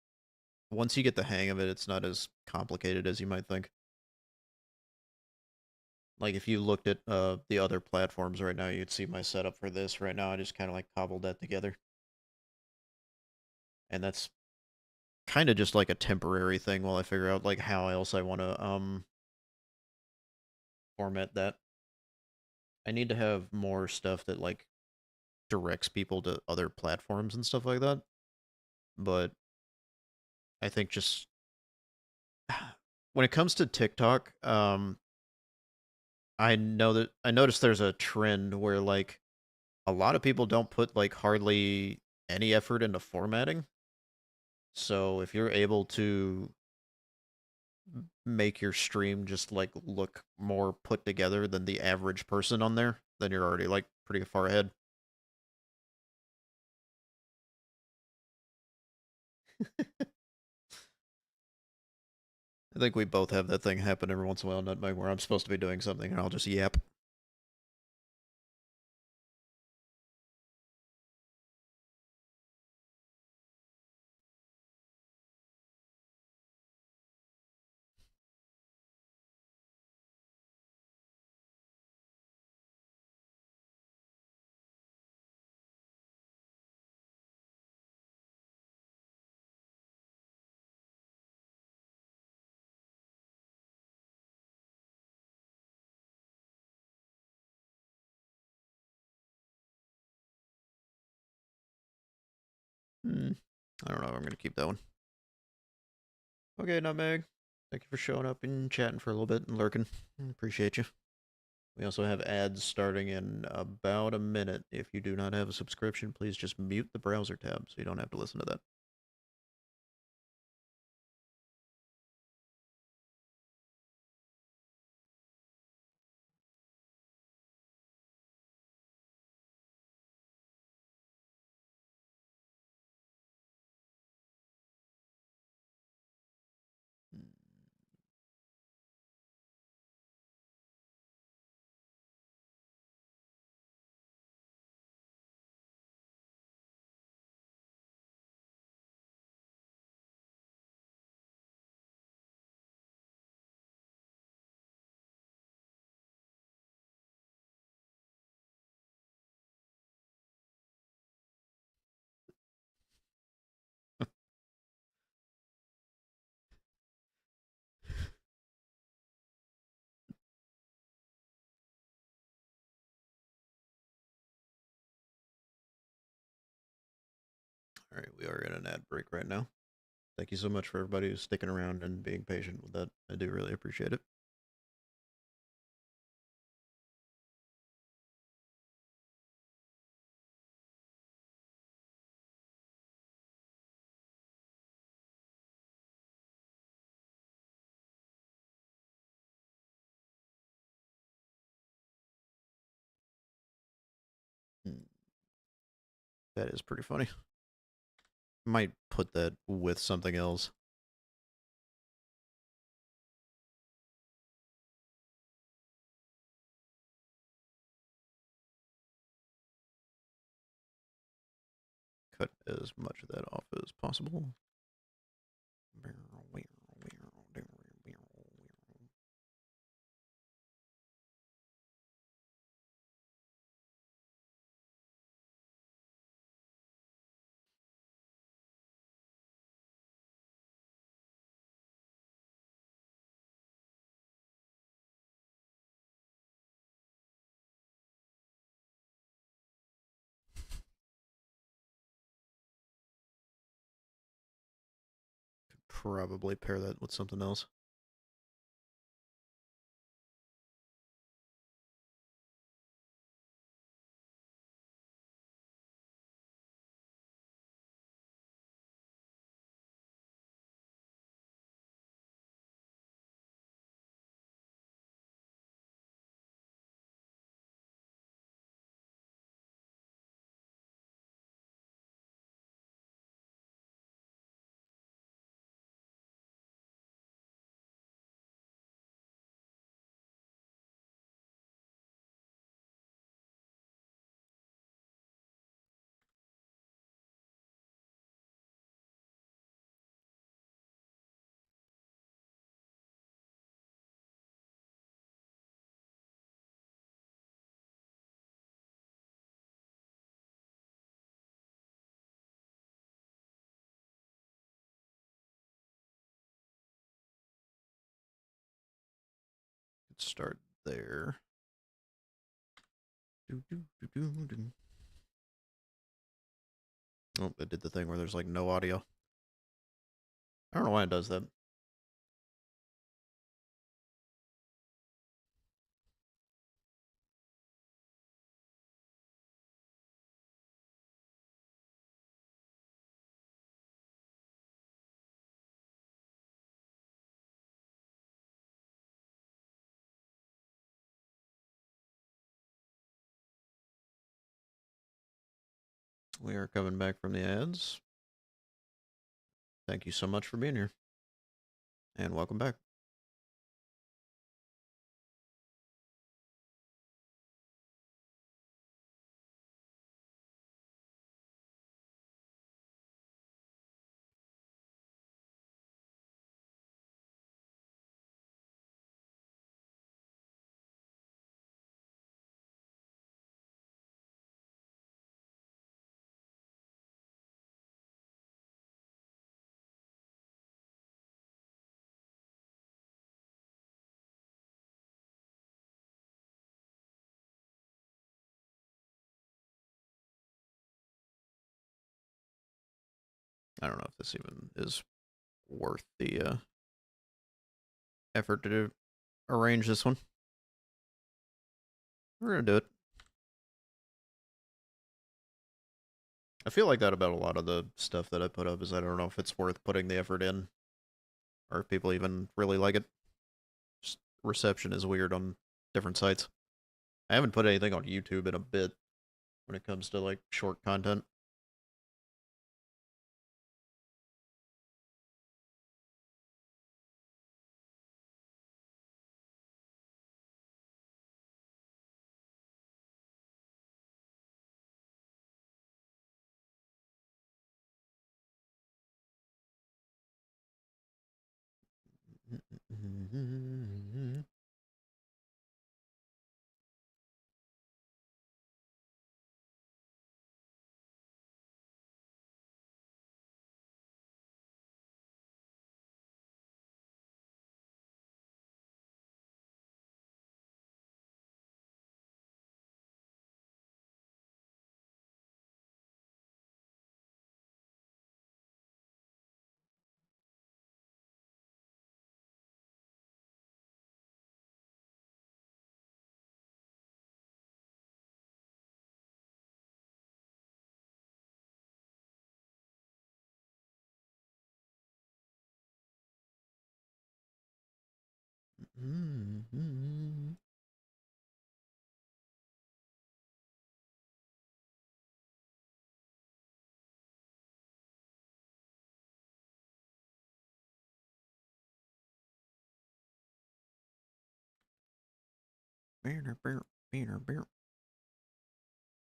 once you get the hang of it, it's not as complicated as you might think. Like, if you looked at the other platforms right now, you'd see my setup for this right now. I just kind of like cobbled that together. And that's kind of just like a temporary thing while I figure out like how else I want to format that. I need to have more stuff that like directs people to other platforms and stuff like that. But I think just when it comes to TikTok, I noticed there's a trend where like a lot of people don't put like hardly any effort into formatting. So if you're able to make your stream just like look more put together than the average person on there, then you're already like pretty far ahead. I think we both have that thing happen every once in a while, Nutmeg, where I'm supposed to be doing something and I'll just yap. I don't know. I'm gonna keep that one. Okay, Nutmeg. Thank you for showing up and chatting for a little bit and lurking. Appreciate you. We also have ads starting in about a minute. If you do not have a subscription, please just mute the browser tab so you don't have to listen to that. Alright, we are in an ad break right now. Thank you so much for everybody who's sticking around and being patient with that. I do really appreciate it. That is pretty funny. Might put that with something else. Cut as much of that off as possible. Probably pair that with something else. Let's start there. Oh, it did the thing where there's like no audio. I don't know why it does that. We are coming back from the ads. Thank you so much for being here. And welcome back. I don't know if this even is worth the effort to arrange this one. We're gonna do it. I feel like that about a lot of the stuff that I put up is I don't know if it's worth putting the effort in or if people even really like it. Just reception is weird on different sites. I haven't put anything on YouTube in a bit when it comes to like short content.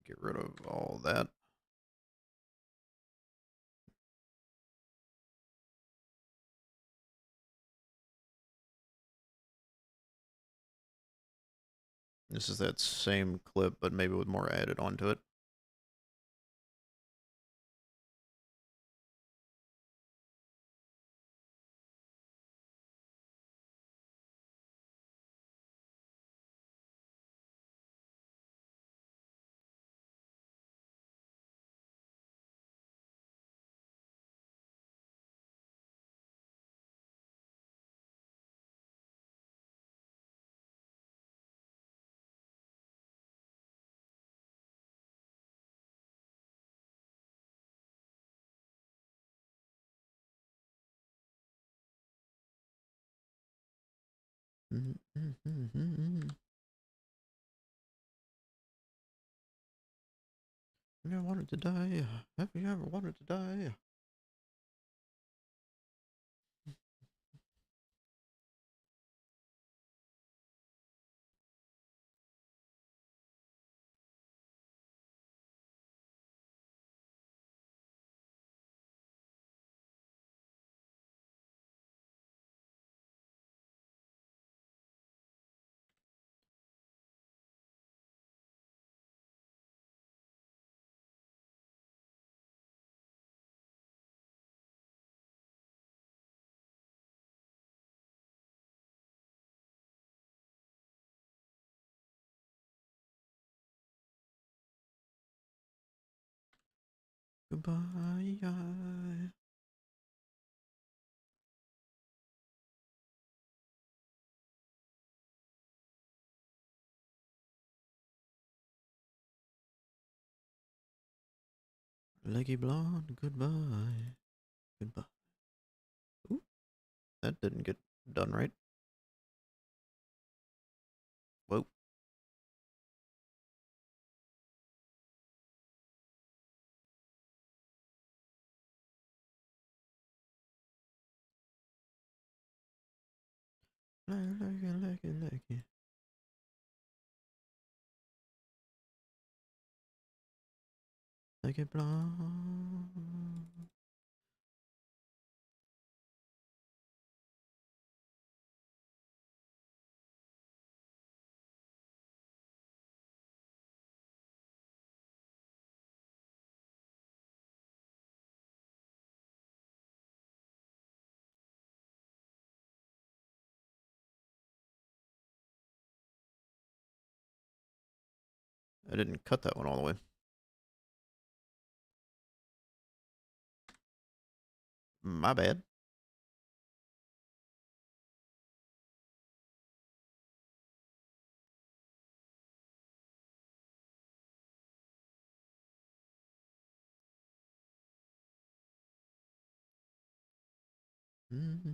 Get rid of all that. This is that same clip, but maybe with more added onto it. Have you ever wanted to die? Have you ever wanted to die? Goodbye. Leggy blonde, goodbye. Goodbye. Ooh, that didn't get done right. Whoa. Leggy. Leggy blonde. I didn't cut that one all the way. My bad. Mm-hmm.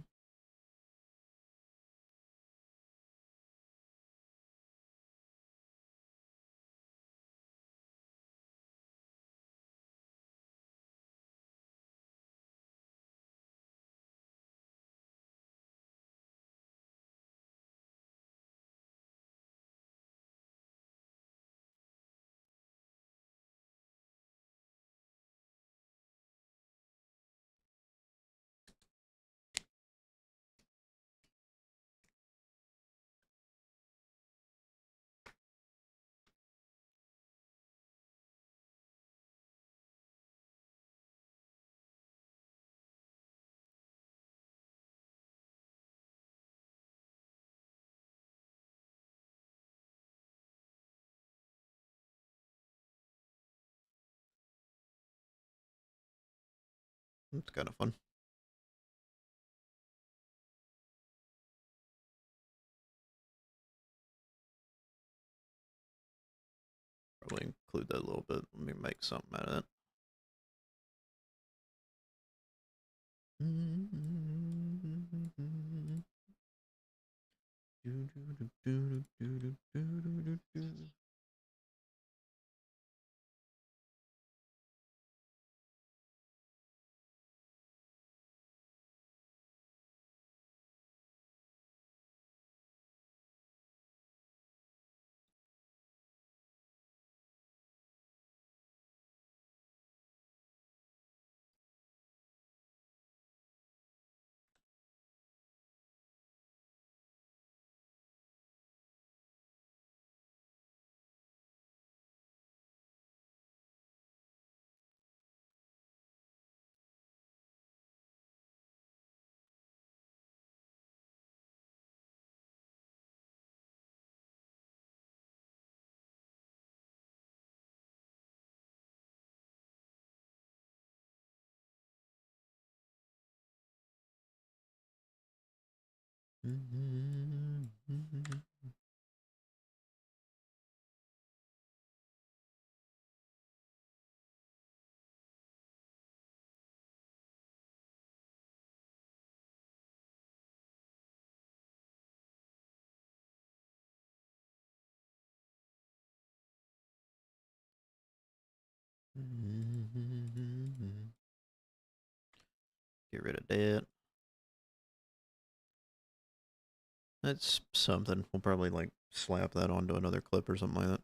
It's kind of fun. Probably include that a little bit. Let me make something out of that. Get rid of that. That's something. We'll probably like slap that onto another clip or something like that.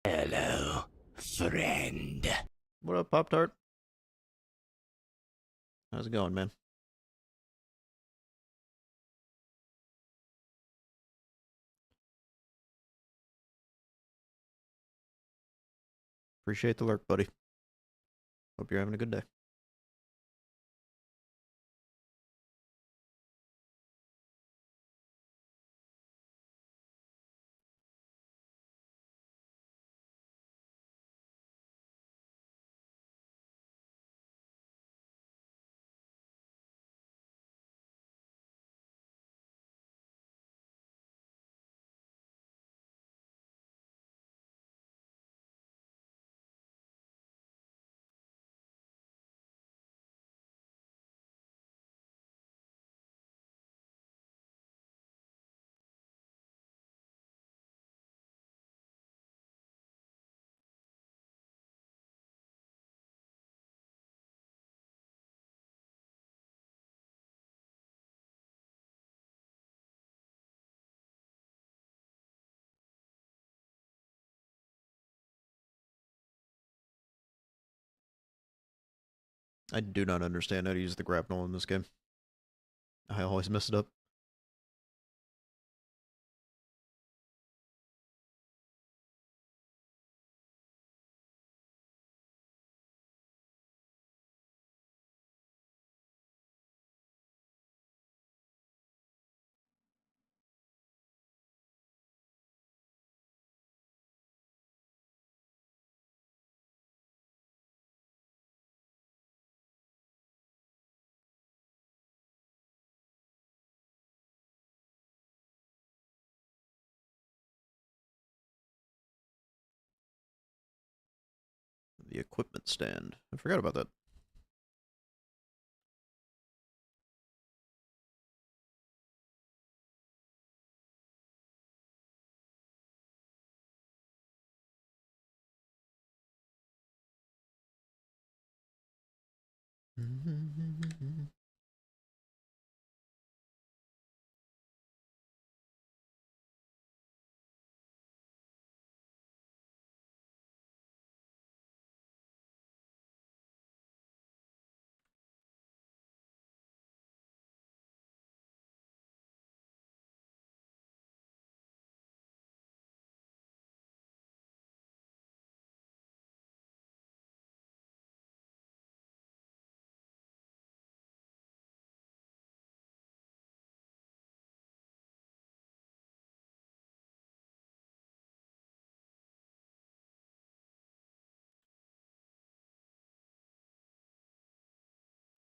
Hello, friend. What up, Pop Tart? How's it going, man? Appreciate the lurk, buddy. Hope you're having a good day. I do not understand how to use the grapnel in this game. I always mess it up. The equipment stand. I forgot about that.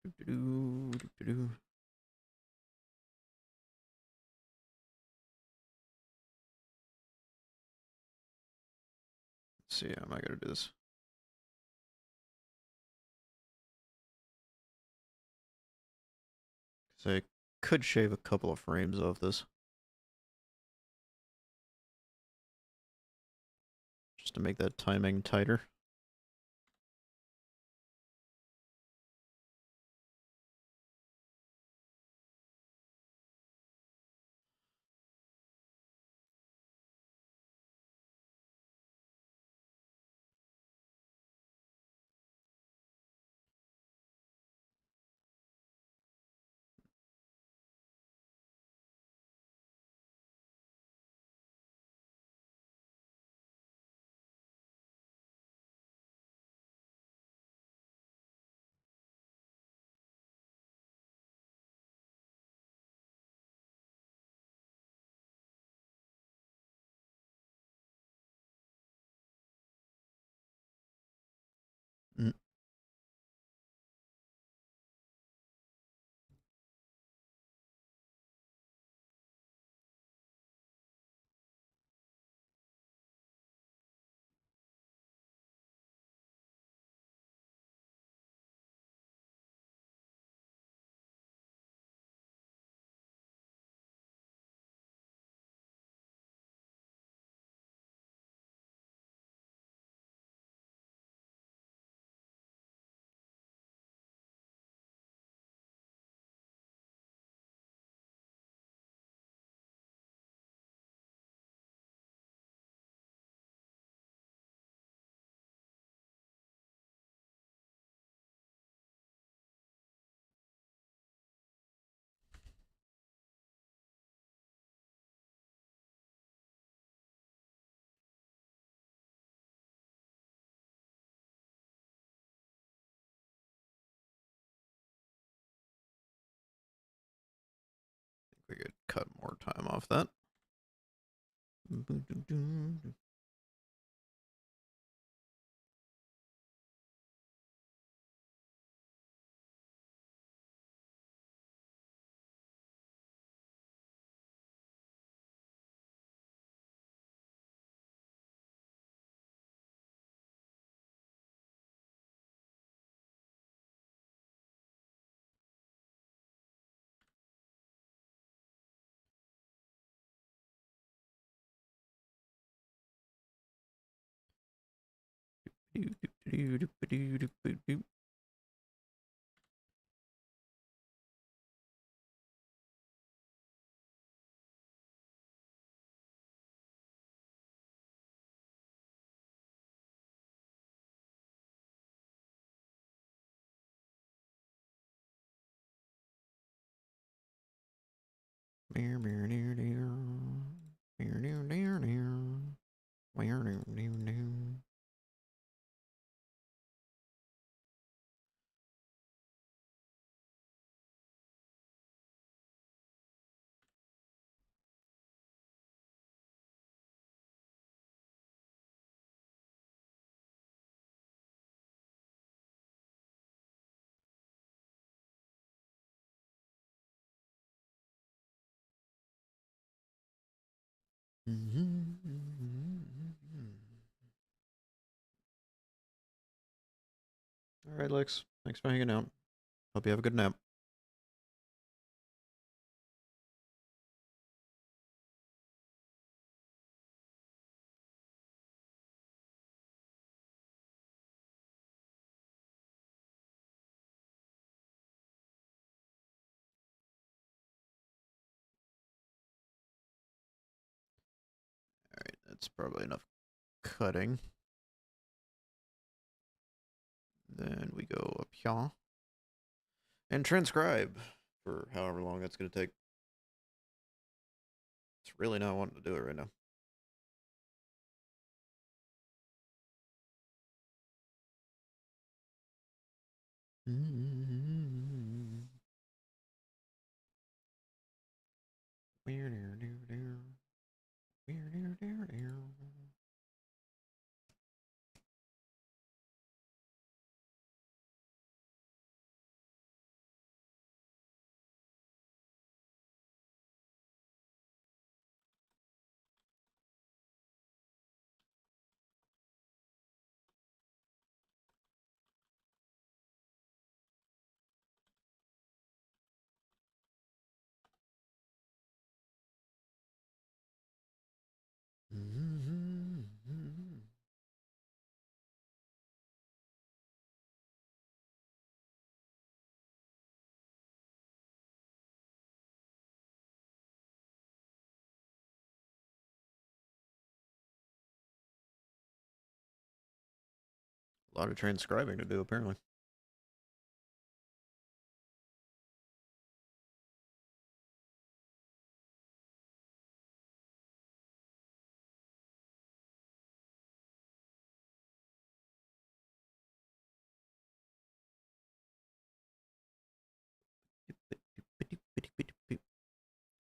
Let's see, how am I gonna do this? So I could shave a couple of frames off this. Just to make that timing tighter. Mm. We could cut more time off that. All right, Lex. Thanks for hanging out. Hope you have a good nap. All right, that's probably enough cutting. Then we go up here and transcribe for however long that's going to take. It's really not wanting to do it right now. A lot of transcribing to do, apparently.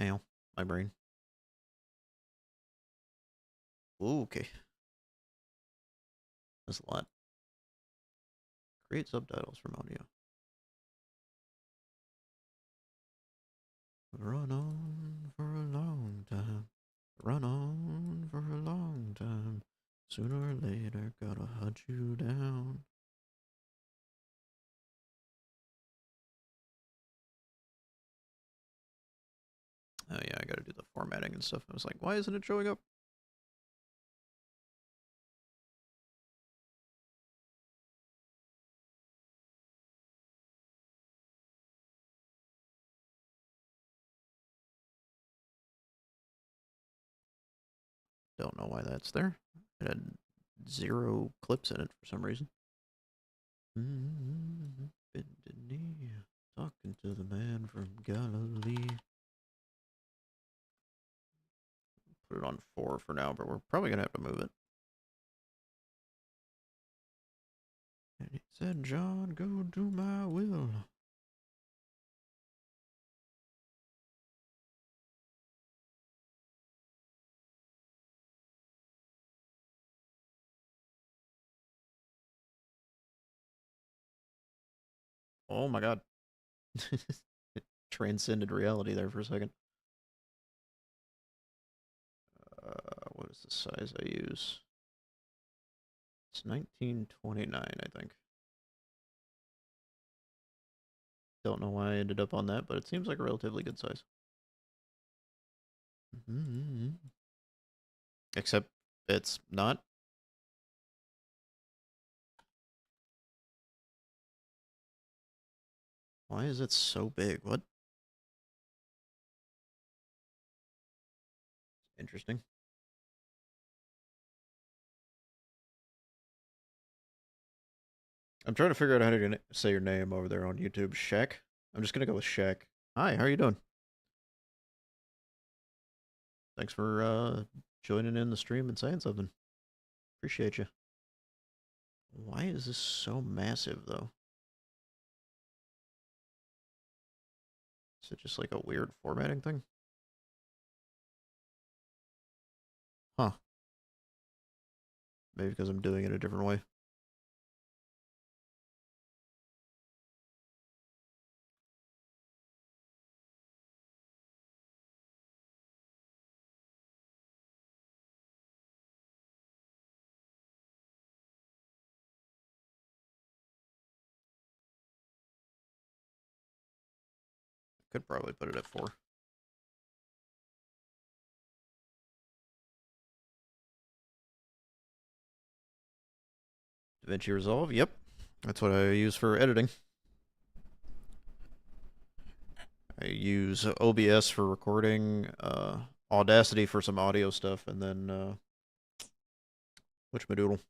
Ow, my brain. Ooh, okay. That's a lot. Create subtitles from audio. Run on for a long time. Run on for a long time. Sooner or later, gotta hunt you down. Oh yeah, I gotta do the formatting and stuff. I was like, why isn't it showing up? Don't know why that's there. It had 0 clips in it for some reason. Bending knee, talking to the man from Galilee. Put it on 4 for now, but we're probably gonna have to move it. And he said, John, go do my will. Oh my god. It transcended reality there for a second. What is the size I use? It's 1929, I think. Don't know why I ended up on that, but it seems like a relatively good size. Except it's not. Why is it so big? What? Interesting. I'm trying to figure out how to say your name over there on YouTube. Shaq? I'm just gonna go with Shaq. Hi, how are you doing? Thanks for joining in the stream and saying something. Appreciate you. Why is this so massive, though? Is it just like a weird formatting thing? Huh. Maybe because I'm doing it a different way. Could probably put it at 4. DaVinci Resolve, yep. That's what I use for editing. I use OBS for recording, Audacity for some audio stuff, and then, whatchamadoodle?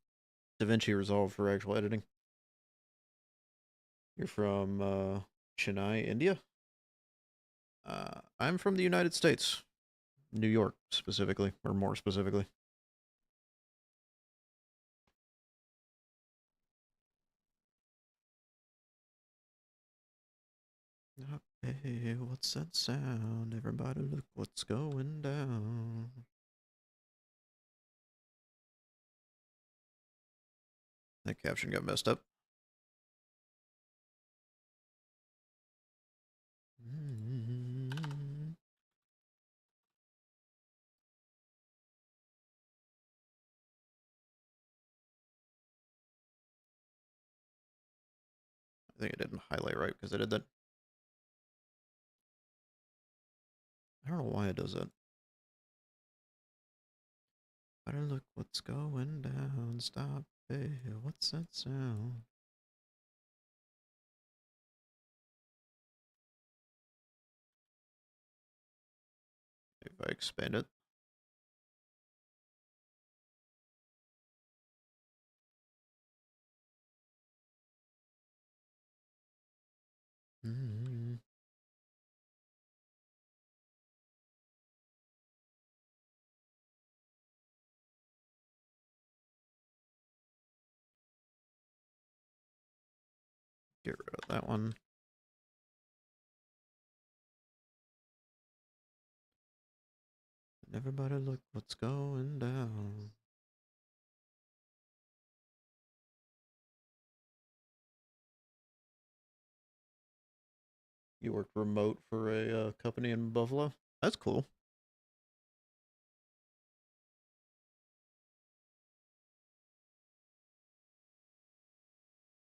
DaVinci Resolve for actual editing. You're from, Chennai, India? I'm from the United States. New York, specifically, or more specifically. Hey, what's that sound? Everybody look what's going down. That caption got messed up. I think it didn't highlight right because I did that. I don't know why it does that. Better look what's going down. Stop. Hey, what's that sound? If I expand it. Mm. Get rid of that one. Everybody look what's going down. You worked remote for a company in Buffalo? That's cool.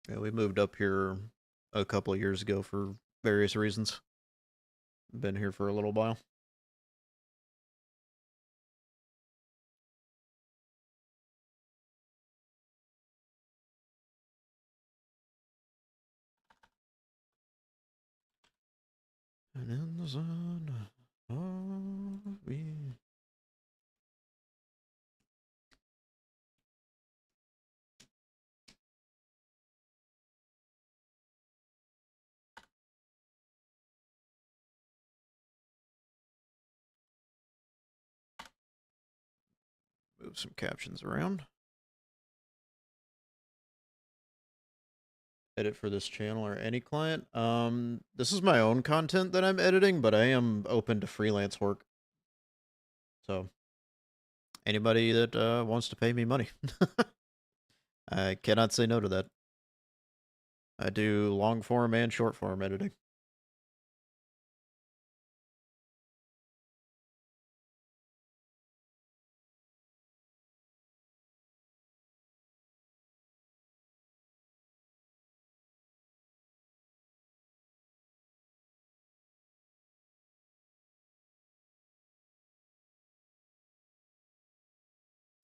Yeah, we moved up here a couple of years ago for various reasons. Been here for a little while. And in the sun of me. Move some captions around. Edit for this channel or any client. This is my own content that I'm editing, but I am open to freelance work. So anybody that wants to pay me money, I cannot say no to that. I do long form and short form editing.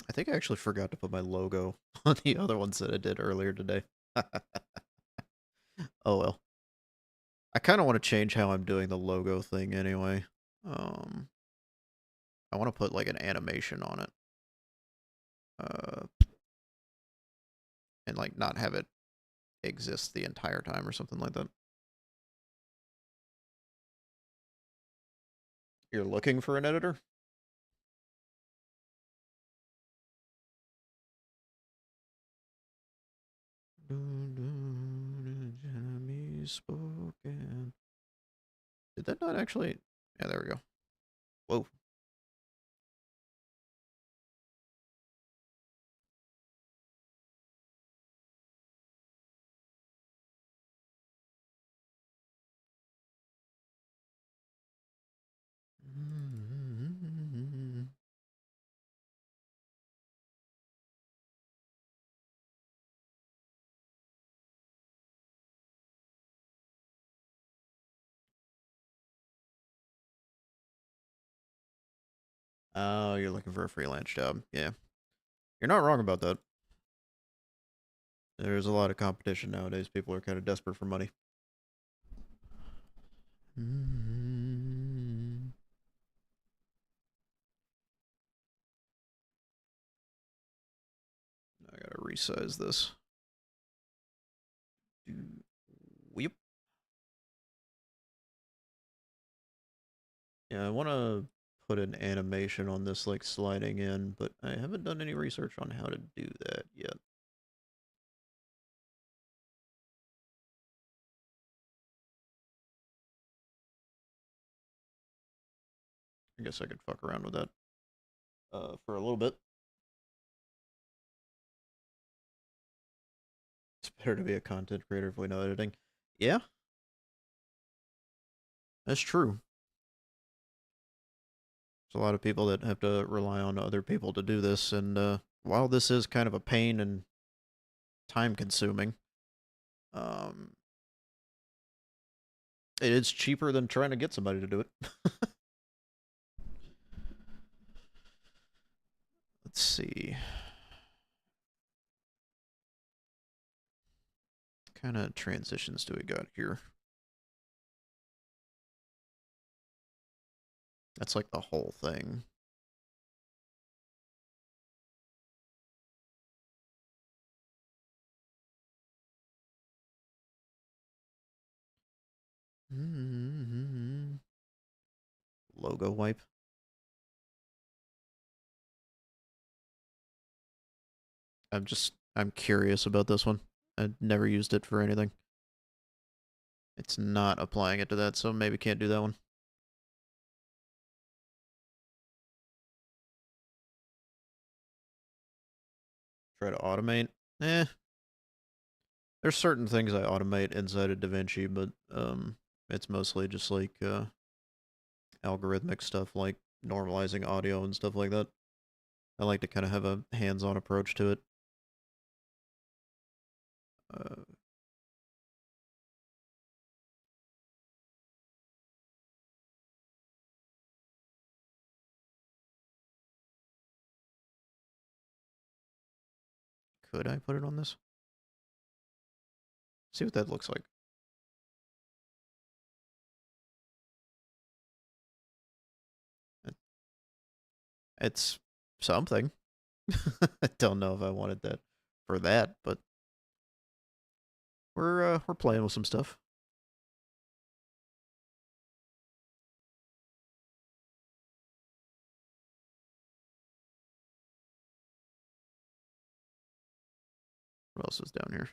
I think I actually forgot to put my logo on the other ones that I did earlier today. Oh well. I kind of want to change how I'm doing the logo thing anyway. I want to put like an animation on it. And like not have it exist the entire time or something like that. You're looking for an editor? Spoken. Did that not actually? Yeah, there we go. Whoa. Oh, you're looking for a freelance job. Yeah. You're not wrong about that. There's a lot of competition nowadays. People are kind of desperate for money. I gotta resize this. Weep. Yeah, I want to put an animation on this, like sliding in, but I haven't done any research on how to do that yet. I guess I could fuck around with that for a little bit. It's better to be a content creator if we know editing. Yeah, that's true. There's a lot of people that have to rely on other people to do this, and while this is kind of a pain and time consuming, um, it is cheaper than trying to get somebody to do it. Let's see. What kind of transitions do we got here? That's like the whole thing. Logo wipe. I'm curious about this one. I've never used it for anything. It's not applying it to that, so maybe can't do that one. Try to automate. Eh. There's certain things I automate inside of DaVinci, but it's mostly just like algorithmic stuff like normalizing audio and stuff like that. I like to kind of have a hands-on approach to it. Could I put it on this? See what that looks like. It's something. I don't know if I wanted that for that, but we're playing with some stuff. What else is down here?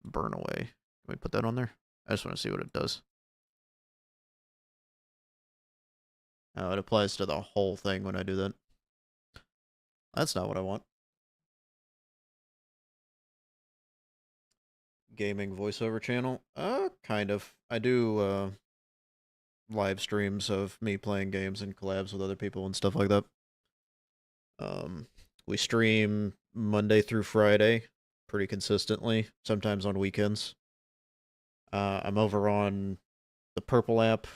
Burn away. Can we put that on there? I just want to see what it does. Oh, it applies to the whole thing when I do that. That's not what I want. Gaming voiceover channel? Kind of. I do live streams of me playing games and collabs with other people and stuff like that. We stream Monday through Friday pretty consistently, sometimes on weekends. I'm over on the Purple app.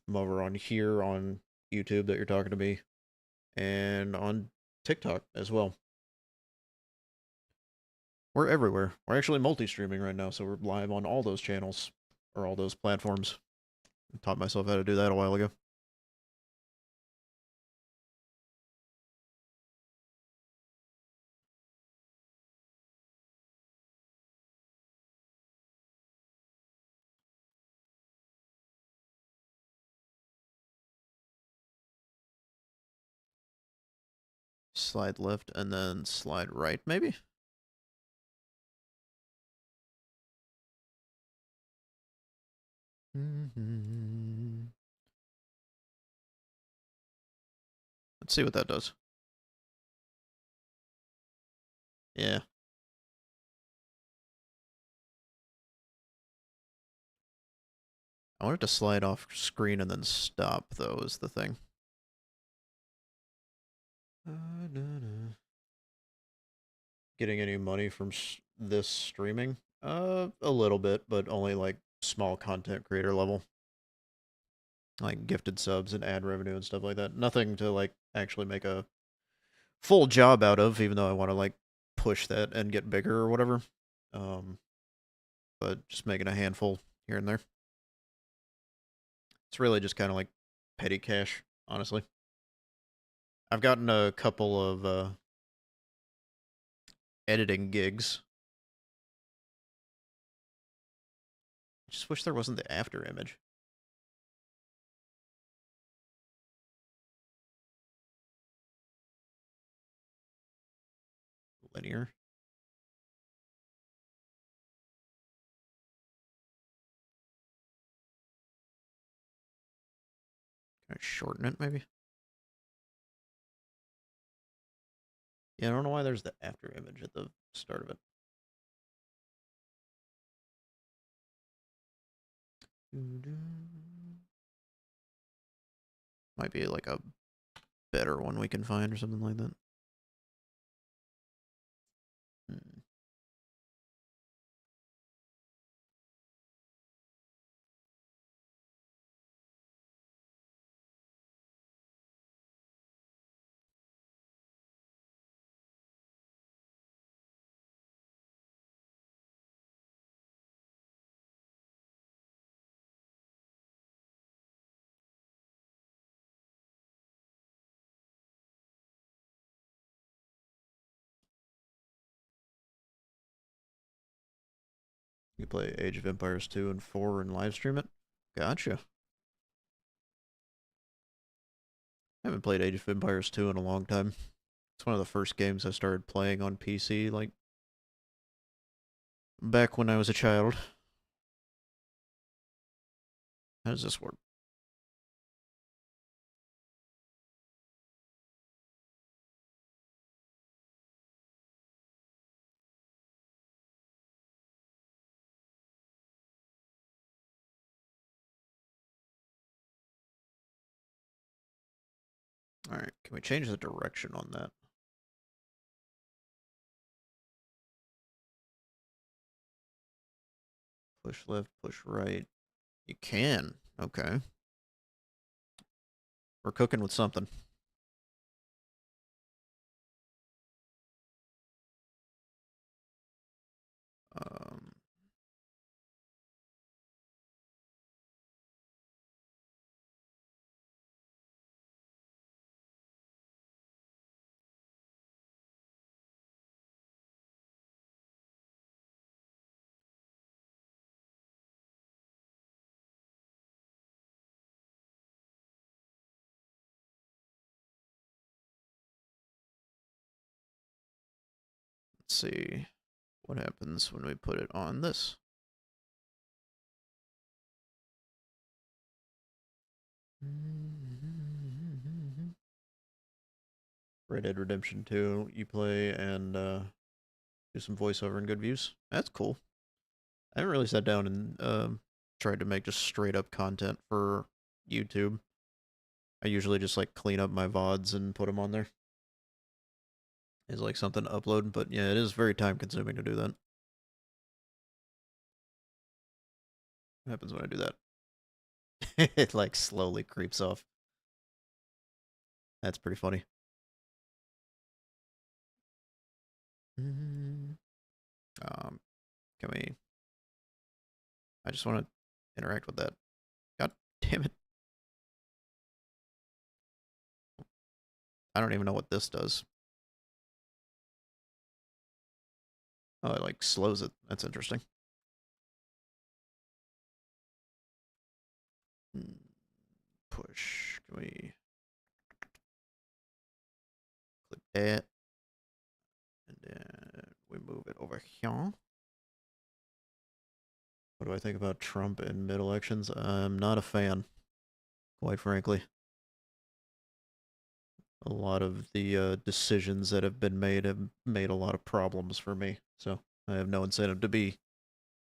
I'm over on here on YouTube that you're talking to me, and on TikTok as well. We're everywhere. We're actually multi-streaming right now, so we're live on all those channels, or all those platforms. I taught myself how to do that a while ago. Slide left and then slide right, maybe? Let's see what that does. Yeah. I want it to slide off screen and then stop, though, is the thing. Getting any money from this streaming? A little bit, but only like small content creator level. Like gifted subs and ad revenue and stuff like that. Nothing to like actually make a full job out of, even though I want to like push that and get bigger or whatever. But just making a handful here and there. It's really just kind of like petty cash, honestly. I've gotten a couple of editing gigs. I just wish there wasn't the after image. Linear. Can I shorten it, maybe? Yeah, I don't know why there's the after image at the start of it. Might be like a better one we can find or something like that. You play Age of Empires 2 and 4 and live stream it? Gotcha. I haven't played Age of Empires 2 in a long time. It's one of the first games I started playing on PC, like, back when I was a child. How does this work? Alright, can we change the direction on that? Push left, push right. You can. Okay. We're cooking with something. Um, let's see what happens when we put it on this. Red Dead Redemption 2, you play and do some voiceover and good views. That's cool. I haven't really sat down and tried to make just straight up content for YouTube. I usually just like clean up my VODs and put them on there. It's like something to upload, but yeah, it is very time consuming to do that. What happens when I do that? It like slowly creeps off. That's pretty funny. Can we? I just want to interact with that. God damn it. I don't even know what this does. Oh, it like slows it. That's interesting. Push. Can we click that? And then we move it over here. What do I think about Trump in mid-elections? I'm not a fan, quite frankly. A lot of the decisions that have been made have made a lot of problems for me. So I have no incentive to be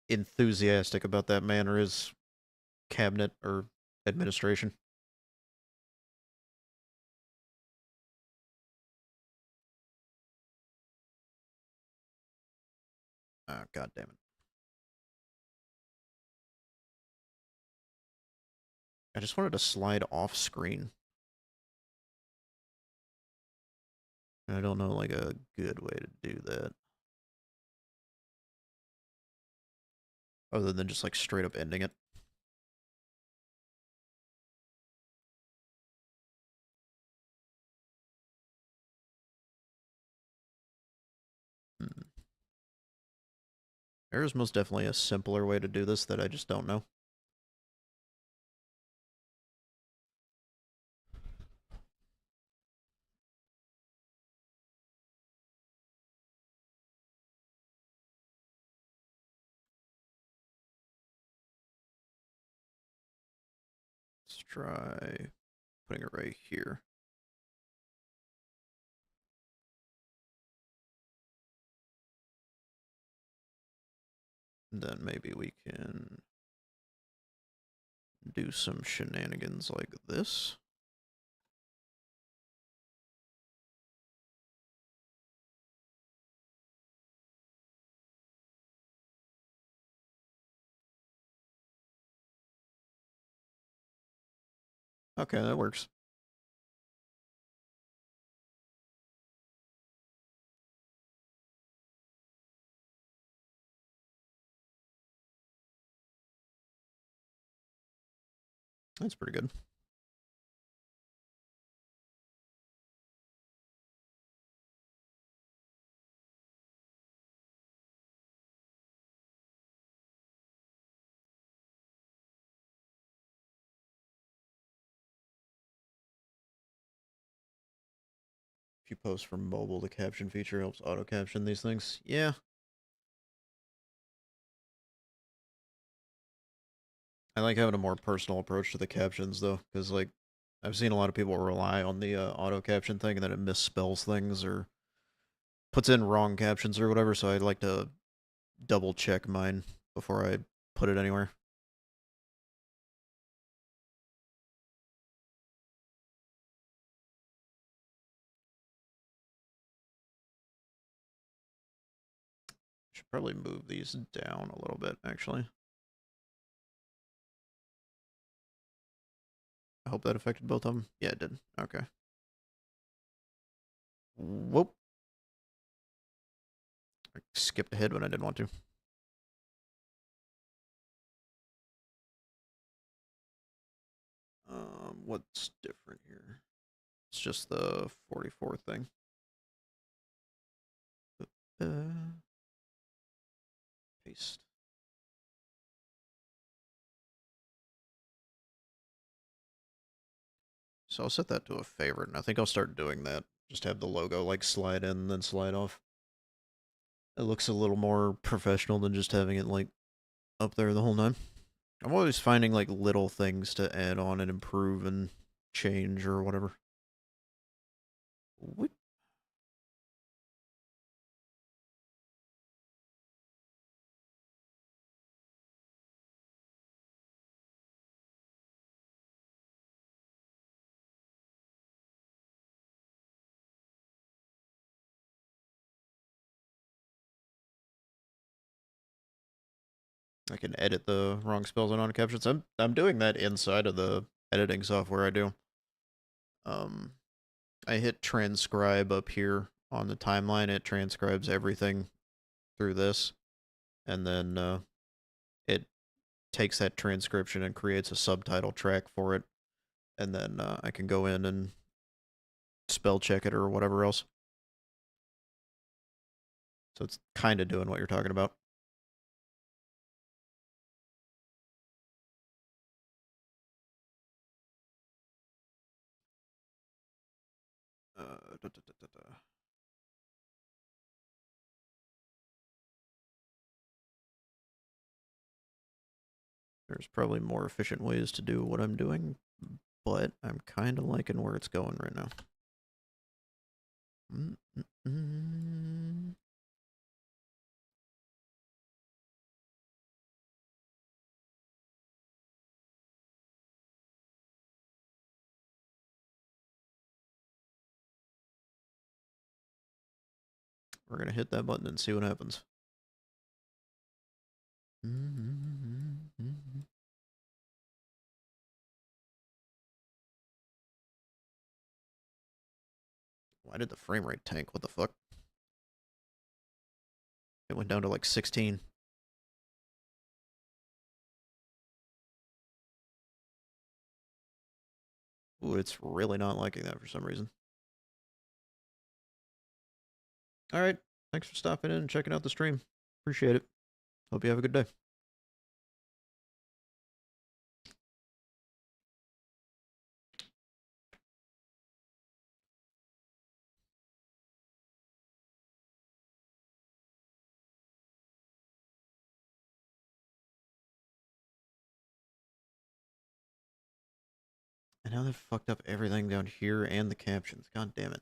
enthusiastic about that man or his cabinet or administration. Ah, God damn it. I just wanted to slide off screen. I don't know like a good way to do that. Other than just like straight up ending it. There is most definitely a simpler way to do this that I just don't know. Let's try putting it right here. And then maybe we can do some shenanigans like this. Okay, that works. That's pretty good. If you post from mobile, the caption feature helps auto caption these things. Yeah. I like having a more personal approach to the captions though, because like I've seen a lot of people rely on the auto caption thing and then it misspells things or puts in wrong captions or whatever, so I'd like to double check mine before I put it anywhere. Should probably move these down a little bit, actually. I hope that affected both of them. Yeah, it did. Okay. Whoop. I skipped ahead when I didn't want to. What's different here? It's just the 44 thing. Paste. So I'll set that to a favorite, and I think I'll start doing that. Just have the logo like slide in and then slide off. It looks a little more professional than just having it like up there the whole time. I'm always finding like little things to add on and improve and change or whatever. Whoop. I can edit the wrong spells and auto captions. I'm doing that inside of the editing software I do. I hit transcribe up here on the timeline. It transcribes everything through this, and then it takes that transcription and creates a subtitle track for it, and then I can go in and spell check it or whatever else. So it's kind of doing what you're talking about. Da, da, da. There's probably more efficient ways to do what I'm doing, but I'm kind of liking where it's going right now. We're going to hit that button and see what happens. Why did the frame rate tank? What the fuck? It went down to like 16. Ooh, it's really not liking that for some reason. Alright, thanks for stopping in and checking out the stream. Appreciate it. Hope you have a good day. And now they've fucked up everything down here and the captions. God damn it.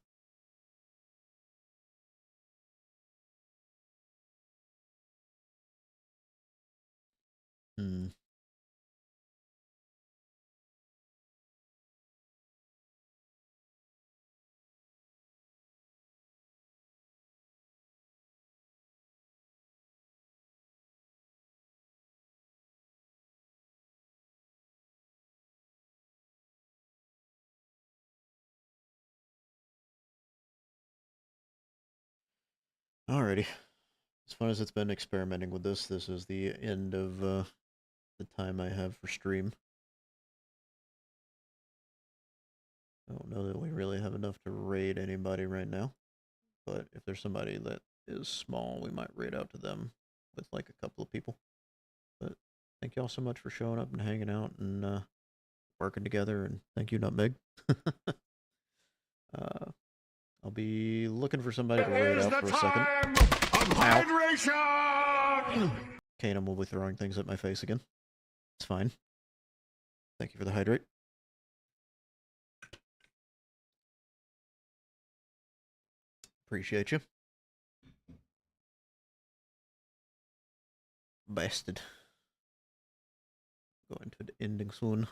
Alrighty. As far as it's been experimenting with this, this is the end of the time I have for stream. I don't know that we really have enough to raid anybody right now, but if there's somebody that is small, we might raid out to them with like a couple of people. But thank y'all so much for showing up and hanging out and working together, and thank you, Nutmeg. I'll be looking for somebody to raid Is out the for a second. time of hydration! Kanem will be throwing things at my face again. It's fine. Thank you for the hydrate. Appreciate you. Bastard. Going to the ending soon.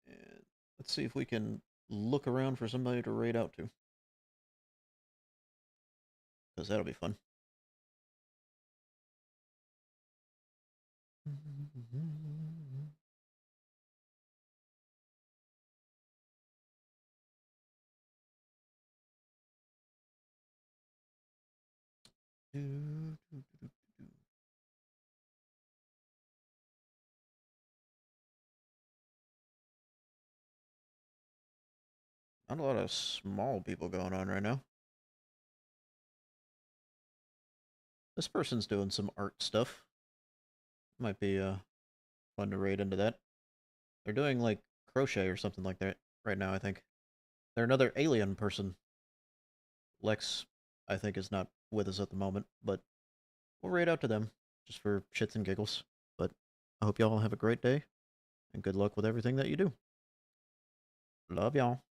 And let's see if we can look around for somebody to raid out to. Because that'll be fun. Not a lot of small people going on right now. This person's doing some art stuff. Might be fun to raid into that. They're doing like crochet or something like that right now, I think. They're another alien person. Lex, I think, is not with us at the moment, but we'll raid out to them just for shits and giggles. But I hope y'all have a great day and good luck with everything that you do. Love y'all.